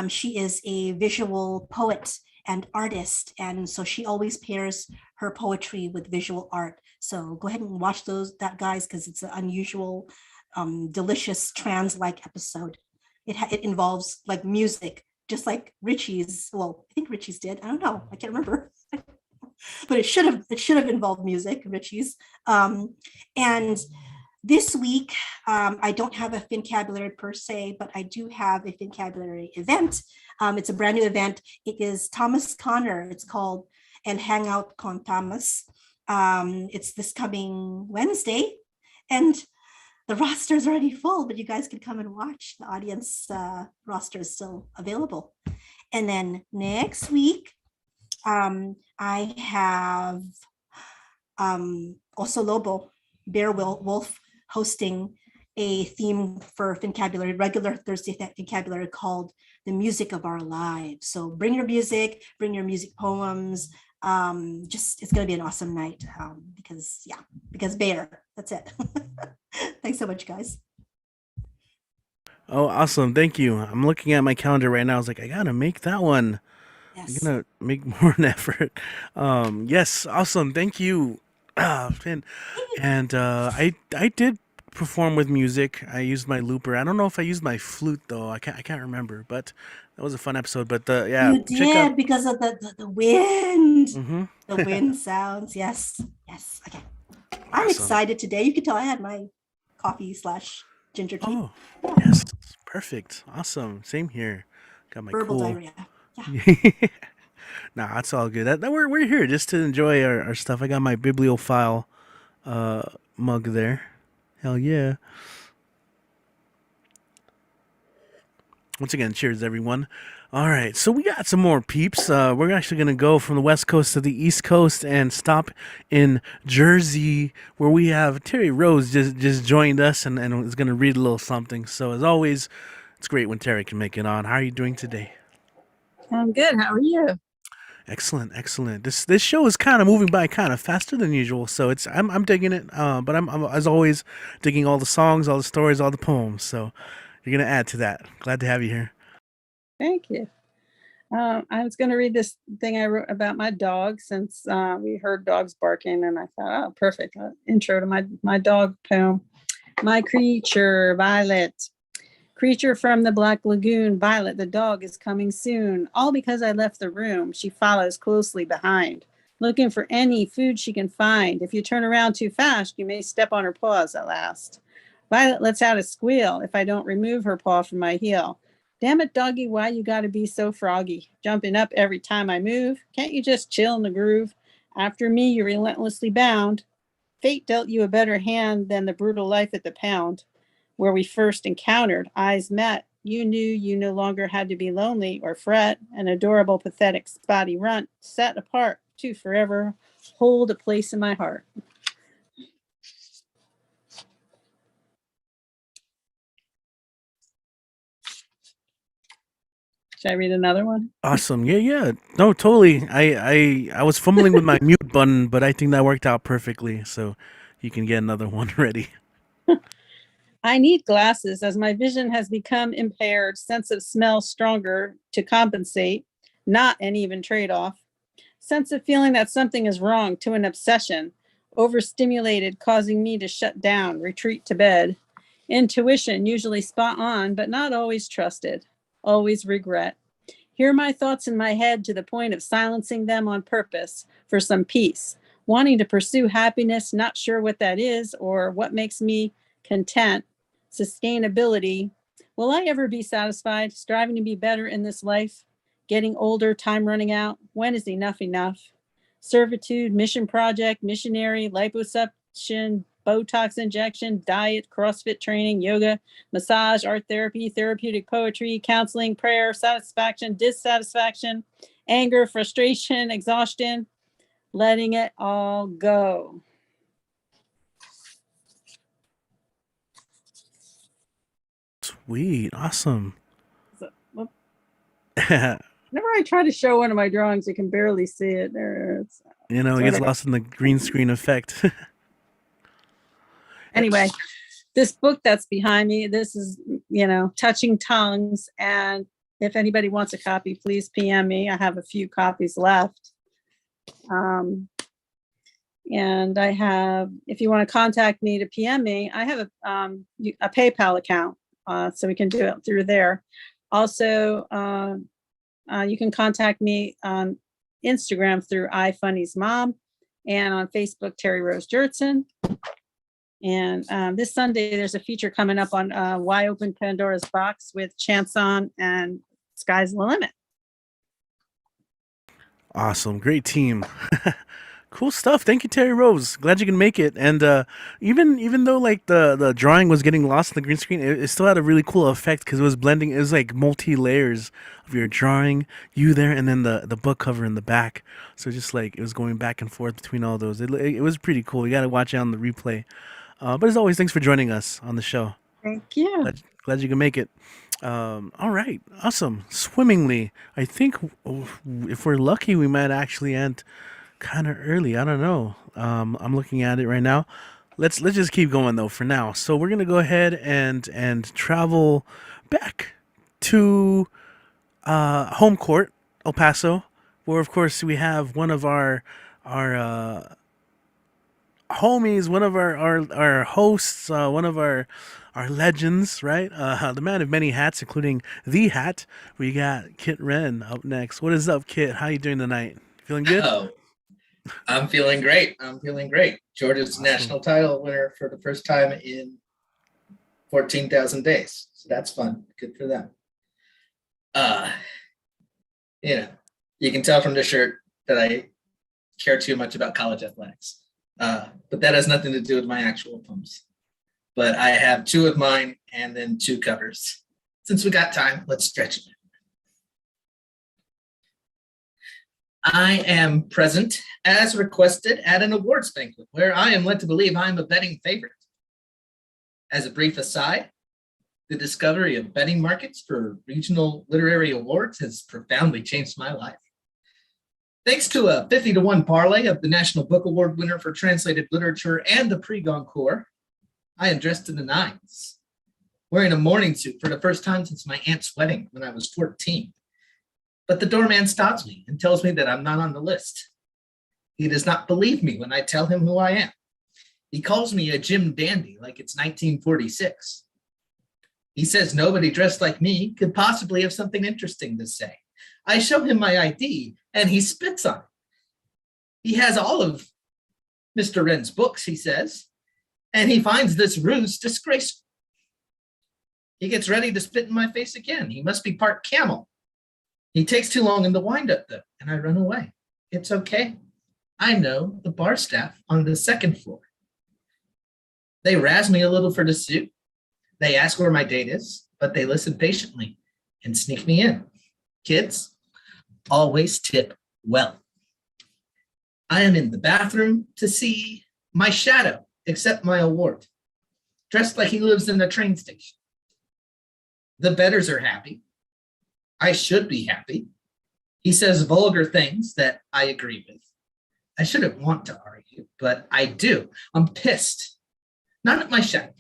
She is a visual poet and artist, and so she always pairs her poetry with visual art. So go ahead and watch that guys, because it's an unusual, delicious trans-like episode. It involves like music, just like Richie's. Well, I think Richie's did. I don't know. I can't remember. But it should have involved music, Richie's. And this week, I don't have a Fincabulary per se, but I do have a Fincabulary event. It's a brand new event. It is Thomas Connor. It's called El Hangout con Thomas. It's this coming Wednesday. And the roster is already full, but you guys can come and watch. The audience roster is still available. And then next week, I have Oso Lobo, Bear Wolf, hosting a theme for Fincabulary, regular Thursday Fincabulary, called The Music of Our Lives. So bring your music poems. It's going to be an awesome night because Bear, that's it. Thanks so much, guys. Oh, awesome. Thank you. I'm looking at my calendar right now. I was like, I got to make that one. Yes. I'm going to make more an effort. Yes. Awesome. Thank you. Finn. And I did perform with music. I used my looper. I don't know if I used my flute though. I can't remember, but that was a fun episode. But yeah, You did, because of the wind. Mm-hmm. The wind sounds. Yes. Okay. I'm Awesome. excited today. You can tell I had my coffee/ginger tea. Oh, yes. Perfect. Awesome. Same here. Got my Verbal cool. diarrhea. Yeah. Nah, it's all good. That we're here just to enjoy our stuff. I got my bibliophile mug there. Hell yeah. Once again, cheers everyone. All right, so we got some more peeps. We're actually going to go from the West Coast to the East Coast and stop in Jersey, where we have Terry Rose just joined us and is going to read a little something. So as always, it's great when Terry can make it on. How are you doing today? I'm good. How are you? Excellent. This show is kind of moving by kind of faster than usual, so I'm digging it. But I'm as always digging all the songs, all the stories, all the poems. So you're gonna add to that. Glad to have you here. Thank you. I was going to read this thing I wrote about my dog, since we heard dogs barking, and I thought, oh, perfect. Intro to my dog poem. My creature, Violet. Creature from the Black Lagoon, Violet, the dog is coming soon. All because I left the room. She follows closely behind, looking for any food she can find. If you turn around too fast, you may step on her paws at last. Violet lets out a squeal if I don't remove her paw from my heel. Damn it, doggy, why you gotta be so froggy? Jumping up every time I move. Can't you just chill in the groove? After me, you're relentlessly bound. Fate dealt you a better hand than the brutal life at the pound. Where we first encountered, eyes met, You knew you no longer had to be lonely or fret. An adorable, pathetic, spotty runt set apart to forever hold a place in my heart. Should I read another one? Awesome. Yeah. No, totally. I was fumbling with my mute button, but I think that worked out perfectly. So you can get another one ready. I need glasses as my vision has become impaired, sense of smell stronger to compensate, not an even trade-off. Sense of feeling that something is wrong to an obsession, overstimulated, causing me to shut down, retreat to bed. Intuition, usually spot on, but not always trusted, always regret. Hear my thoughts in my head to the point of silencing them on purpose for some peace, wanting to pursue happiness, not sure what that is or what makes me content. Sustainability. Will I ever be satisfied? Striving to be better in this life? Getting older, time running out? When is enough enough? Servitude, mission project, missionary, liposuction, Botox injection, diet, CrossFit training, yoga, massage, art therapy, therapeutic poetry, counseling, prayer, satisfaction, dissatisfaction, anger, frustration, exhaustion, letting it all go. Sweet. Awesome. Whenever I try to show one of my drawings, you can barely see it. There, it gets lost in the green screen effect. Anyway, this book that's behind me, this is, Touching Tongues. And if anybody wants a copy, please PM me. I have a few copies left. And I have, if you want to contact me to PM me, I have a PayPal account, so we can do it through there. Also, you can contact me on Instagram through iFunny's Mom, and on Facebook, Terry Rose Jurtson. And this Sunday, there's a feature coming up on Why Open Pandora's Box with Chanson and Sky's the Limit. Awesome. Great team. Cool stuff. Thank you, Terry Rose. Glad you can make it. And even though like the drawing was getting lost in the green screen, it still had a really cool effect because it was blending. It was like multi-layers of your drawing, you there, and then the book cover in the back. So just like it was going back and forth between all those. It was pretty cool. You got to watch it on the replay. But as always, thanks for joining us on the show. Thank you. Glad you can make it. All right. Awesome. Swimmingly. I think if we're lucky, we might actually end kind of early. I don't know. I'm looking at it right now. Let's just keep going though for now. So we're gonna go ahead and travel back to home court, El Paso, where of course we have one of our homies, one of our hosts, one of our legends, right? The man of many hats, including the hat. We got Kit Wren up next. What is up, Kit? How you doing tonight? Feeling good? Oh, I'm feeling great. Georgia's national title winner for the first time in 14,000 days. So that's fun. Good for them. You can tell from the shirt that I care too much about college athletics. But that has nothing to do with my actual poems. But I have two of mine and then two covers. Since we got time, let's stretch it. I am present as requested at an awards banquet where I am led to believe I am a betting favorite. As a brief aside, the discovery of betting markets for regional literary awards has profoundly changed my life. Thanks to a 50-to-1 parlay of the National Book Award winner for translated literature and the Prix Goncourt, I am dressed to the nines, wearing a morning suit for the first time since my aunt's wedding when I was 14. But the doorman stops me and tells me that I'm not on the list. He does not believe me when I tell him who I am. He calls me a Jim Dandy like it's 1946. He says nobody dressed like me could possibly have something interesting to say. I show him my ID and he spits on it. He has all of Mr. Wren's books, he says, and he finds this ruse disgraceful. He gets ready to spit in my face again. He must be part camel. He takes too long in the windup though, and I run away. It's okay. I know the bar staff on the second floor. They razz me a little for the suit. They ask where my date is. but they listen patiently and sneak me in. Kids, always tip well. I am in the bathroom to see my shadow accept my award, dressed like he lives in a train station. The betters are happy. I should be happy. He says vulgar things that I agree with. I shouldn't want to argue, but I do. I'm pissed, not at my shadow.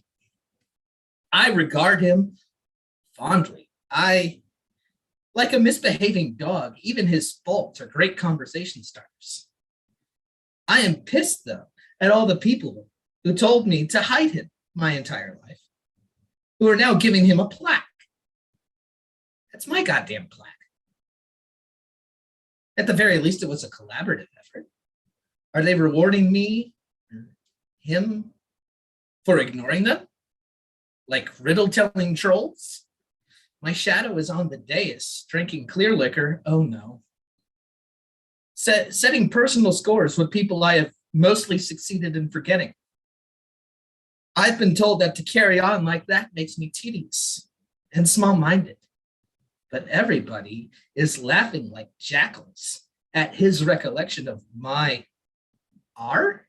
I regard him fondly. Like a misbehaving dog, even his faults are great conversation starters. I am pissed, though, at all the people who told me to hide him my entire life, who are now giving him a plaque. That's my goddamn plaque. At the very least, it was a collaborative effort. Are they rewarding me, him, for ignoring them? Like riddle-telling trolls? My shadow is on the dais, drinking clear liquor. Oh no. Setting personal scores with people I have mostly succeeded in forgetting. I've been told that to carry on like that makes me tedious and small-minded. But everybody is laughing like jackals at his recollection of our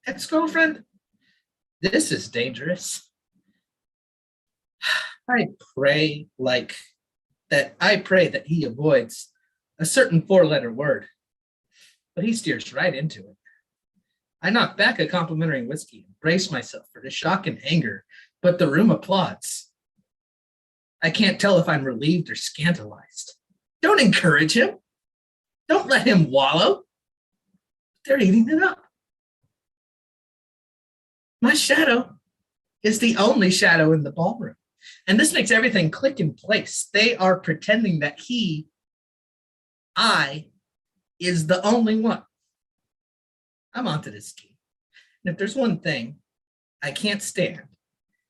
ex-girlfriend. This is dangerous. I pray that he avoids a certain 4-letter word, but he steers right into it. I knock back a complimentary whiskey and brace myself for the shock and anger, but the room applauds. I can't tell if I'm relieved or scandalized. Don't encourage him. Don't let him wallow. They're eating it up. My shadow is the only shadow in the ballroom. And this makes everything click in place. They are pretending that I, is the only one. I'm onto this scheme. And if there's one thing I can't stand,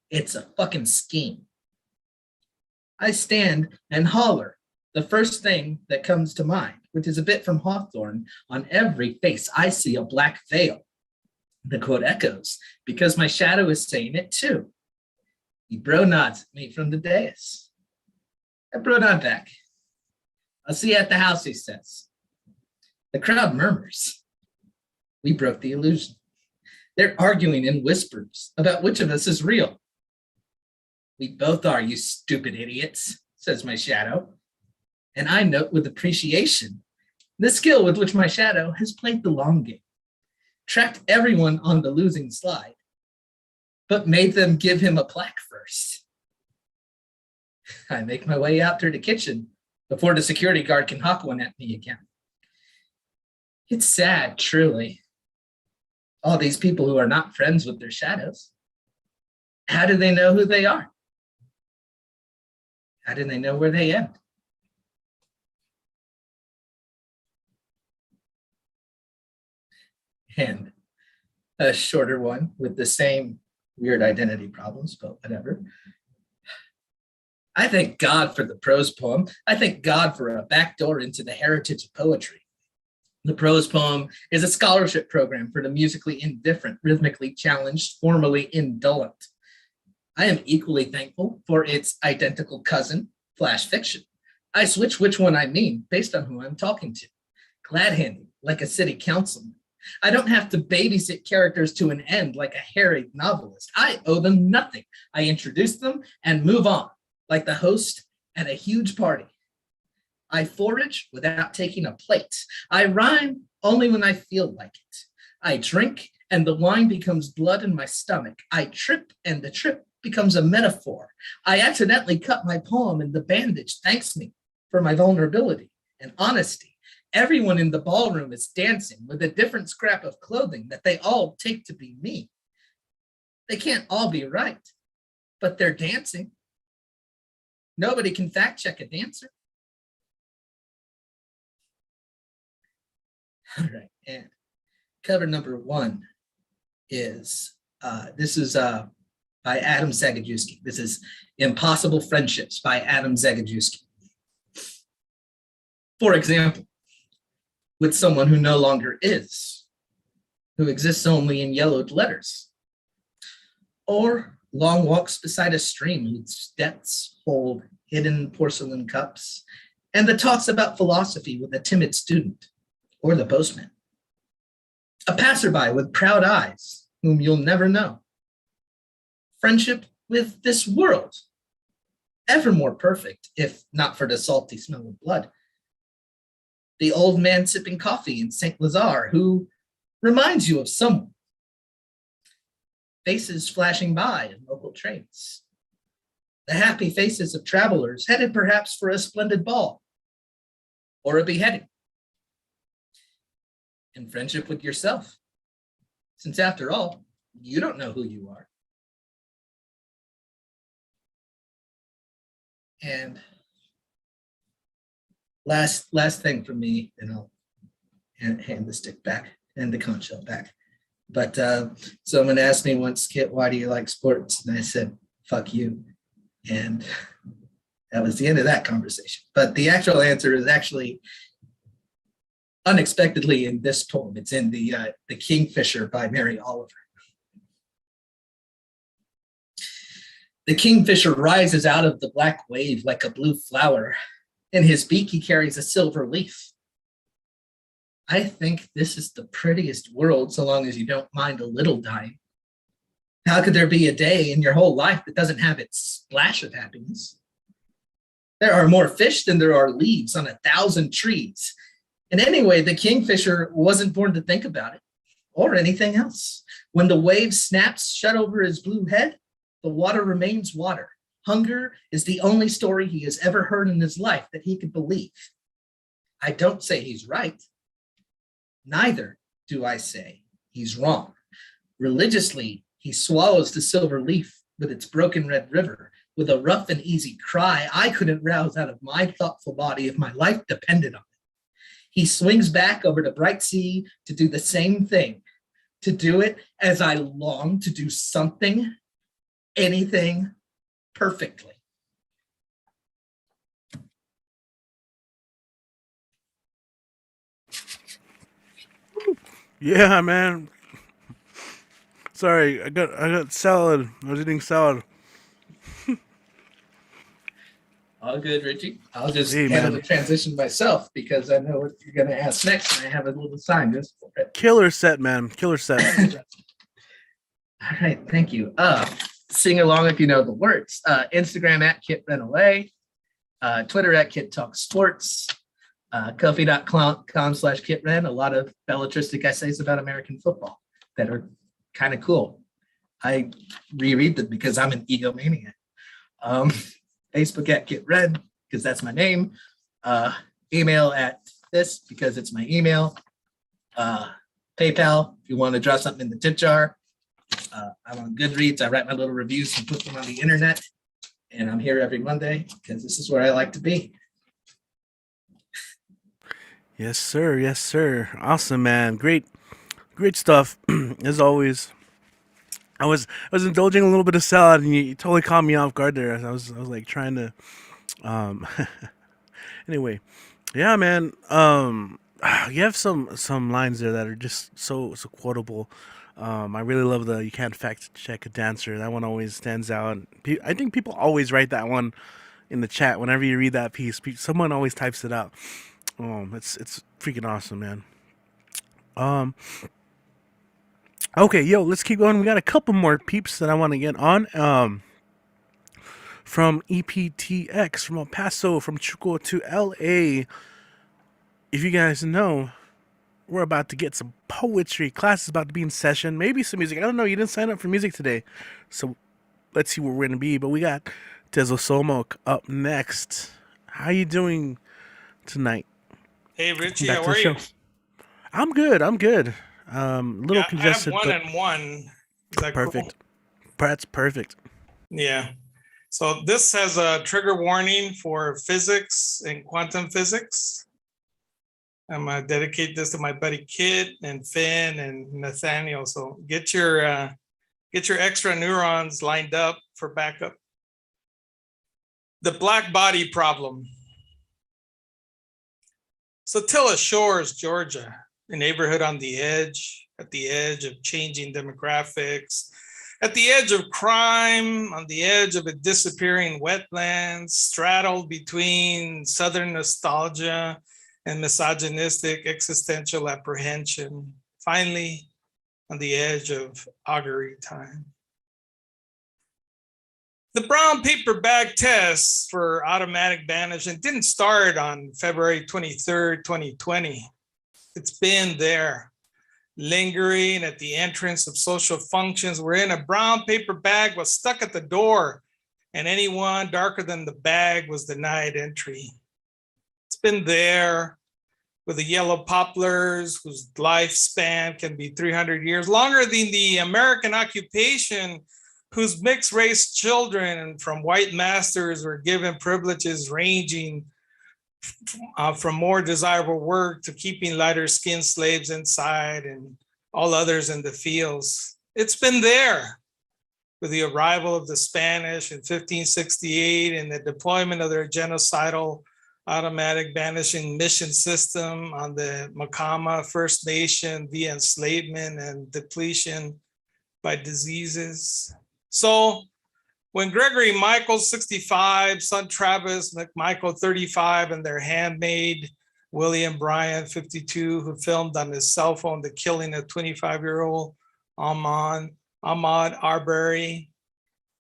it's a fucking scheme. I stand and holler the first thing that comes to mind, which is a bit from Hawthorne. On every face, I see a black veil. The quote echoes because my shadow is saying it too. He bro nods at me from the dais. I bro nod back. I'll see you at the house, he says. The crowd murmurs. We broke the illusion. They're arguing in whispers about which of us is real. We both are, you stupid idiots, says my shadow. And I note with appreciation the skill with which my shadow has played the long game, tracked everyone on the losing slide, but made them give him a plaque first. I make my way out through the kitchen before the security guard can hawk one at me again. It's sad, truly. All these people who are not friends with their shadows. How do they know who they are? How do they know where they end? And a shorter one with the same weird identity problems, but whatever. I thank God for the prose poem. I thank God for a backdoor into the heritage of poetry. The prose poem is a scholarship program for the musically indifferent, rhythmically challenged, formally indolent. I am equally thankful for its identical cousin, flash fiction. I switch which one I mean based on who I'm talking to. Glad-handing, like a city councilman. I don't have to babysit characters to an end like a harried novelist. I owe them nothing. I introduce them and move on, like the host at a huge party. I forage without taking a plate. I rhyme only when I feel like it. I drink and the wine becomes blood in my stomach. I trip and the trip becomes a metaphor. I accidentally cut my poem and the bandage thanks me for my vulnerability and honesty. Everyone in the ballroom is dancing with a different scrap of clothing that they all take to be me. They can't all be right, but they're dancing. Nobody can fact check a dancer. All right, and cover number 1 is, this is by Adam Zegajuski. This is Impossible Friendships by Adam Zegajuski. For example, with someone who no longer is, who exists only in yellowed letters, or long walks beside a stream whose depths hold hidden porcelain cups, and the talks about philosophy with a timid student or the postman. A passerby with proud eyes whom you'll never know. Friendship with this world, ever more perfect, if not for the salty smell of blood. The old man sipping coffee in St. Lazare who reminds you of someone. Faces flashing by in local trains. The happy faces of travelers headed perhaps for a splendid ball or a beheading. And friendship with yourself, since after all, you don't know who you are. And last thing from me, and I'll hand the stick back and the conch shell back. But someone asked me once, Kit, why do you like sports? And I said, fuck you. And that was the end of that conversation. But the actual answer is actually unexpectedly in this poem. It's in the Kingfisher by Mary Oliver. The kingfisher rises out of the black wave like a blue flower. In his beak, he carries a silver leaf. I think this is the prettiest world so long as you don't mind a little dying. How could there be a day in your whole life that doesn't have its splash of happiness? There are more fish than there are leaves on 1,000 trees. And anyway, the kingfisher wasn't born to think about it or anything else. When the wave snaps shut over his blue head, the water remains water. Hunger is the only story he has ever heard in his life that he could believe. I don't say he's right. Neither do I say he's wrong. Religiously, he swallows the silver leaf with its broken red river with a rough and easy cry I couldn't rouse out of my thoughtful body if my life depended on it. He swings back over the bright sea to do the same thing, to do it as I long to do something, anything, perfectly. Yeah, man. Sorry, I got salad. I was eating salad. All good, Richie. I'll just Hey, handle man. the transition myself because I know what you're going to ask next. And I have a little sign just for it. Killer set, man. Killer set. All right, thank you. Sing along if you know the words. Instagram at Kit Wren Away, Twitter at Kit Talk Sports, Kofi.com/Kit Wren. A lot of belletristic essays about American football that are kind of cool. I reread them because I'm an egomaniac. Facebook at Kit Wren because that's my name. Email at this because it's my email. PayPal if you want to drop something in the tip jar. I'm on Goodreads. I write my little reviews and put them on the internet. And I'm here every Monday because this is where I like to be. Yes, sir. Yes, sir. Awesome, man. Great stuff. As always. I was indulging a little bit of salad, and you totally caught me off guard there. I was like trying to. Anyway, yeah, man. You have some lines there that are just so quotable. I really love the "you can't fact check a dancer." That one always stands out. I think people always write that one in the chat whenever you read that piece. Someone always types it out. It's freaking awesome, man. Okay, yo, let's keep going. We got a couple more peeps that I want to get on. From EPTX, from El Paso, from Chico to LA. If you guys know, we're about to get some poetry. Class is about to be in session. Maybe some music. I don't know. You didn't sign up for music today. So let's see where we're going to be. But we got Tezo Somok up next. How you doing tonight? Hey, Richie, Back how to the are show. you? I'm good. Little congested. I have one but and one. Is that perfect. cool? That's perfect. Yeah. So this has a trigger warning for physics and quantum physics. I'm gonna dedicate this to my buddy Kit and Finn and Nathaniel. So get your extra neurons lined up for backup. The black body problem. Satilla Shores, Georgia, a neighborhood on the edge, at the edge of changing demographics, At the edge of crime, on the edge of a disappearing wetland, straddled between Southern nostalgia and misogynistic existential apprehension, finally on the edge of augury time. The brown paper bag test for automatic banishment didn't start on February 23rd, 2020. It's been there, lingering at the entrance of social functions wherein a brown paper bag was stuck at the door and anyone darker than the bag was denied entry. It's been there with the yellow poplars whose lifespan can be 300 years, longer than the American occupation whose mixed race children from white masters were given privileges ranging from more desirable work to keeping lighter skinned slaves inside and all others in the fields. It's been there with the arrival of the Spanish in 1568 and the deployment of their genocidal automatic banishing mission system on the Macama First Nation via enslavement and depletion by diseases. So when Gregory Michael, 65, son Travis McMichael, 35, and their handmaid, William Bryan, 52, who filmed on his cell phone the killing of 25-year-old Ahmaud Arbery,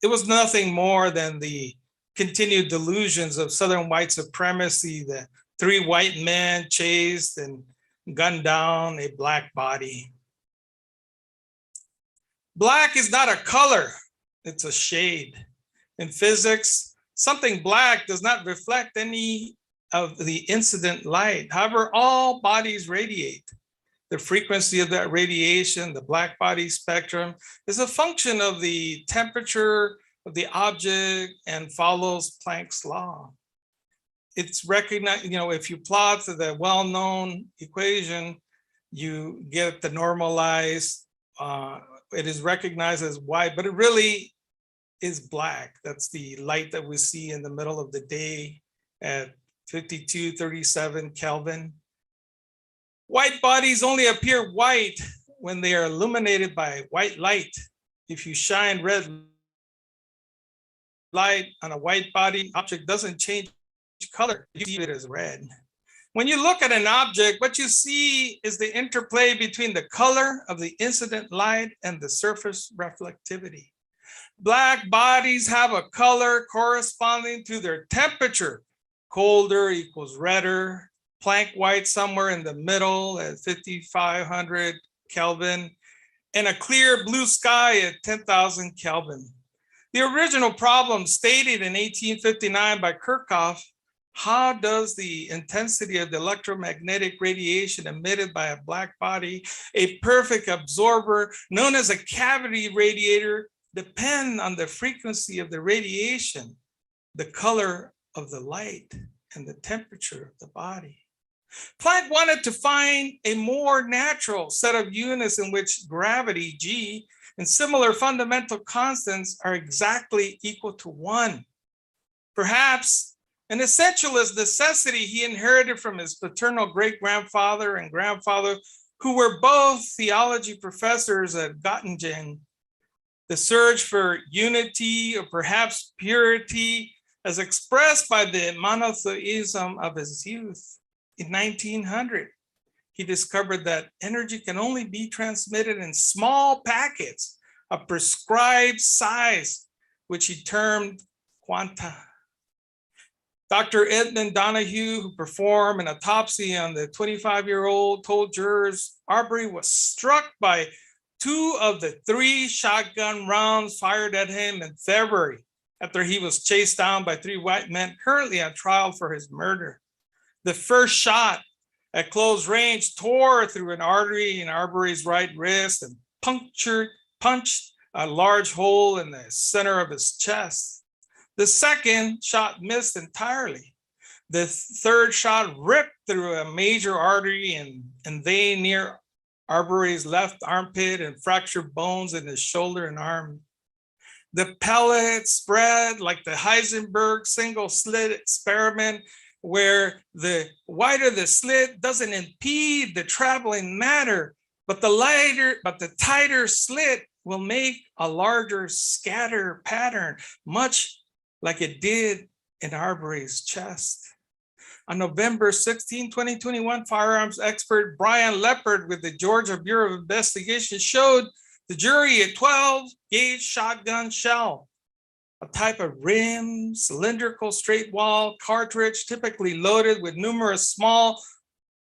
it was nothing more than the continued delusions of Southern white supremacy that 3 white men chased and gunned down a Black body. Black is not a color, it's a shade. In physics, something black does not reflect any of the incident light. However, all bodies radiate. The frequency of that radiation, the Black body spectrum, is a function of the temperature of the object and follows Planck's law. It's recognized, if you plot the well-known equation, you get the normalized, it is recognized as white, but it really is black. That's the light that we see in the middle of the day at 5237 Kelvin. White bodies only appear white when they are illuminated by white light. If you shine red light on a white body, object doesn't change color, you see it as red. When you look at an object, what you see is the interplay between the color of the incident light and the surface reflectivity. Black bodies have a color corresponding to their temperature. Colder equals redder, Planck white somewhere in the middle at 5500 Kelvin, and a clear blue sky at 10,000 Kelvin. The original problem stated in 1859 by Kirchhoff, how does the intensity of the electromagnetic radiation emitted by a black body, a perfect absorber known as a cavity radiator, depend on the frequency of the radiation, the color of the light, and the temperature of the body? Planck wanted to find a more natural set of units in which gravity, G, and similar fundamental constants are exactly equal to 1. Perhaps an essentialist necessity he inherited from his paternal great-grandfather and grandfather, who were both theology professors at Göttingen. The search for unity or perhaps purity as expressed by the monotheism of his youth. In 1900, he discovered that energy can only be transmitted in small packets of prescribed size, which he termed quanta. Dr. Edmund Donahue, who performed an autopsy on the 25-year-old, told jurors Arbery was struck by 2 of the 3 shotgun rounds fired at him in February after he was chased down by 3 white men currently on trial for his murder. The first shot at close range tore through an artery in Arbery's right wrist and punched a large hole in the center of his chest. The second shot missed entirely. The third shot ripped through a major artery and vein near Arbery's left armpit and fractured bones in his shoulder and arm. The pellet spread like the Heisenberg single slit experiment, where the wider the slit doesn't impede the traveling matter, but the tighter slit will make a larger scatter pattern, much like it did in Arbery's chest. On November 16, 2021, firearms expert Brian Leopard with the Georgia Bureau of Investigation showed the jury a 12-gauge shotgun shell, a type of rim, cylindrical straight wall cartridge, typically loaded with numerous small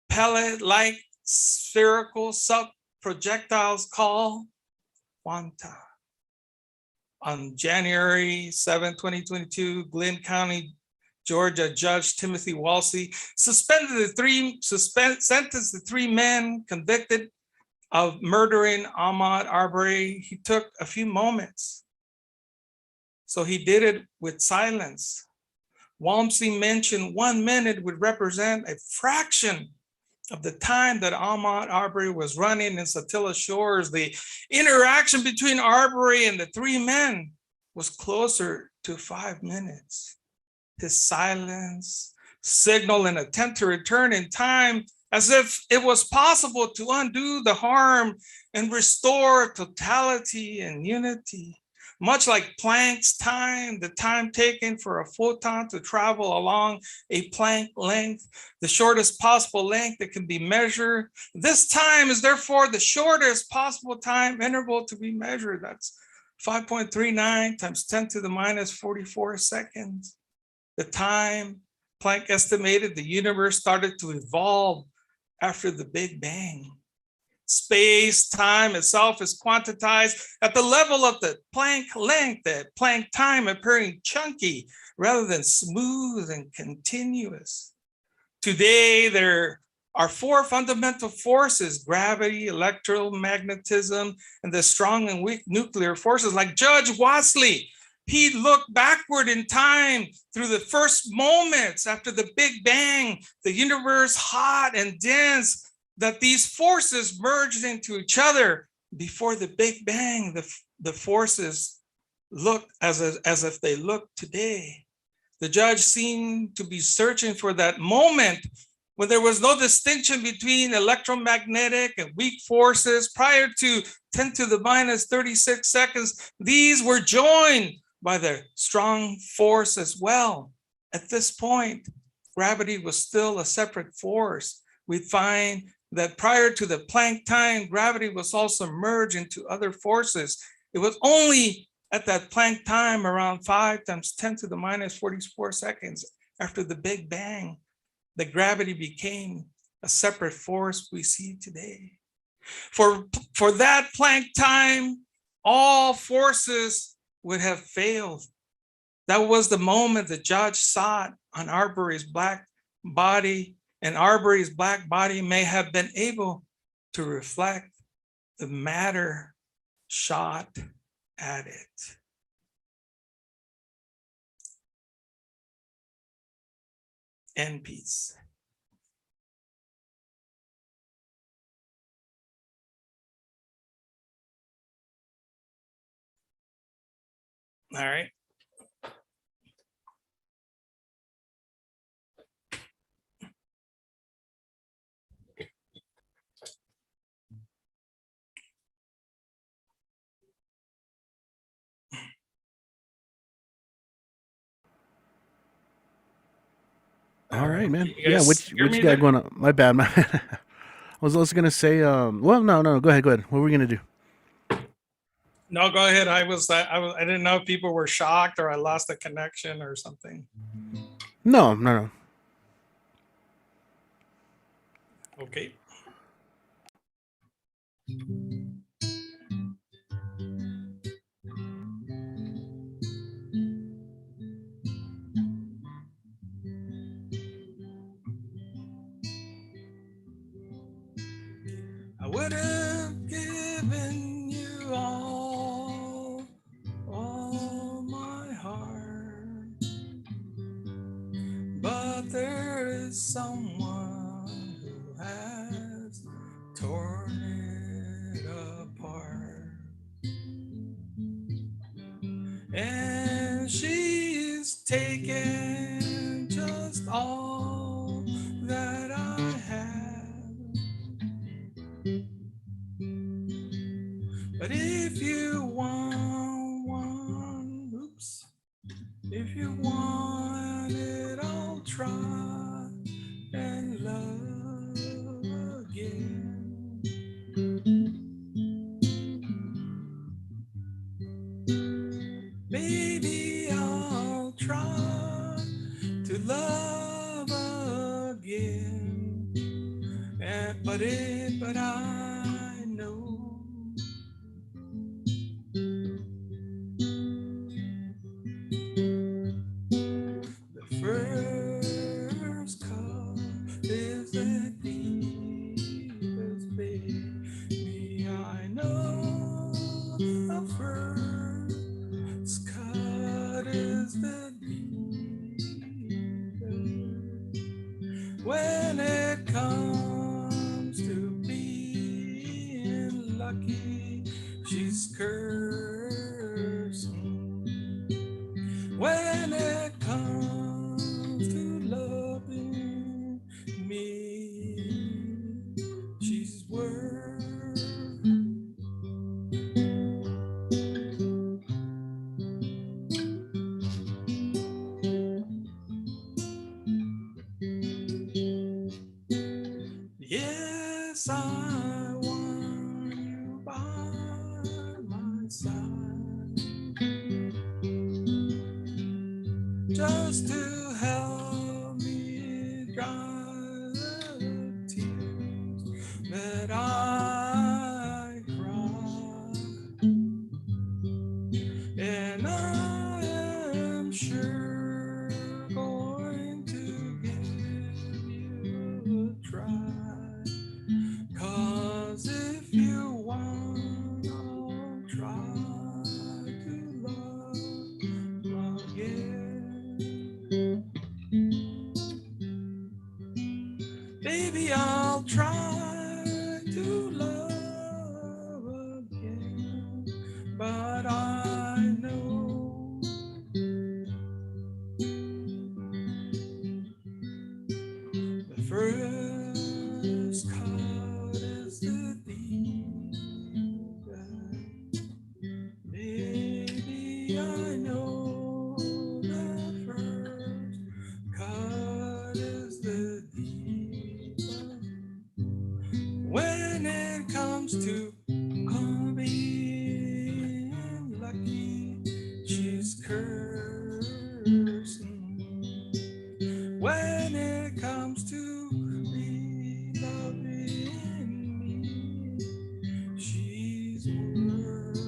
pellet-like spherical sub-projectiles called Quanta. On January 7, 2022, Glynn County, Georgia Judge Timothy Waltz sentenced the three men convicted of murdering Ahmaud Arbery. He took a few moments, so he did it with silence. Waltz mentioned 1 minute would represent a fraction of the time that Ahmaud Arbery was running in Satilla Shores. The interaction between Arbery and the three men was closer to 5 minutes. His silence signaled an attempt to return in time, as if it was possible to undo the harm and restore totality and unity. Much like Planck's time, the time taken for a photon to travel along a Planck length, the shortest possible length that can be measured. This time is therefore the shortest possible time interval to be measured. That's 5.39 times 10 to the minus 44 seconds. The time Planck estimated the universe started to evolve after the Big Bang. Space, time itself is quantized at the level of the Planck length, the Planck time appearing chunky rather than smooth and continuous. Today, there are four fundamental forces: gravity, electromagnetism, and the strong and weak nuclear forces. Like Judge Watley, he looked backward in time through the first moments after the Big Bang, the universe hot and dense, that these forces merged into each other. Before the Big Bang, the forces looked as if they look today. The judge seemed to be searching for that moment when there was no distinction between electromagnetic and weak forces. Prior to 10 to the minus 36 seconds, these were joined by the strong force as well. At this point, gravity was still a separate force. We find that prior to the Planck time, gravity was also merged into other forces. It was only at that Planck time, around 5 times 10 to the minus 44 seconds after the Big Bang, that gravity became a separate force we see today. For that Planck time, all forces would have failed. That was the moment the judge saw on Arbery's black body, and Arbery's black body may have been able to reflect the matter shot at it. End peace. All right. All right, man. You Yeah, guys what hear you me got there? going on? My bad. I was also gonna say, well, no, go ahead. What were we gonna do? No, go ahead. I didn't know if people were shocked or I lost a connection or something. No. Okay. I would have given you all my heart, but there is someone who has torn it apart, and she's taken just all that I have. But if you want one, oops, if you want it, I'll try and love again. Baby, I'll try to love again. But I know the first call is the deepest, baby. I know the first cut is the deepest. When it comes to being lucky, she's cursing. When it comes to loving me, she's worth. Yes, I want you by my side, just to help me dry the tears that I cry. And I am sure going to give you a try. 'Cause if you want, I'll try to love again. Baby, I'll try to love again. But I know the first cut is the deepest. Baby, I know the first cut is the deepest. When it comes to being lucky, she's cursing. When it comes to be loving me, she's worth.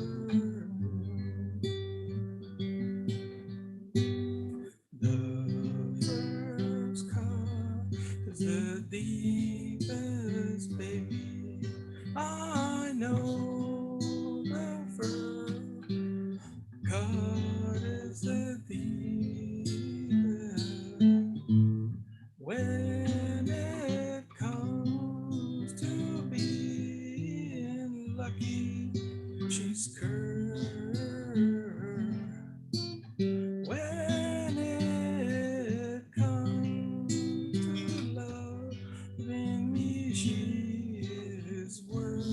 The first cut is the deepest, baby. I know the first cut is the deepest. When it comes to being lucky, she's cursed. When it comes to loving me, she is worth.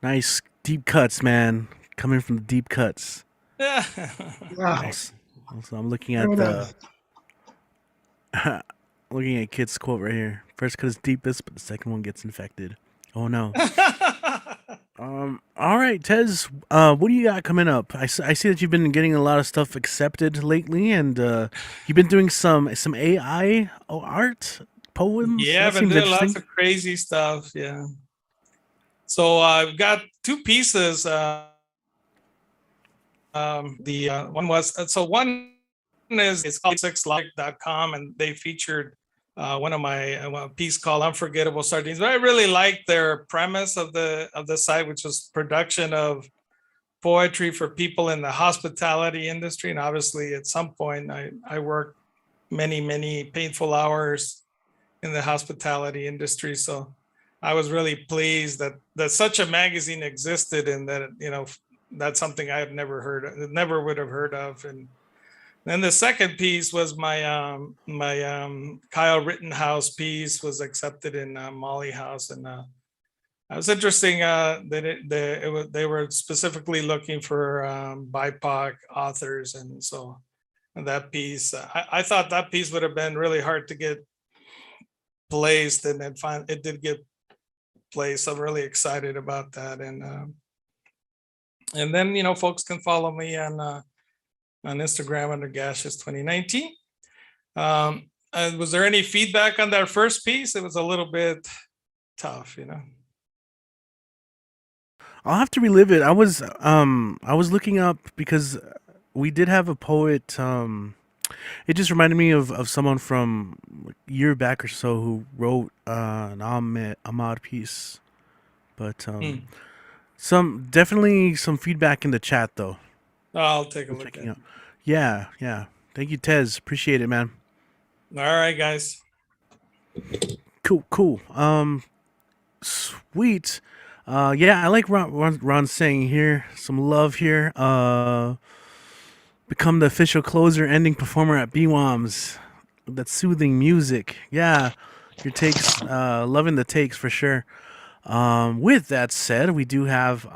Nice deep cuts, man. Coming from the deep cuts. Yeah. Wow. Nice. Also, I'm looking at Well the done. looking at Kit's quote right here. First cut is deepest, but the second one gets infected. Oh no. All right, Tez. What do you got coming up? I see that you've been getting a lot of stuff accepted lately, and you've been doing some AI art poems. Yeah, I've That been seems doing lots interesting. of crazy stuff. Yeah. So I've got two pieces. The one was one is it's called 6logic.com, and they featured one of my piece called Unforgettable Sardines. But I really liked their premise of the site, which was production of poetry for people in the hospitality industry. And obviously, at some point, I worked many painful hours in the hospitality industry. So I was really pleased that such a magazine existed, and that, that's something I have never would have heard of. And then the second piece was my Kyle Rittenhouse piece was accepted in Molly House, and it was interesting that they were specifically looking for BIPOC authors, and so that piece, I thought that piece would have been really hard to get placed, and it did get placed. I'm really excited about that, and then folks can follow me on Instagram under Gashes 2019. Was there any feedback on that first piece? It was a little bit tough. I'll have to relive it. I was looking up because we did have a poet. It just reminded me of someone from a year back or so who wrote an Ahmad piece. But definitely some feedback in the chat though. I'll take a look at it. Yeah. Thank you, Tez. Appreciate it, man. All right, guys. Cool. Sweet. Yeah, I like Ron saying here. Some love here. Become the official closer, ending performer at BWOMS. That soothing music. Yeah, your takes. Loving the takes for sure. With that said, we do have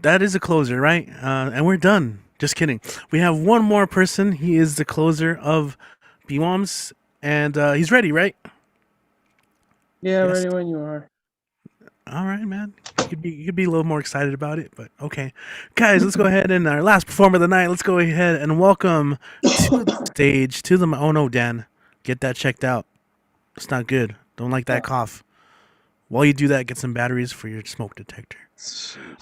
that is a closer, right? And we're done. Just kidding. We have one more person. He is the closer of BWOMS, and he's ready, right? Yeah, Yes. ready when you are. All right, man. You could be a little more excited about it, but okay. Guys, let's go ahead and our last performer of the night. Let's go ahead and welcome to the stage to the. Oh no, Dan, get that checked out. It's not good. Don't like that cough. While you do that, get some batteries for your smoke detector.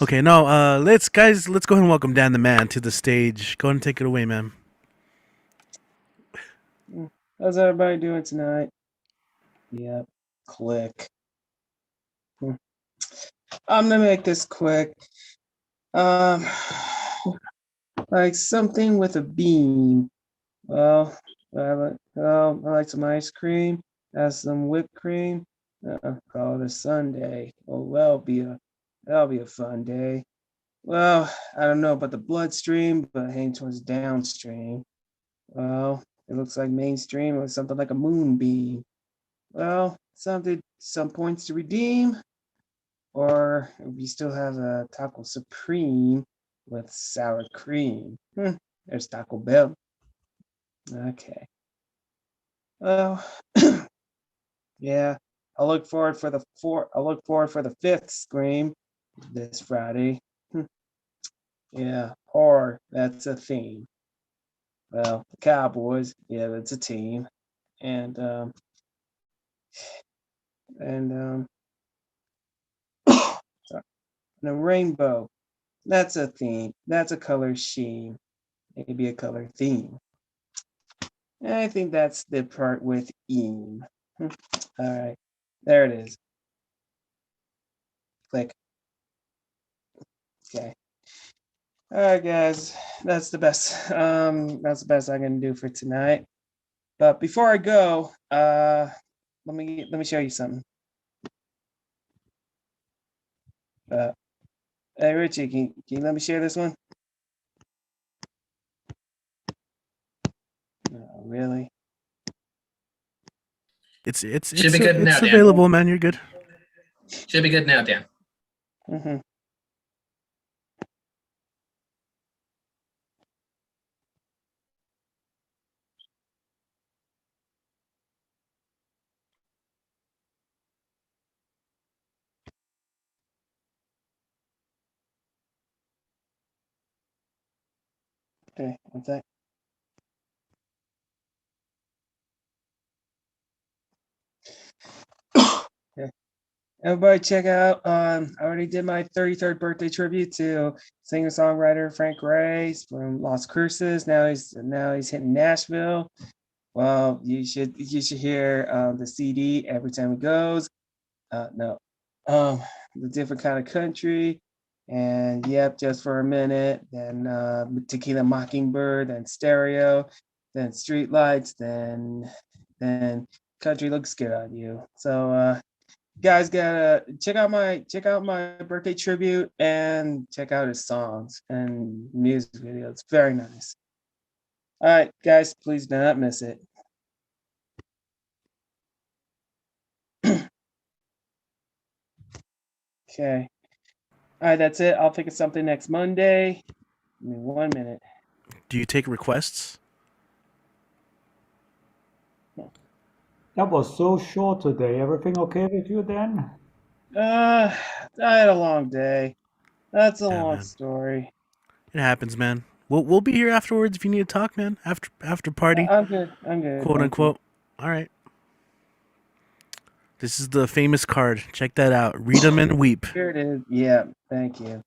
Okay, no. Let's go ahead and welcome Dan the Man to the stage. Go ahead and take it away, man. How's everybody doing tonight? Yep. Click. I'm gonna make this quick. Like something with a beam. Well, I like some ice cream. Have some whipped cream. Call it a Sunday. Oh, that'll be a fun day. Well, I don't know about the bloodstream, but heading towards downstream. Well, it looks like mainstream or something like a moonbeam. Well, some points to redeem. Or we still have a Taco Supreme with sour cream. There's Taco Bell. Okay. Well, yeah. I'll look forward for the fifth Scream this Friday. Yeah, horror, that's a theme. Well, the Cowboys, yeah, that's a team. And the rainbow, that's a theme. That's a color scheme. Maybe a color theme. And I think that's the part with eam. All right, there it is. Click. Okay. All right, guys, that's the best. That's the best I'm gonna do for tonight. But before I go, let me show you something. Hey Richie, can you let me share this one? No, really? It's Should be good now, Dan. available, man. You're good. Should be good now, Dan. Mm-hmm. Okay, what's that? Okay. Everybody check out, I already did my 33rd birthday tribute to singer-songwriter Frank Rice from Lost Curses. Now he's hitting Nashville. Well, you should hear the CD every time it goes. The different kind of country. And yep, just for a minute, then Tequila Mockingbird and Stereo. then street lights, then country looks good on you. So guys gotta check out my birthday tribute and check out his songs and music videos. It's very nice. All right, guys, please do not miss it. Okay. All right, that's it. I'll think of something next Monday. Give me 1 minute. Do you take requests? That was so short today. Everything okay with you, Dan? I had a long day. That's a Yeah, long man. story. It happens, man. We'll be here afterwards if you need to talk, man. After party, I'm good. I'm good. quote Thank you. unquote. All right. This is the famous card. Check that out. Read them and weep. Here it is. Yeah, thank you.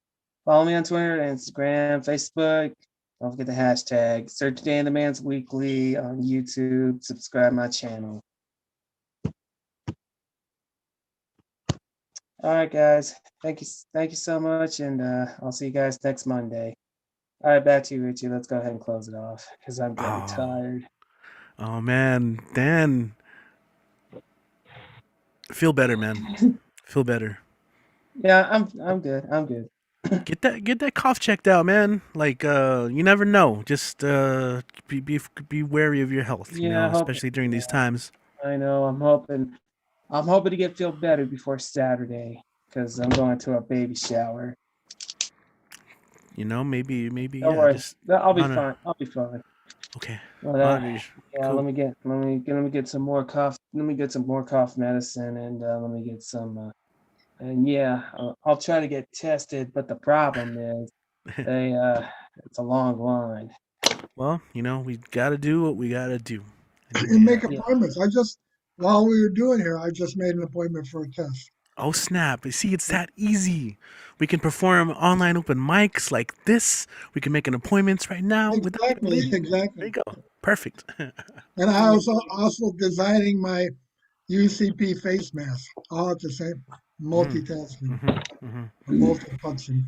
Follow me on Twitter, Instagram, Facebook. Don't forget the hashtag. Search Dan the Man's Weekly on YouTube. Subscribe my channel. All right, guys. Thank you so much, and I'll see you guys next Monday. All right, back to you, Richie. Let's go ahead and close it off because I'm getting tired. Oh man, Dan. Feel better, man. Feel better. Yeah, I'm good. I'm good. Get that cough checked out, man. Like you never know. Just be wary of your health, you Yeah, know, especially during these times. I know. I'm hoping to feel better before Saturday because I'm going to a baby shower. You know, maybe Don't yeah, worry. just I'll be honor- fine. I'll be fine. Okay. But, Honor- yeah, cool. let me get some more cough. Let me get some more cough medicine, and let me get some. And yeah, I'll try to get tested. But the problem is, it's a long line. Well, you know, we gotta do what we gotta do. You make appointments. While we were doing here, I just made an appointment for a test. Oh snap! See, it's that easy. We can perform online open mics like this. We can make an appointments right now. Exactly. There you go. Perfect. And I was also designing my UCP face mask all at the same multitasking, multifunction.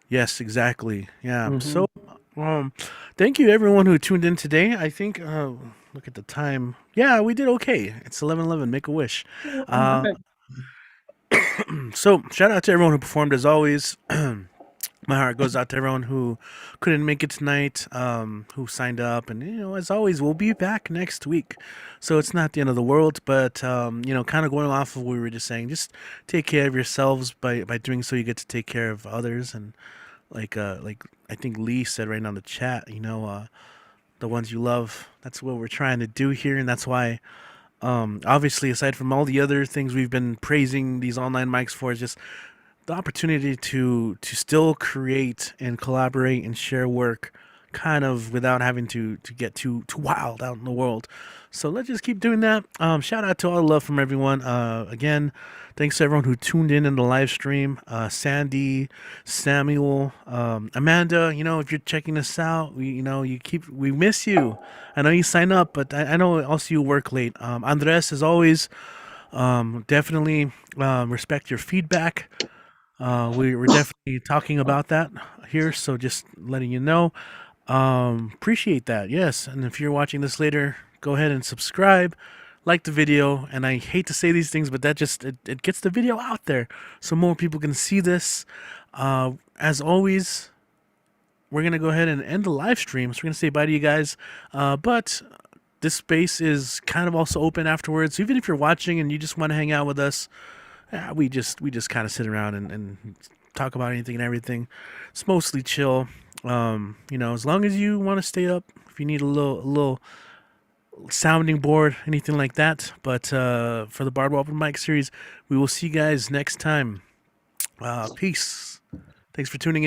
Yes, exactly. Yeah. Mhm. So, thank you everyone who tuned in today. I think, look at the time. Yeah, we did okay. It's 11:11. Make a wish. So shout out to everyone who performed as always. My heart goes out to everyone who couldn't make it tonight, who signed up, and you know, as always, we'll be back next week. So it's not the end of the world, but you know, kind of going off of what we were just saying, just take care of yourselves. By doing so, you get to take care of others, and like I think Lee said right now in the chat, you know, the ones you love. That's what we're trying to do here, and that's why. Obviously, aside from all the other things we've been praising these online mics for, is just the opportunity to still create and collaborate and share work, kind of without having to get too wild out in the world. So let's just keep doing that. Shout out to all the love from everyone. Again, thanks to everyone who tuned in the live stream. Sandy, Samuel, Amanda. You know, if you're checking us out, we miss you. I know you sign up, but I know also you work late. Andres, as always, definitely respect your feedback. We're definitely talking about that here, so just letting you know. Appreciate that. Yes, and if you're watching this later, go ahead and subscribe, like the video. And I hate to say these things, but that just it gets the video out there so more people can see this. As always, we're gonna go ahead and end the live stream. So we're gonna say bye to you guys. But this space is kind of also open afterwards. So even if you're watching and you just want to hang out with us, we just kind of sit around and talk about anything and everything. It's mostly chill. You know, as long as you want to stay up, if you need a little sounding board, anything like that. But for the Barbed Open Mic series, we will see you guys next time. Peace. Thanks for tuning in.